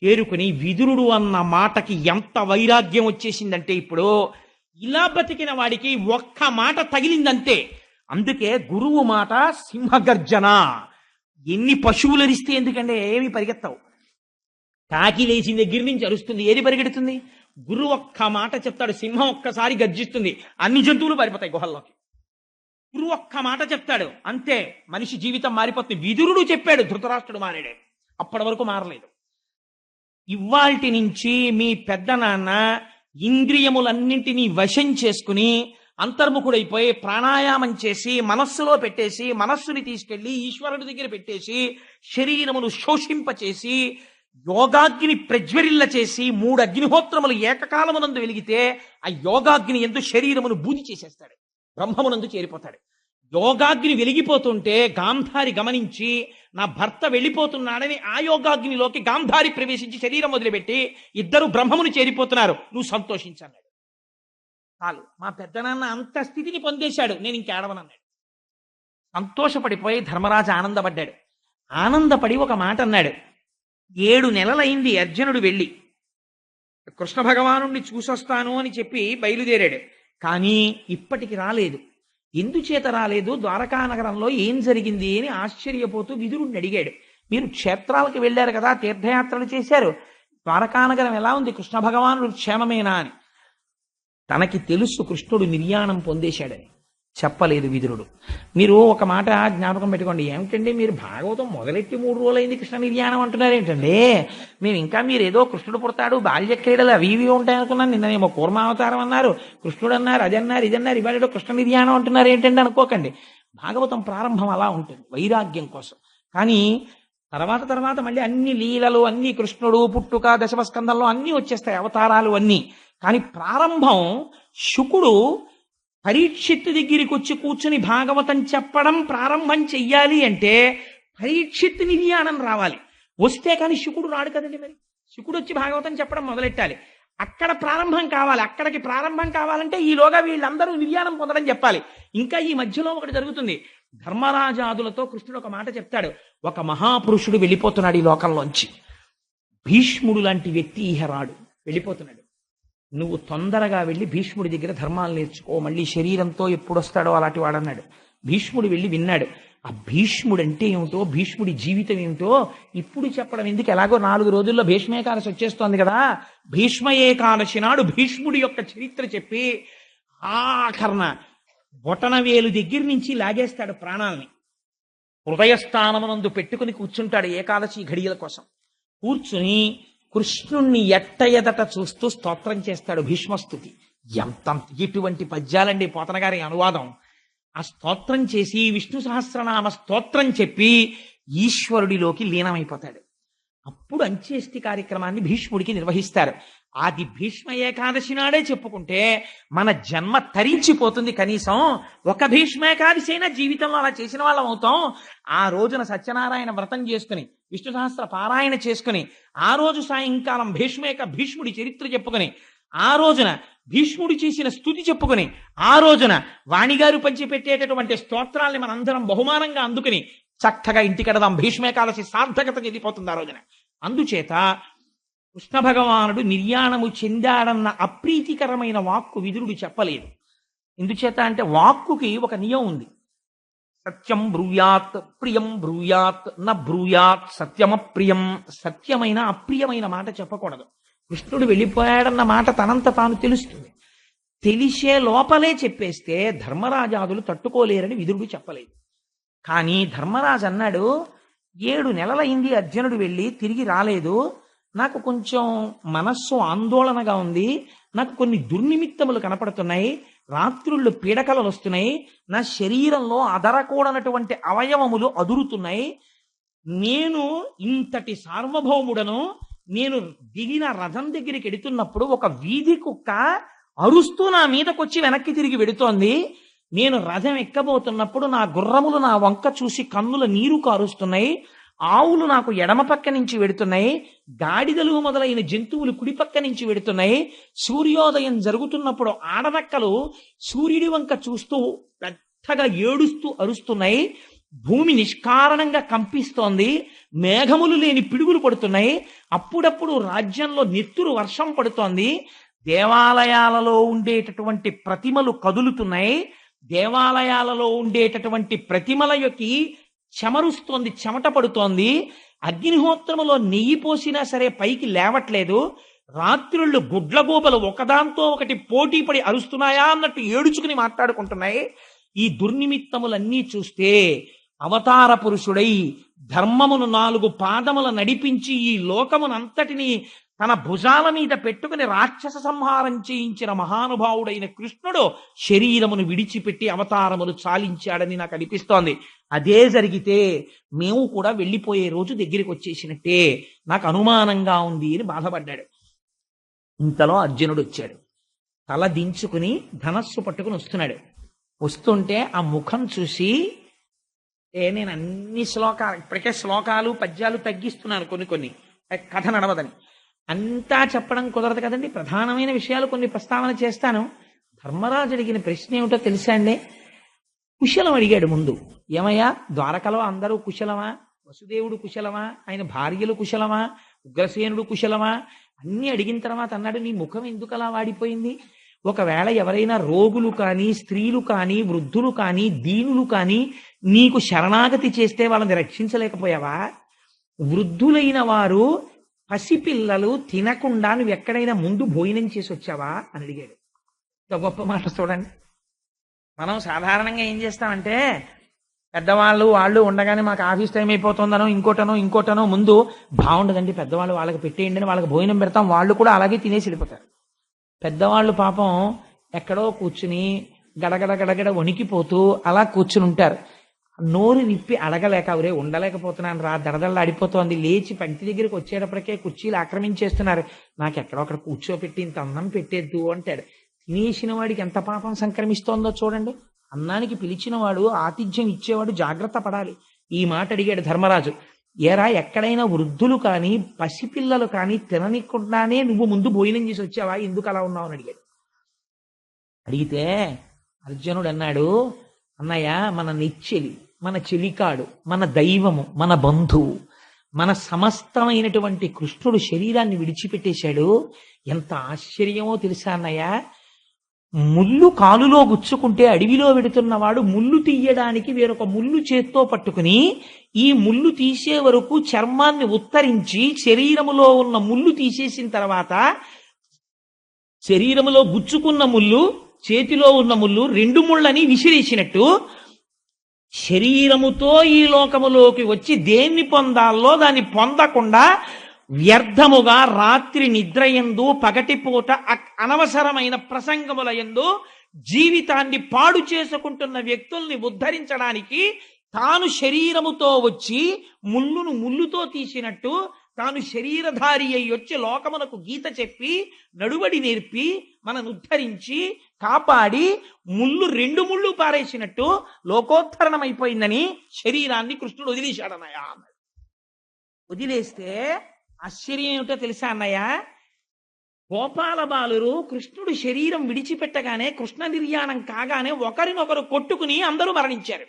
చేరుకుని విదురుడు అన్న మాటకి ఎంత వైరాగ్యం వచ్చేసిందంటే, ఇప్పుడు ఇలా బతికిన వాడికి ఒక్క మాట తగిలిందంతే. అందుకే గురువు మాట సింహగర్జన. ఎన్ని పశువులు అరిస్తే ఎందుకంటే ఏమి పరిగెత్తావు, కాకి లేచిన దగ్గర నుంచి అరుస్తుంది, ఏది పరిగెడుతుంది? గురువు ఒక్క మాట చెప్తాడు, సింహం ఒక్కసారి గర్జిస్తుంది, అన్ని జంతువులు పారిపోతాయి గుహల్లోకి. గురువు ఒక్క మాట చెప్తాడు అంతే, మనిషి జీవితం మారిపోతుంది. విదురుడు చెప్పాడు, ధృతరాష్ట్రుడు మారాడు, అప్పటి వరకు మారలేదు. ఇవాల్టి నుంచి మీ పెద్ద నాన్న ఇంద్రియములన్నింటినీ వశం చేసుకుని అంతర్ముఖుడైపోయి ప్రాణాయామం చేసి మనస్సులో పెట్టేసి, మనస్సుని తీసుకెళ్లి ఈశ్వరుడి దగ్గర పెట్టేసి, శరీరమును శోషింపచేసి యోగాగ్ని ప్రజ్వరిల్ల చేసి 3 అగ్నిహోత్రములు ఏకకాలమునందు వెలిగితే ఆ యోగాగ్ని ఎందు శరీరమును బూది చేసేస్తాడు, బ్రహ్మమునందు చేరిపోతాడు. యోగాగ్ని వెలిగిపోతుంటే గాంధారి గమనించి నా భర్త వెళ్ళిపోతున్నాడని ఆ యోగాగ్నిలోకి గాంధారి ప్రవేశించి శరీరం వదిలిపెట్టి ఇద్దరు బ్రహ్మమును చేరిపోతున్నారు, నువ్వు సంతోషించన్నాడు. చాలు, మా పెద్దనాన్న అంత స్థితిని పొందేశాడు, నేను ఇంకేడవనన్నాడు. సంతోషపడిపోయి ధర్మరాజు ఆనందపడ్డాడు. ఆనందపడి ఒక మాట అన్నాడు, 7 నెలలైంది అర్జునుడు వెళ్ళి కృష్ణ భగవానుణ్ణి చూసొస్తాను అని చెప్పి బయలుదేరాడు. కానీ ఇప్పటికి రాలేదు. ఎందుచేత రాలేదు, ద్వారకా నగరంలో ఏం జరిగింది అని ఆశ్చర్యపోతూ విదురుణ్ణి అడిగాడు. మీరు క్షేత్రాలకు వెళ్ళారు కదా, తీర్థయాత్రలు చేశారు, ద్వారకానగరం ఎలా ఉంది, కృష్ణ భగవానుడు క్షేమమేనా అని. తనకి తెలుసు కృష్ణుడు నిర్యాణం పొందేశాడని. చెప్పలేదు విదురుడు. మీరు ఒక మాట జ్ఞాపకం పెట్టుకోండి, ఏమిటండి మీరు భాగవతం మొదలెట్టి 3 రోజులైంది కృష్ణ నిర్యాణం అంటున్నారు ఏంటండి, మేము ఇంకా మీరు ఏదో కృష్ణుడు పుడతాడు, బాల్య క్రీడలు అవి ఇవి ఉంటాయి అనుకున్నాను. నిన్ననేమో కూర్మావతారం అన్నారు, కృష్ణుడు అన్నారు, అది అన్నారు, ఇది అన్నారు, ఇవాళ కృష్ణ నిర్యాణం అంటున్నారు ఏంటండి అనుకోకండి. భాగవతం ప్రారంభం అలా ఉంటుంది, వైరాగ్యం కోసం. కానీ తర్వాత మళ్ళీ అన్ని లీలలు, అన్ని కృష్ణుడు పుట్టుక, దశమస్కందంలో అన్నీ వచ్చేస్తాయి, అవతారాలు అన్నీ. కానీ ప్రారంభం శుకుడు పరీక్షిత్తు దగ్గరికి వచ్చి కూర్చుని భాగవతం చెప్పడం ప్రారంభం చెయ్యాలి అంటే పరీక్షిత్తు నిర్యాణం రావాలి, వస్తే కానీ శుకుడు రాడు కదండి. మరి శుకుడు వచ్చి భాగవతం చెప్పడం మొదలెట్టాలి, అక్కడ ప్రారంభం కావాలి. అక్కడికి ప్రారంభం కావాలంటే ఈలోగా వీళ్ళందరూ నిర్యాణం పొందడం చెప్పాలి. ఇంకా ఈ మధ్యలో ఒకటి జరుగుతుంది. ధర్మరాజాదులతో కృష్ణుడు ఒక మాట చెప్తాడు, ఒక మహాపురుషుడు వెళ్ళిపోతున్నాడు ఈ లోకంలోంచి, భీష్ముడు లాంటి వ్యక్తి ఇహ రాడు, వెళ్ళిపోతున్నాడు. నువ్వు తొందరగా వెళ్ళి భీష్ముడి దగ్గర ధర్మాలు నేర్చుకో, మళ్ళీ శరీరంతో ఎప్పుడు వస్తాడో అలాంటి వాడన్నాడు. భీష్ముడు వెళ్ళి విన్నాడు. ఆ భీష్ముడు అంటే ఏమిటో, భీష్ముడి జీవితం ఏమిటో ఇప్పుడు చెప్పడం ఎందుకు, ఎలాగో 4 రోజుల్లో భీష్మేకాదశి వచ్చేస్తోంది కదా, భీష్మ ఏకాదశి నాడు భీష్ముడి యొక్క చరిత్ర చెప్పి ఆఖరణ బొటనవేలు దగ్గర నుంచి లాగేస్తాడు ప్రాణాలని. హృదయస్థానమునందు పెట్టుకుని కూర్చుంటాడు ఏకాదశి ఘడియల కోసం. కూర్చుని కృష్ణుణ్ణి ఎట్ట ఎదట చూస్తూ స్తోత్రం చేస్తాడు భీష్మస్తుతి. ఎంత ఇటువంటి పద్యాలండి పోతన గారి అనువాదం. ఆ స్తోత్రం చేసి విష్ణు సహస్రనామ స్తోత్రం చెప్పి ఈశ్వరుడిలోకి లీనమైపోతాడు. అప్పుడు అంత్యేష్టి కార్యక్రమాన్ని భీష్ముడికి నిర్వహిస్తారు. అది భీష్మ ఏకాదశి నాడే చెప్పుకుంటే మన జన్మ తరించిపోతుంది. కనీసం ఒక భీష్మేకాదశి అయినా జీవితంలో అలా చేసిన వాళ్ళం అవుతాం. ఆ రోజున సత్యనారాయణ వ్రతం చేసుకుని, విష్ణు సహస్ర పారాయణ చేసుకుని, ఆ రోజు సాయంకాలం భీష్ముడి చరిత్ర చెప్పుకొని, ఆ రోజున భీష్ముడు చేసిన స్తుతి చెప్పుకొని, ఆ రోజున వాణిగారు పంచిపెట్టేటటువంటి స్తోత్రాల్ని మనందరం బహుమానంగా అందుకుని చక్కగా ఇంటికెడదాం. భీష్మేకాదశి సార్థకత చెందిపోతుంది ఆ రోజున. అందుచేత కృష్ణ భగవానుడు నిర్యాణము చెందాడన్న అప్రీతికరమైన వాక్కు విదురుడు చెప్పలేదు. ఎందుచేత అంటే వాక్కుకి ఒక నియమం ఉంది. సత్యం బ్రూయాత్, ప్రియం బ్రూయాత్, న బ్రూయాత్ సత్యమప్రియం. సత్యమైన అప్రియమైన మాట చెప్పకూడదు. కృష్ణుడు వెళ్ళిపోయాడన్న మాట తనంత తాను తెలుస్తుంది. తెలిసే లోపలే చెప్పేస్తే ధర్మరాజాదులు తట్టుకోలేరని విదురుడు చెప్పలేదు. కానీ ధర్మరాజు అన్నాడు, 7 నెలలైంది అర్జునుడు వెళ్ళి తిరిగి రాలేదు, నాకు కొంచెం మనస్సు ఆందోళనగా ఉంది, నాకు కొన్ని దుర్నిమిత్తములు కనపడుతున్నాయి, రాత్రుళ్ళు పీడకలలు వస్తున్నాయి, నా శరీరంలో అదరకూడనటువంటి అవయవములు అదురుతున్నాయి, నేను ఇంతటి సార్వభౌముడను, నేను దిగిన రథం దగ్గరికి ఎడుతున్నప్పుడు ఒక వీధి కుక్క అరుస్తూ నా మీదకొచ్చి వెనక్కి తిరిగి వెడుతోంది, నేను రథం ఎక్కబోతున్నప్పుడు నా గుర్రములు నా వంక చూసి కన్నుల నీరు కారుస్తున్నాయి, ఆవులు నాకు ఎడమ పక్క నుంచి వెడుతున్నాయి, గాడిదలు మొదలైన జంతువులు కుడి పక్క నుంచి వెడుతున్నాయి, సూర్యోదయం జరుగుతున్నప్పుడు ఆడనక్కలు సూర్యుడి వంక చూస్తూ పెద్దగా ఏడుస్తూ అరుస్తున్నాయి, భూమి నిష్కారణంగా కంపిస్తోంది, మేఘములు లేని పిడుగులు పడుతున్నాయి, అప్పుడప్పుడు రాజ్యంలో నెత్తురు వర్షం పడుతోంది, దేవాలయాలలో ఉండేటటువంటి ప్రతిమలు కదులుతున్నాయి, దేవాలయాలలో ఉండేటటువంటి ప్రతిమల యొక్క చెమరుస్తోంది, చెమట పడుతోంది, అగ్నిహోత్రములో నెయ్యి పోసినా సరే పైకి లేవట్లేదు, రాత్రుళ్ళు గుడ్లగూబలు ఒకదాంతో ఒకటి పోటీ పడి అరుస్తున్నాయా అన్నట్టు ఏడుచుకుని మాట్లాడుకుంటున్నాయి. ఈ దుర్నిమిత్తములన్నీ చూస్తే అవతార పురుషుడై ధర్మమును 4 పాదముల నడిపించి ఈ లోకమునంతటినీ తన భుజాల మీద పెట్టుకుని రాక్షస సంహారం చేయించిన మహానుభావుడైన కృష్ణుడు శరీరమును విడిచిపెట్టి అవతారములు చాలించాడని నాకు అనిపిస్తోంది. అదే జరిగితే మేము కూడా వెళ్ళిపోయే రోజు దగ్గరికి వచ్చేసినట్టే, నాకు అనుమానంగా ఉంది అని బాధపడ్డాడు. ఇంతలో అర్జునుడు వచ్చాడు. తల దించుకుని ధనస్సు పట్టుకుని వస్తున్నాడు. వస్తుంటే ఆ ముఖం చూసి, నేను అన్ని ఇప్పటికే శ్లోకాలు పద్యాలు తగ్గిస్తున్నాను, కొన్ని కథ నడవదని. అంతా చెప్పడం కుదరదు కదండి, ప్రధానమైన విషయాలు కొన్ని ప్రస్తావన చేస్తాను. ధర్మరాజు అడిగిన ప్రశ్న ఏమిటో తెలుసా అండి? కుశలం అడిగాడు ముందు. ఏమయ్యా, ద్వారకలో అందరూ కుశలమా? వసుదేవుడు కుశలమా? ఆయన భార్యలు కుశలమా? ఉగ్రసేనుడు కుశలమా? అన్ని అడిగిన తర్వాత అన్నాడు, నీ ముఖం ఎందుకు అలా వాడిపోయింది? ఒకవేళ ఎవరైనా రోగులు కానీ, స్త్రీలు కానీ, వృద్ధులు కానీ, దీనులు కానీ నీకు శరణాగతి చేస్తే వాళ్ళని రక్షించలేకపోయావా? వృద్ధులైన వారు, పసిపిల్లలు తినకుండా నువ్వు ఎక్కడైనా ముందు భోజనం చేసి వచ్చావా అని అడిగాడు. ఇంత గొప్ప మాట చూడండి. మనం సాధారణంగా ఏం చేస్తామంటే, పెద్దవాళ్ళు వాళ్ళు ఉండగానే మాకు ఆఫీస్ టైం అయిపోతుందనో ఇంకోటనో ముందు బాగుండదండి పెద్దవాళ్ళు వాళ్ళకి పెట్టేయండి అని వాళ్ళకి భోజనం పెడతాం. వాళ్ళు కూడా అలాగే తినేసి వెళ్ళిపోతారు. పెద్దవాళ్ళు పాపం ఎక్కడో కూర్చుని గడగడ వణికిపోతూ అలా కూర్చుని ఉంటారు. నోరు విప్పి అడగలేక ఒరే ఉండలేకపోతున్నాను రా, దడదళ్ళ అడిపోతోంది, లేచి పంక్తి దగ్గరికి వచ్చేటప్పటికే కుర్చీలు ఆక్రమించేస్తున్నారు, నాకు ఎక్కడో అక్కడ కూర్చోపెట్టి ఇంత అన్నం పెట్టేద్దు అంటాడు. తినేసిన వాడికి ఎంత పాపం సంక్రమిస్తోందో చూడండి. అన్నానికి పిలిచిన వాడు, ఆతిథ్యం ఇచ్చేవాడు జాగ్రత్త పడాలి. ఈ మాట అడిగాడు ధర్మరాజు. ఏరా, ఎక్కడైనా వృద్ధులు కానీ పసిపిల్లలు కానీ తిననికుండానే నువ్వు ముందు భోజనం చేసి వచ్చావా, ఎందుకు అలా ఉన్నావు అని అడిగాడు. అడిగితే అర్జునుడు అన్నాడు, అన్నయ్య, మన నిచ్చెలి, మన చెలికాడు, మన దైవము, మన బంధువు, మన సమస్తమైనటువంటి కృష్ణుడు శరీరాన్ని విడిచిపెట్టేశాడు. ఎంత ఆశ్చర్యమో తెలుసా అన్నయ్య. ముళ్ళు కాలులో గుచ్చుకుంటే అడవిలో వెడుతున్నవాడు ముళ్ళు తీయడానికి వేరొక ముళ్ళు చేత్తో పట్టుకుని ఈ ముళ్ళు తీసే వరకు చర్మాన్ని ఉత్తరించి శరీరములో ఉన్న ముళ్ళు తీసేసిన తర్వాత శరీరములో గుచ్చుకున్న ముళ్ళు, చేతిలో ఉన్న ముళ్ళు, రెండు ముళ్ళని విసిరేసినట్టు శరీరముతో ఈ లోకములోకి వచ్చి దేన్ని పొందాలో దాన్ని పొందకుండా వ్యర్థముగా రాత్రి నిద్రయందు, పగటిపూట అనవసరమైన ప్రసంగముల యందు జీవితాన్ని పాడు చేసుకుంటున్న వ్యక్తుల్ని ఉద్ధరించడానికి తాను శరీరముతో వచ్చి ముళ్ళును ముళ్ళుతో తీసినట్టు తాను శరీరధారి అయి వచ్చి లోకమునకు గీత చెప్పి నడువడి నేర్పి మనను ఉద్ధరించి కాపాడి రెండు ముళ్ళు పారేసినట్టు లోకోత్తరణమైపోయిందని శరీరాన్ని కృష్ణుడు వదిలేశాడన్నయ్య అన్నాడు. వదిలేస్తే ఆశ్చర్యం ఏమిటో తెలుసా అన్నయ్య, గోపాల బాలురు కృష్ణుడు శరీరం విడిచిపెట్టగానే, కృష్ణ నిర్యాణం కాగానే ఒకరినొకరు కొట్టుకుని అందరూ మరణించారు.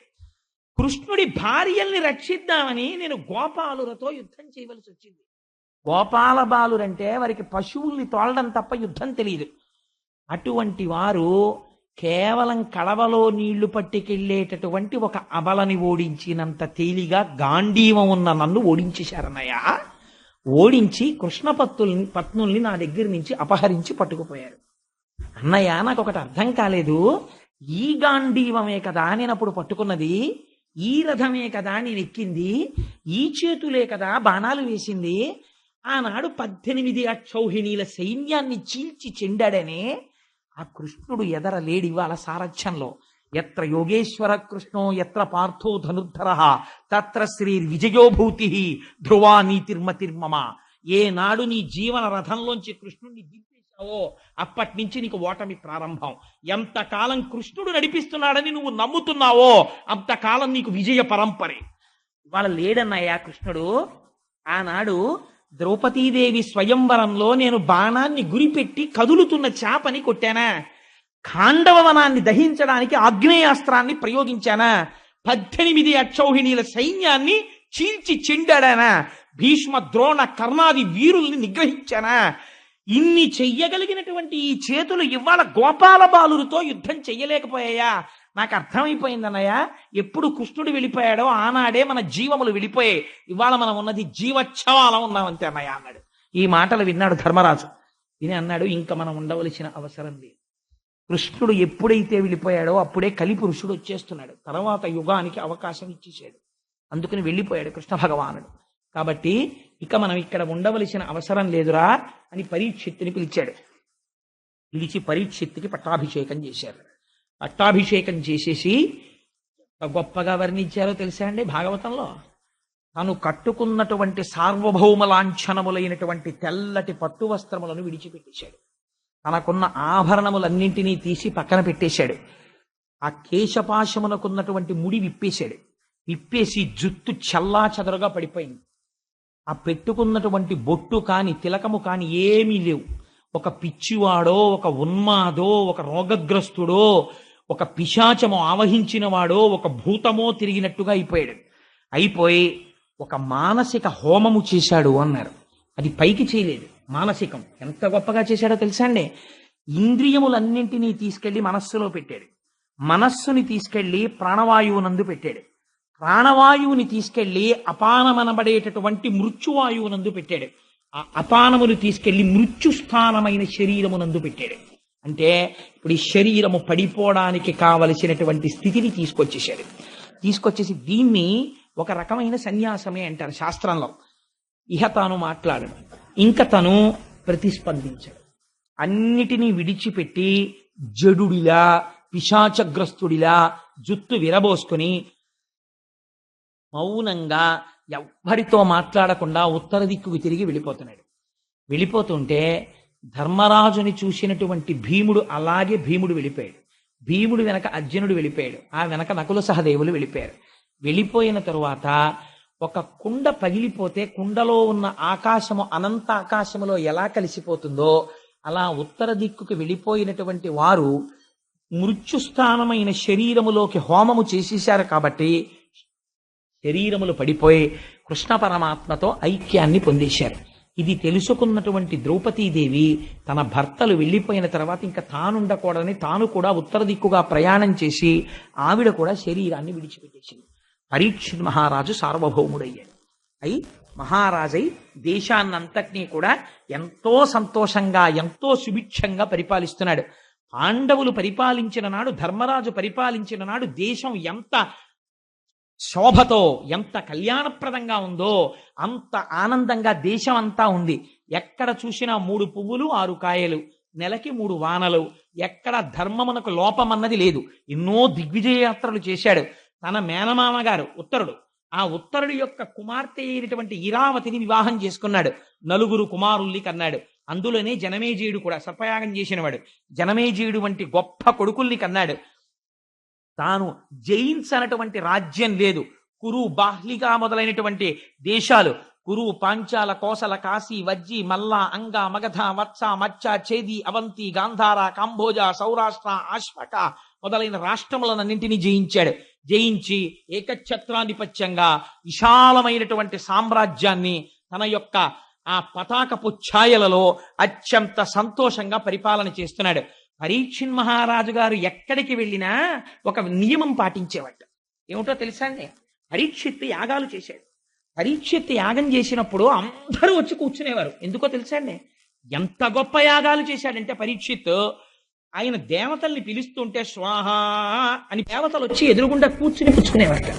కృష్ణుడి భార్యల్ని రక్షిద్దామని నేను గోపాలులతో యుద్ధం చేయవలసి వచ్చింది. గోపాల బాలురంటే వారికి పశువుల్ని తోలడం తప్ప యుద్ధం తెలియదు. అటువంటి వారు కేవలం కడవలో నీళ్లు పట్టుకెళ్లేటటువంటి ఒక అబలని ఓడించినంత తేలిగా గాంధీవం ఉన్న నన్ను ఓడించేశారన్నయ్య. ఓడించి కృష్ణ పత్నుల్ని నా దగ్గర నుంచి అపహరించి పట్టుకుపోయారు. అన్నయ్య, నాకు ఒకటి అర్థం కాలేదు. ఈ గాంధీవమే కదా నేను అప్పుడు పట్టుకున్నది, ఈ రథమే కదా నేను ఎక్కింది, ఈ చేతులే కదా బాణాలు వేసింది. ఆనాడు 18 అక్షౌహిణీల సైన్యాన్ని చీల్చి చెండాడనే ఆ కృష్ణుడు ఎదర లేడి వాళ్ళ సారథ్యంలో. ఎత్ర యోగేశ్వర కృష్ణో ఎత్ర పార్థో ధనుర్ధర తత్ర శ్రీ విజయోభూతి ధ్రువా నీతిర్మతిర్మమ. ఏ నాడు నీ జీవన రథంలోంచి కృష్ణుడిని దింపేశావో అప్పటి నుంచి నీకు ఓటమి ప్రారంభం. ఎంతకాలం కృష్ణుడు నడిపిస్తున్నాడని నువ్వు నమ్ముతున్నావో అంతకాలం నీకు విజయ పరంపరే. ఇవాళ లేడన్నయ్యా కృష్ణుడు. ఆనాడు ద్రౌపదీదేవి స్వయంవరంలో నేను బాణాన్ని గురిపెట్టి కదులుతున్న చాపని కొట్టానా, ఖాండవనాన్ని దహించడానికి ఆగ్నేయాస్త్రాన్ని ప్రయోగించానా, 18 అక్షౌహిణీల సైన్యాన్ని చీల్చి చెండాడానా, భీష్మ ద్రోణ కర్ణాది వీరుల్ని నిగ్రహించానా. ఇన్ని చెయ్యగలిగినటువంటి ఈ చేతులు ఇవాళ గోపాల బాలులతో యుద్ధం చెయ్యలేకపోయాయా? నాకు అర్థమైపోయిందన్నయ్య, ఎప్పుడు కృష్ణుడు వెళ్ళిపోయాడో ఆనాడే మన జీవములు వెళ్ళిపోయాయి. ఇవాళ మనం ఉన్నది జీవచ్ఛవాలం ఉన్నామంతే అన్నయ్య అన్నాడు. ఈ మాటలు విన్నాడు ధర్మరాజు. విని అన్నాడు, ఇంకా మనం ఉండవలసిన అవసరం లేదు. కృష్ణుడు ఎప్పుడైతే వెళ్ళిపోయాడో అప్పుడే కలిపురుషుడు వచ్చేస్తున్నాడు. తర్వాత యుగానికి అవకాశం ఇచ్చేసాడు. అందుకని వెళ్ళిపోయాడు కృష్ణ భగవానుడు. కాబట్టి ఇక మనం ఇక్కడ ఉండవలసిన అవసరం లేదురా అని పరీక్షిత్తుని పిలిచాడు. పిలిచి పరీక్షిత్తుకి పట్టాభిషేకం చేశారు. పట్టాభిషేకం చేసేసి గొప్పగా వర్ణించారో తెలుసా అండి భాగవతంలో. తను కట్టుకున్నటువంటి సార్వభౌమ లాంఛనములైనటువంటి తెల్లటి పట్టు వస్త్రములను విడిచిపెట్టేశాడు. తనకున్న ఆభరణములన్నింటినీ తీసి పక్కన పెట్టేశాడు. ఆ కేశపాశమునకున్నటువంటి ముడి విప్పేశాడు. విప్పేసి జుత్తు చల్లా చెదరుగా పడిపోయింది. ఆ పెట్టుకున్నటువంటి బొట్టు కాని తిలకము కాని ఏమీ లేవు. ఒక పిచ్చివాడో, ఒక ఉన్మాదో, ఒక రోగగ్రస్తుడో, ఒక పిశాచము ఆవహించిన వాడో, ఒక భూతమో తిరిగినట్టుగా అయిపోయాడు. అయిపోయి ఒక మానసిక హోమము చేశాడు అన్నారు. అది పైకి చేయలేదు, మానసికం. ఎంత గొప్పగా చేశాడో తెలుసా అండి. ఇంద్రియములన్నింటినీ తీసుకెళ్లి మనస్సులో పెట్టాడు. మనస్సుని తీసుకెళ్లి ప్రాణవాయువునందు పెట్టాడు. ప్రాణవాయువుని తీసుకెళ్లి అపానమనబడేటటువంటి మృత్యువాయువునందు పెట్టాడు. ఆ అపానమును తీసుకెళ్లి మృత్యుస్థానమైన శరీరమునందు పెట్టాడు. అంటే ఇప్పుడు ఈ శరీరము పడిపోవడానికి కావలసినటువంటి స్థితిని తీసుకొచ్చేసి దీన్ని ఒక రకమైన సన్యాసమే అంటారు శాస్త్రంలో. ఇహ తాను మాట్లాడడు, ఇంకా తను ప్రతిస్పందించడు. అన్నిటినీ విడిచిపెట్టి జడుడిలా పిశాచగ్రస్తుడిలా జుత్తు విరబోసుకుని మౌనంగా ఎవ్వరితో మాట్లాడకుండా ఉత్తర దిక్కుకు తిరిగి వెళ్ళిపోతున్నాడు. వెళ్ళిపోతుంటే ధర్మరాజుని చూసినటువంటి భీముడు అలాగే భీముడు వెళ్ళిపోయాడు. భీముడు వెనక అర్జునుడు వెళ్ళిపోయాడు. ఆ వెనక నకుల సహదేవులు వెళ్ళిపోయారు. వెళ్ళిపోయిన తరువాత ఒక కుండ పగిలిపోతే కుండలో ఉన్న ఆకాశము అనంత ఆకాశములో ఎలా కలిసిపోతుందో అలా ఉత్తర దిక్కుకు వెళ్ళిపోయినటువంటి వారు మృత్యుస్థానమైన శరీరములోకి హోమము చేసేశారు. కాబట్టి శరీరములు పడిపోయి కృష్ణ పరమాత్మతో ఐక్యాన్ని పొందేశారు. ఇది తెలుసుకున్నటువంటి ద్రౌపదీదేవి తన భర్తలు వెళ్ళిపోయిన తర్వాత ఇంకా తానుండకూడదని తాను కూడా ఉత్తర దిక్కుగా ప్రయాణం చేసి ఆవిడ కూడా శరీరాన్ని విడిచిపెట్టేసింది. పరీక్షిత్ మహారాజు సార్వభౌముడయ్యాడు. మహారాజై దేశాన్నంతటినీ కూడా ఎంతో సంతోషంగా ఎంతో సుభిక్షంగా పరిపాలిస్తున్నాడు. పాండవులు పరిపాలించిన నాడు, ధర్మరాజు పరిపాలించిన నాడు దేశం ఎంత శోభతో ఎంత కళ్యాణప్రదంగా ఉందో అంత ఆనందంగా దేశం అంతా ఉంది. ఎక్కడ చూసినా 3 పువ్వులు 6 కాయలు, నెలకి 3 వానలు, ఎక్కడ ధర్మమునకు లోపమన్నది లేదు. ఎన్నో దిగ్విజయ యాత్రలు చేశాడు. తన మేనమామ గారు ఉత్తరుడు, ఆ ఉత్తరుడి యొక్క కుమార్తె అయినటువంటి ఇరావతిని వివాహం చేసుకున్నాడు. 4 కుమారుల్ని కన్నాడు. అందులోనే జనమేజయుడు కూడా సర్పయాగం చేసినవాడు. జనమేజయుడు వంటి గొప్ప కొడుకుల్ని కన్నాడు. తాను జయించనటువంటి రాజ్యం లేదు. కురు బాహ్లిగా మొదలైనటువంటి దేశాలు, కురు పాంచాల కోసల కాశీ వజ్జి మల్ల అంగ మగధ వత్స మచ్చ చేది అవంతి గాంధార కాంభోజ సౌరాష్ట్ర ఆశ్వక మొదలైన రాష్ట్రములన్నింటినీ జయించి ఏకఛత్రాధిపత్యంగా విశాలమైనటువంటి సామ్రాజ్యాన్ని తన యొక్క ఆ పతాకపు ఛాయలలో అత్యంత సంతోషంగా పరిపాలన చేస్తున్నాడు. పరీక్షిత్ మహారాజు గారు ఎక్కడికి వెళ్ళినా ఒక నియమం పాటించేవాడు. ఏమిటో తెలుసా అండి? పరీక్షిత్ యాగాలు చేశాడు. పరీక్షిత్ యాగం చేసినప్పుడు అందరూ వచ్చి కూర్చునేవారు. ఎందుకో తెలుసా అండి? ఎంత గొప్ప యాగాలు చేశాడంటే పరీక్షిత్ ఆయన దేవతల్ని పిలుస్తుంటే స్వాహ అని దేవతలు వచ్చి ఎదురుగుండా కూర్చుని పుచ్చుకునేవారు.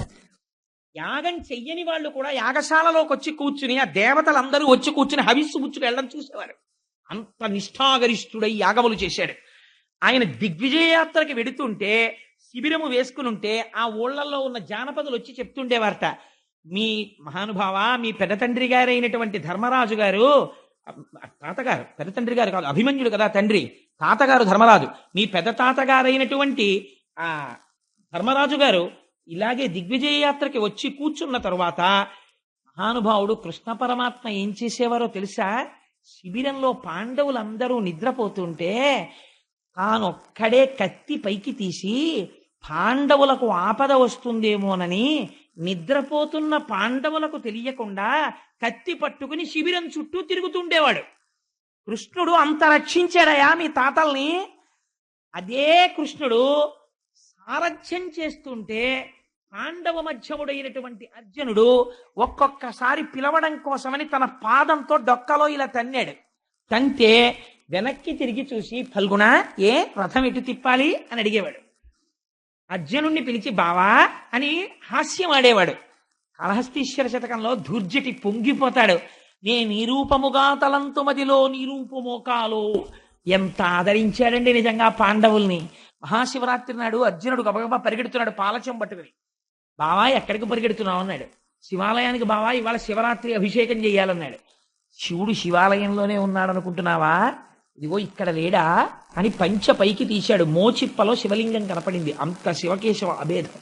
యాగం చెయ్యని వాళ్ళు కూడా యాగశాలలోకి వచ్చి కూర్చుని ఆ దేవతలందరూ వచ్చి కూర్చుని హవిస్సు పుచ్చుకు వెళ్ళడం చూసేవారు. అంత నిష్ఠాగరిష్ఠుడై యాగములు చేశాడు. ఆయన దిగ్విజయయాత్రకి వెడుతుంటే శిబిరము వేసుకుని ఉంటే ఆ ఊళ్ళల్లో ఉన్న జానపదులు వచ్చి చెప్తుండేవారట, మీ మహానుభావ, మీ పెద్ద తండ్రి గారైనటువంటి ధర్మరాజు గారు, తాతగారు, పెద్ద తండ్రి గారు కాదు, అభిమన్యుడు కదా తండ్రి, తాతగారు ధర్మరాజు, మీ పెద్ద తాతగారైనటువంటి ఆ ధర్మరాజు గారు ఇలాగే దిగ్విజయ యాత్రకి వచ్చి కూర్చున్న తరువాత మహానుభావుడు కృష్ణ పరమాత్మ ఏం చేసేవారో తెలుసా? శిబిరంలో పాండవులందరూ నిద్రపోతుంటే తానొక్కడే కత్తి పైకి తీసి పాండవులకు ఆపద వస్తుందేమోనని నిద్రపోతున్న పాండవులకు తెలియకుండా కత్తి పట్టుకుని శిబిరం చుట్టూ తిరుగుతుండేవాడు. కృష్ణుడు అంత రక్షించాడయా మీ తాతల్ని. అదే కృష్ణుడు సారథ్యం చేస్తుంటే పాండవ మధ్యముడైనటువంటి అర్జునుడు ఒక్కొక్కసారి పిలవడం కోసమని తన పాదంతో డొక్కలో ఇలా తన్నాడు. తంతే వెనక్కి తిరిగి చూసి, ఫల్గుణ ఏ రథం ఎటు తిప్పాలి అని అడిగేవాడు. అర్జునుణ్ణి పిలిచి బావా అని హాస్యం ఆడేవాడు. కాళహస్తీశ్వర శతకంలో ధూర్జటి పొంగిపోతాడు. నే నిరూపముగా తలంతు మదిలో నిరూపమోకాలో. ఎంత ఆదరించాడండి నిజంగా పాండవుల్ని. మహాశివరాత్రి నాడు అర్జునుడు గబగబా పరిగెడుతున్నాడు పాలచం పట్టుకుని. బావా ఎక్కడికి పరిగెడుతున్నావు అన్నాడు. శివాలయానికి బావా, ఇవాళ శివరాత్రి అభిషేకం చేయాలన్నాడు. శివుడు శివాలయంలోనే ఉన్నాడు అనుకుంటున్నావా? ఇదిగో ఇక్కడ లేడా అని పంచ పైకి తీశాడు. మోచిప్పలో శివలింగం కనపడింది. అంత శివకేశవ అభేదం.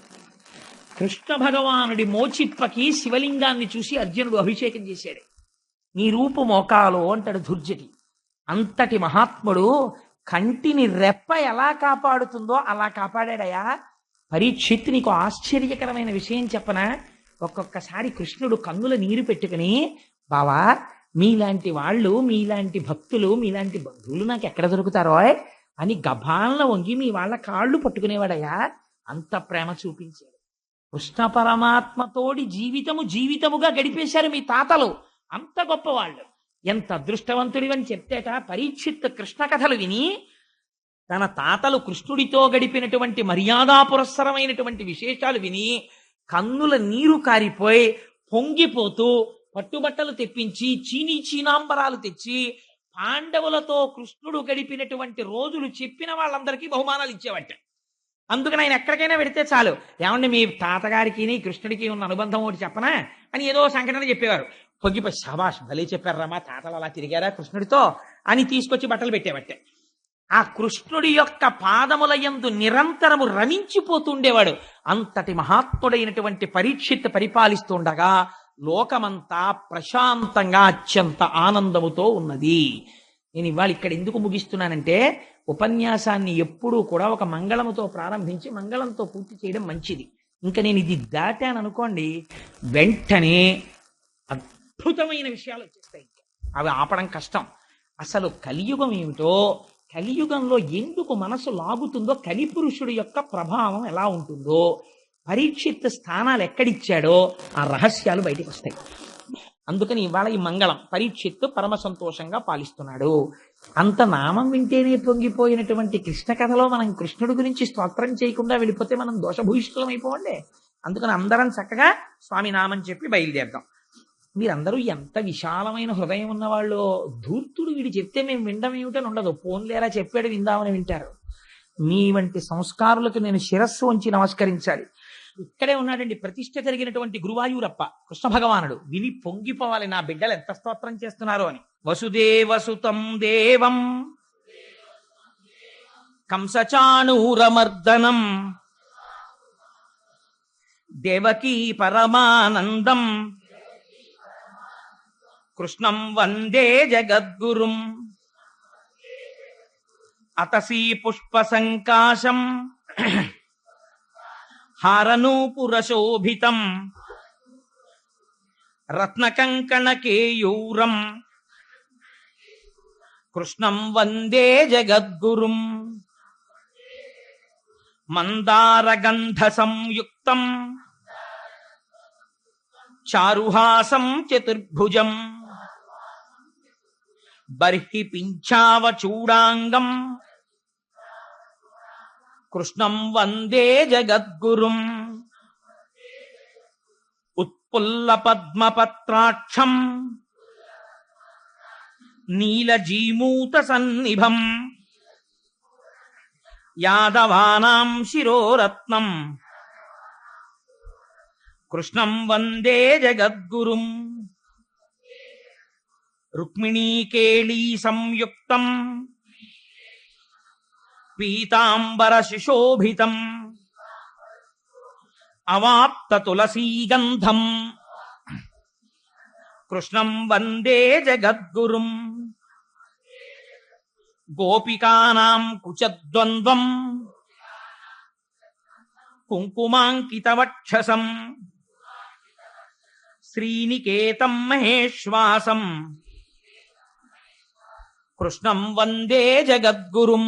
కృష్ణ భగవానుడి మోచిప్పకి శివలింగాన్ని చూసి అర్జునుడు అభిషేకం చేశాడు. నీ రూపు మోకాలో అంటాడు ధుర్జటి. అంతటి మహాత్ముడు కంటిని రెప్ప ఎలా కాపాడుతుందో అలా కాపాడాడయా. పరీక్షిత్, నీకు ఆశ్చర్యకరమైన విషయం చెప్పనా? ఒక్కొక్కసారి కృష్ణుడు కన్నుల నీరు పెట్టుకుని, బావా మీలాంటి వాళ్ళు, మీలాంటి భక్తులు, మీలాంటి బంధువులు నాకు ఎక్కడ దొరుకుతారో, అని గభాలన వంగి మీ వాళ్ళ కాళ్ళు పట్టుకునేవాడయ్యా. అంత ప్రేమ చూపించాడు. కృష్ణ పరమాత్మతోడి జీవితముగా గడిపేశారు మీ తాతలు. అంత గొప్పవాళ్ళు. ఎంత అదృష్టవంతుడివని చెప్తేట పరీక్షిత్ కృష్ణ కథలు విని తన తాతలు కృష్ణుడితో గడిపినటువంటి మర్యాదాపురస్సరమైనటువంటి విశేషాలు విని కన్నుల నీరు కారిపోయి పొంగిపోతూ పట్టుబట్టలు తెప్పించి చీనాంబరాలు తెచ్చి పాండవులతో కృష్ణుడు గడిపినటువంటి రోజులు చెప్పిన వాళ్ళందరికీ బహుమానాలు ఇచ్చేవాట. అందుకని ఆయన ఎక్కడికైనా పెడితే చాలు, ఏమండి మీ తాతగారికి కృష్ణుడికి ఉన్న అనుబంధం ఒకటి చెప్పనా అని ఏదో సంఘటన చెప్పేవారు. పొంగిపోయి శభాష్ భలే చెప్పారా, మా తాతలు అలా తిరిగారా కృష్ణుడితో అని తీసుకొచ్చి బట్టలు పెట్టేవట్టే. ఆ కృష్ణుడి యొక్క పాదముల యందు నిరంతరము రమించిపోతుండేవాడు. అంతటి మహాత్ముడైనటువంటి పరీక్షిత్ పరిపాలిస్తుండగా లోకమంతా ప్రశాంతంగా అత్యంత ఆనందముతో ఉన్నది. నేను ఇవాళ ఇక్కడ ఎందుకు ముగిస్తున్నానంటే, ఉపన్యాసాన్ని ఎప్పుడూ కూడా ఒక మంగళముతో ప్రారంభించి మంగళంతో పూర్తి చేయడం మంచిది. ఇంకా నేను ఇది దాటాను అనుకోండి, వెంటనే అద్భుతమైన విషయాలు వచ్చేస్తాయి. అవి ఆపడం కష్టం. అసలు కలియుగం ఏమిటో, కలియుగంలో ఎందుకు మనసు లాగుతుందో, కలిపురుషుడి యొక్క ప్రభావం ఎలా ఉంటుందో, పరీక్షిత్ స్థానాలు ఎక్కడిచ్చాడో ఆ రహస్యాలు బయటకు వస్తాయి. అందుకని ఇవాళ ఈ మంగళం పరీక్షిత్తు పరమ సంతోషంగా పాలిస్తున్నాడు. అంత నామం వింటేనే పొంగిపోయినటువంటి కృష్ణ కథలో మనం కృష్ణుడి గురించి స్తోత్రం చేయకుండా వెళ్ళిపోతే మనం దోషభూయిష్ఠులం అయిపోండి. అందుకని అందరం చక్కగా స్వామి నామని చెప్పి బయలుదేరదాం. మీరందరూ ఎంత విశాలమైన హృదయం ఉన్నవాళ్ళు. ధూర్తుడు వీడు చెప్తే మేము వినడం ఏమిటని ఉండదు. పోన్లేరా చెప్పాడు విందామని వింటారు. మీ వంటి సంస్కారులకు నేను శిరస్సు వంచి నమస్కరించాలి. ఇక్కడే ఉన్నాడండి ప్రతిష్ఠ జరిగినటువంటి గురువాయూరప్ప కృష్ణ భగవానుడు. విని పొంగిపోవాలి, నా బిడ్డలు ఎంత స్తోత్రం చేస్తున్నారో అని. వసుదేవసుతం దేవం కంసచాణూరమర్దనం దేవకీ పరమానందం కృష్ణం వందే జగద్గురుం అతసీ పుష్ప సంకాశం హారనూపురశోభితం రత్నకంకణకేయూరం కృష్ణం వందే జగద్గురుం మందారగంధ సంయుక్తం చారుహాసం చతుర్భుజం బర్హి పింఛావచూడాంగం కృష్ణం వందే జగద్గురుం ఉత్పుల్ల పద్మపత్రాక్షం నీలజీమూత సన్నిభం యాదవానాం శిరోరత్నం కృష్ణం వందే జగద్గురుం రుక్మిణీకేళీ సంయుక్తం పీతాంబర శిశోభితం అవాప్త తులసీగంధం కృష్ణం వందే జగద్గురుం గోపికానాం కుచద్వంద్వం కుంకుమాంకితవక్షసం శ్రీనికేతం మహేశ్వాసం కృష్ణం వందే జగద్గురుం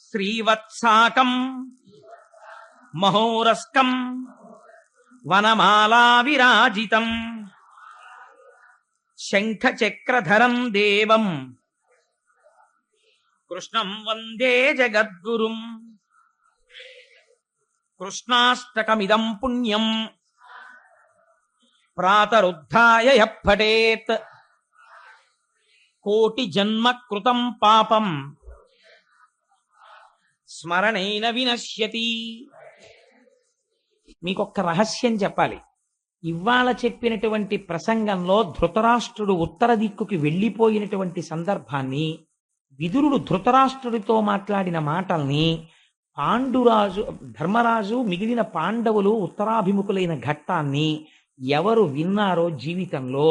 శ్రీవత్సాకం మహోరస్కం వనమాలా విరాజితం శంఖచక్రధరం దేవం కృష్ణం వందే జగద్గురుం కృష్ణాష్టకమిదం పుణ్యం ప్రాతరుద్ధాయ యః పఠేత్ కోటి జన్మ కృతం పాపం స్మరణేన వినశ్యతి. మీకొక్క రహస్యం చెప్పాలి. ఇవాళ చెప్పినటువంటి ప్రసంగంలో ధృతరాష్ట్రుడు ఉత్తర దిక్కుకి వెళ్ళిపోయినటువంటి సందర్భాన్ని, విదురుడు ధృతరాష్ట్రుడితో మాట్లాడిన మాటల్ని, పాండురాజు ధర్మరాజు మిగిలిన పాండవులు ఉత్తరాభిముఖులైన ఘట్టాన్ని ఎవరు విన్నారో జీవితంలో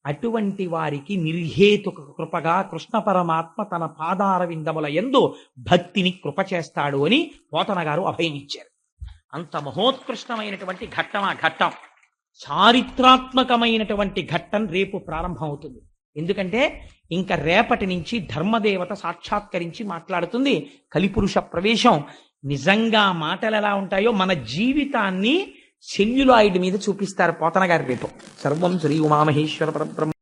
అటువంటి వారికి నిర్హేతుక కృపగా కృష్ణ పరమాత్మ తన పాదార విందముల యందు భక్తిని కృప చేస్తాడు అని పోతన గారు అభయం ఇచ్చారు. అంత మహోత్కృష్టమైనటువంటి ఘట్టం ఆ ఘట్టం. చారిత్రాత్మకమైనటువంటి ఘట్టం రేపు ప్రారంభం అవుతుంది. ఎందుకంటే ఇంకా రేపటి నుంచి ధర్మదేవత సాక్షాత్కరించి మాట్లాడుతుంది. కలిపురుష ప్రవేశం. నిజంగా మాటలు ఎలా ఉంటాయో మన జీవితాన్ని సెల్యులాయిడ్ మీద చూపిస్తారు పోతన గారి రేపు. సర్వం శ్రీ ఉమామహేశ్వర పరబ్రహ్మ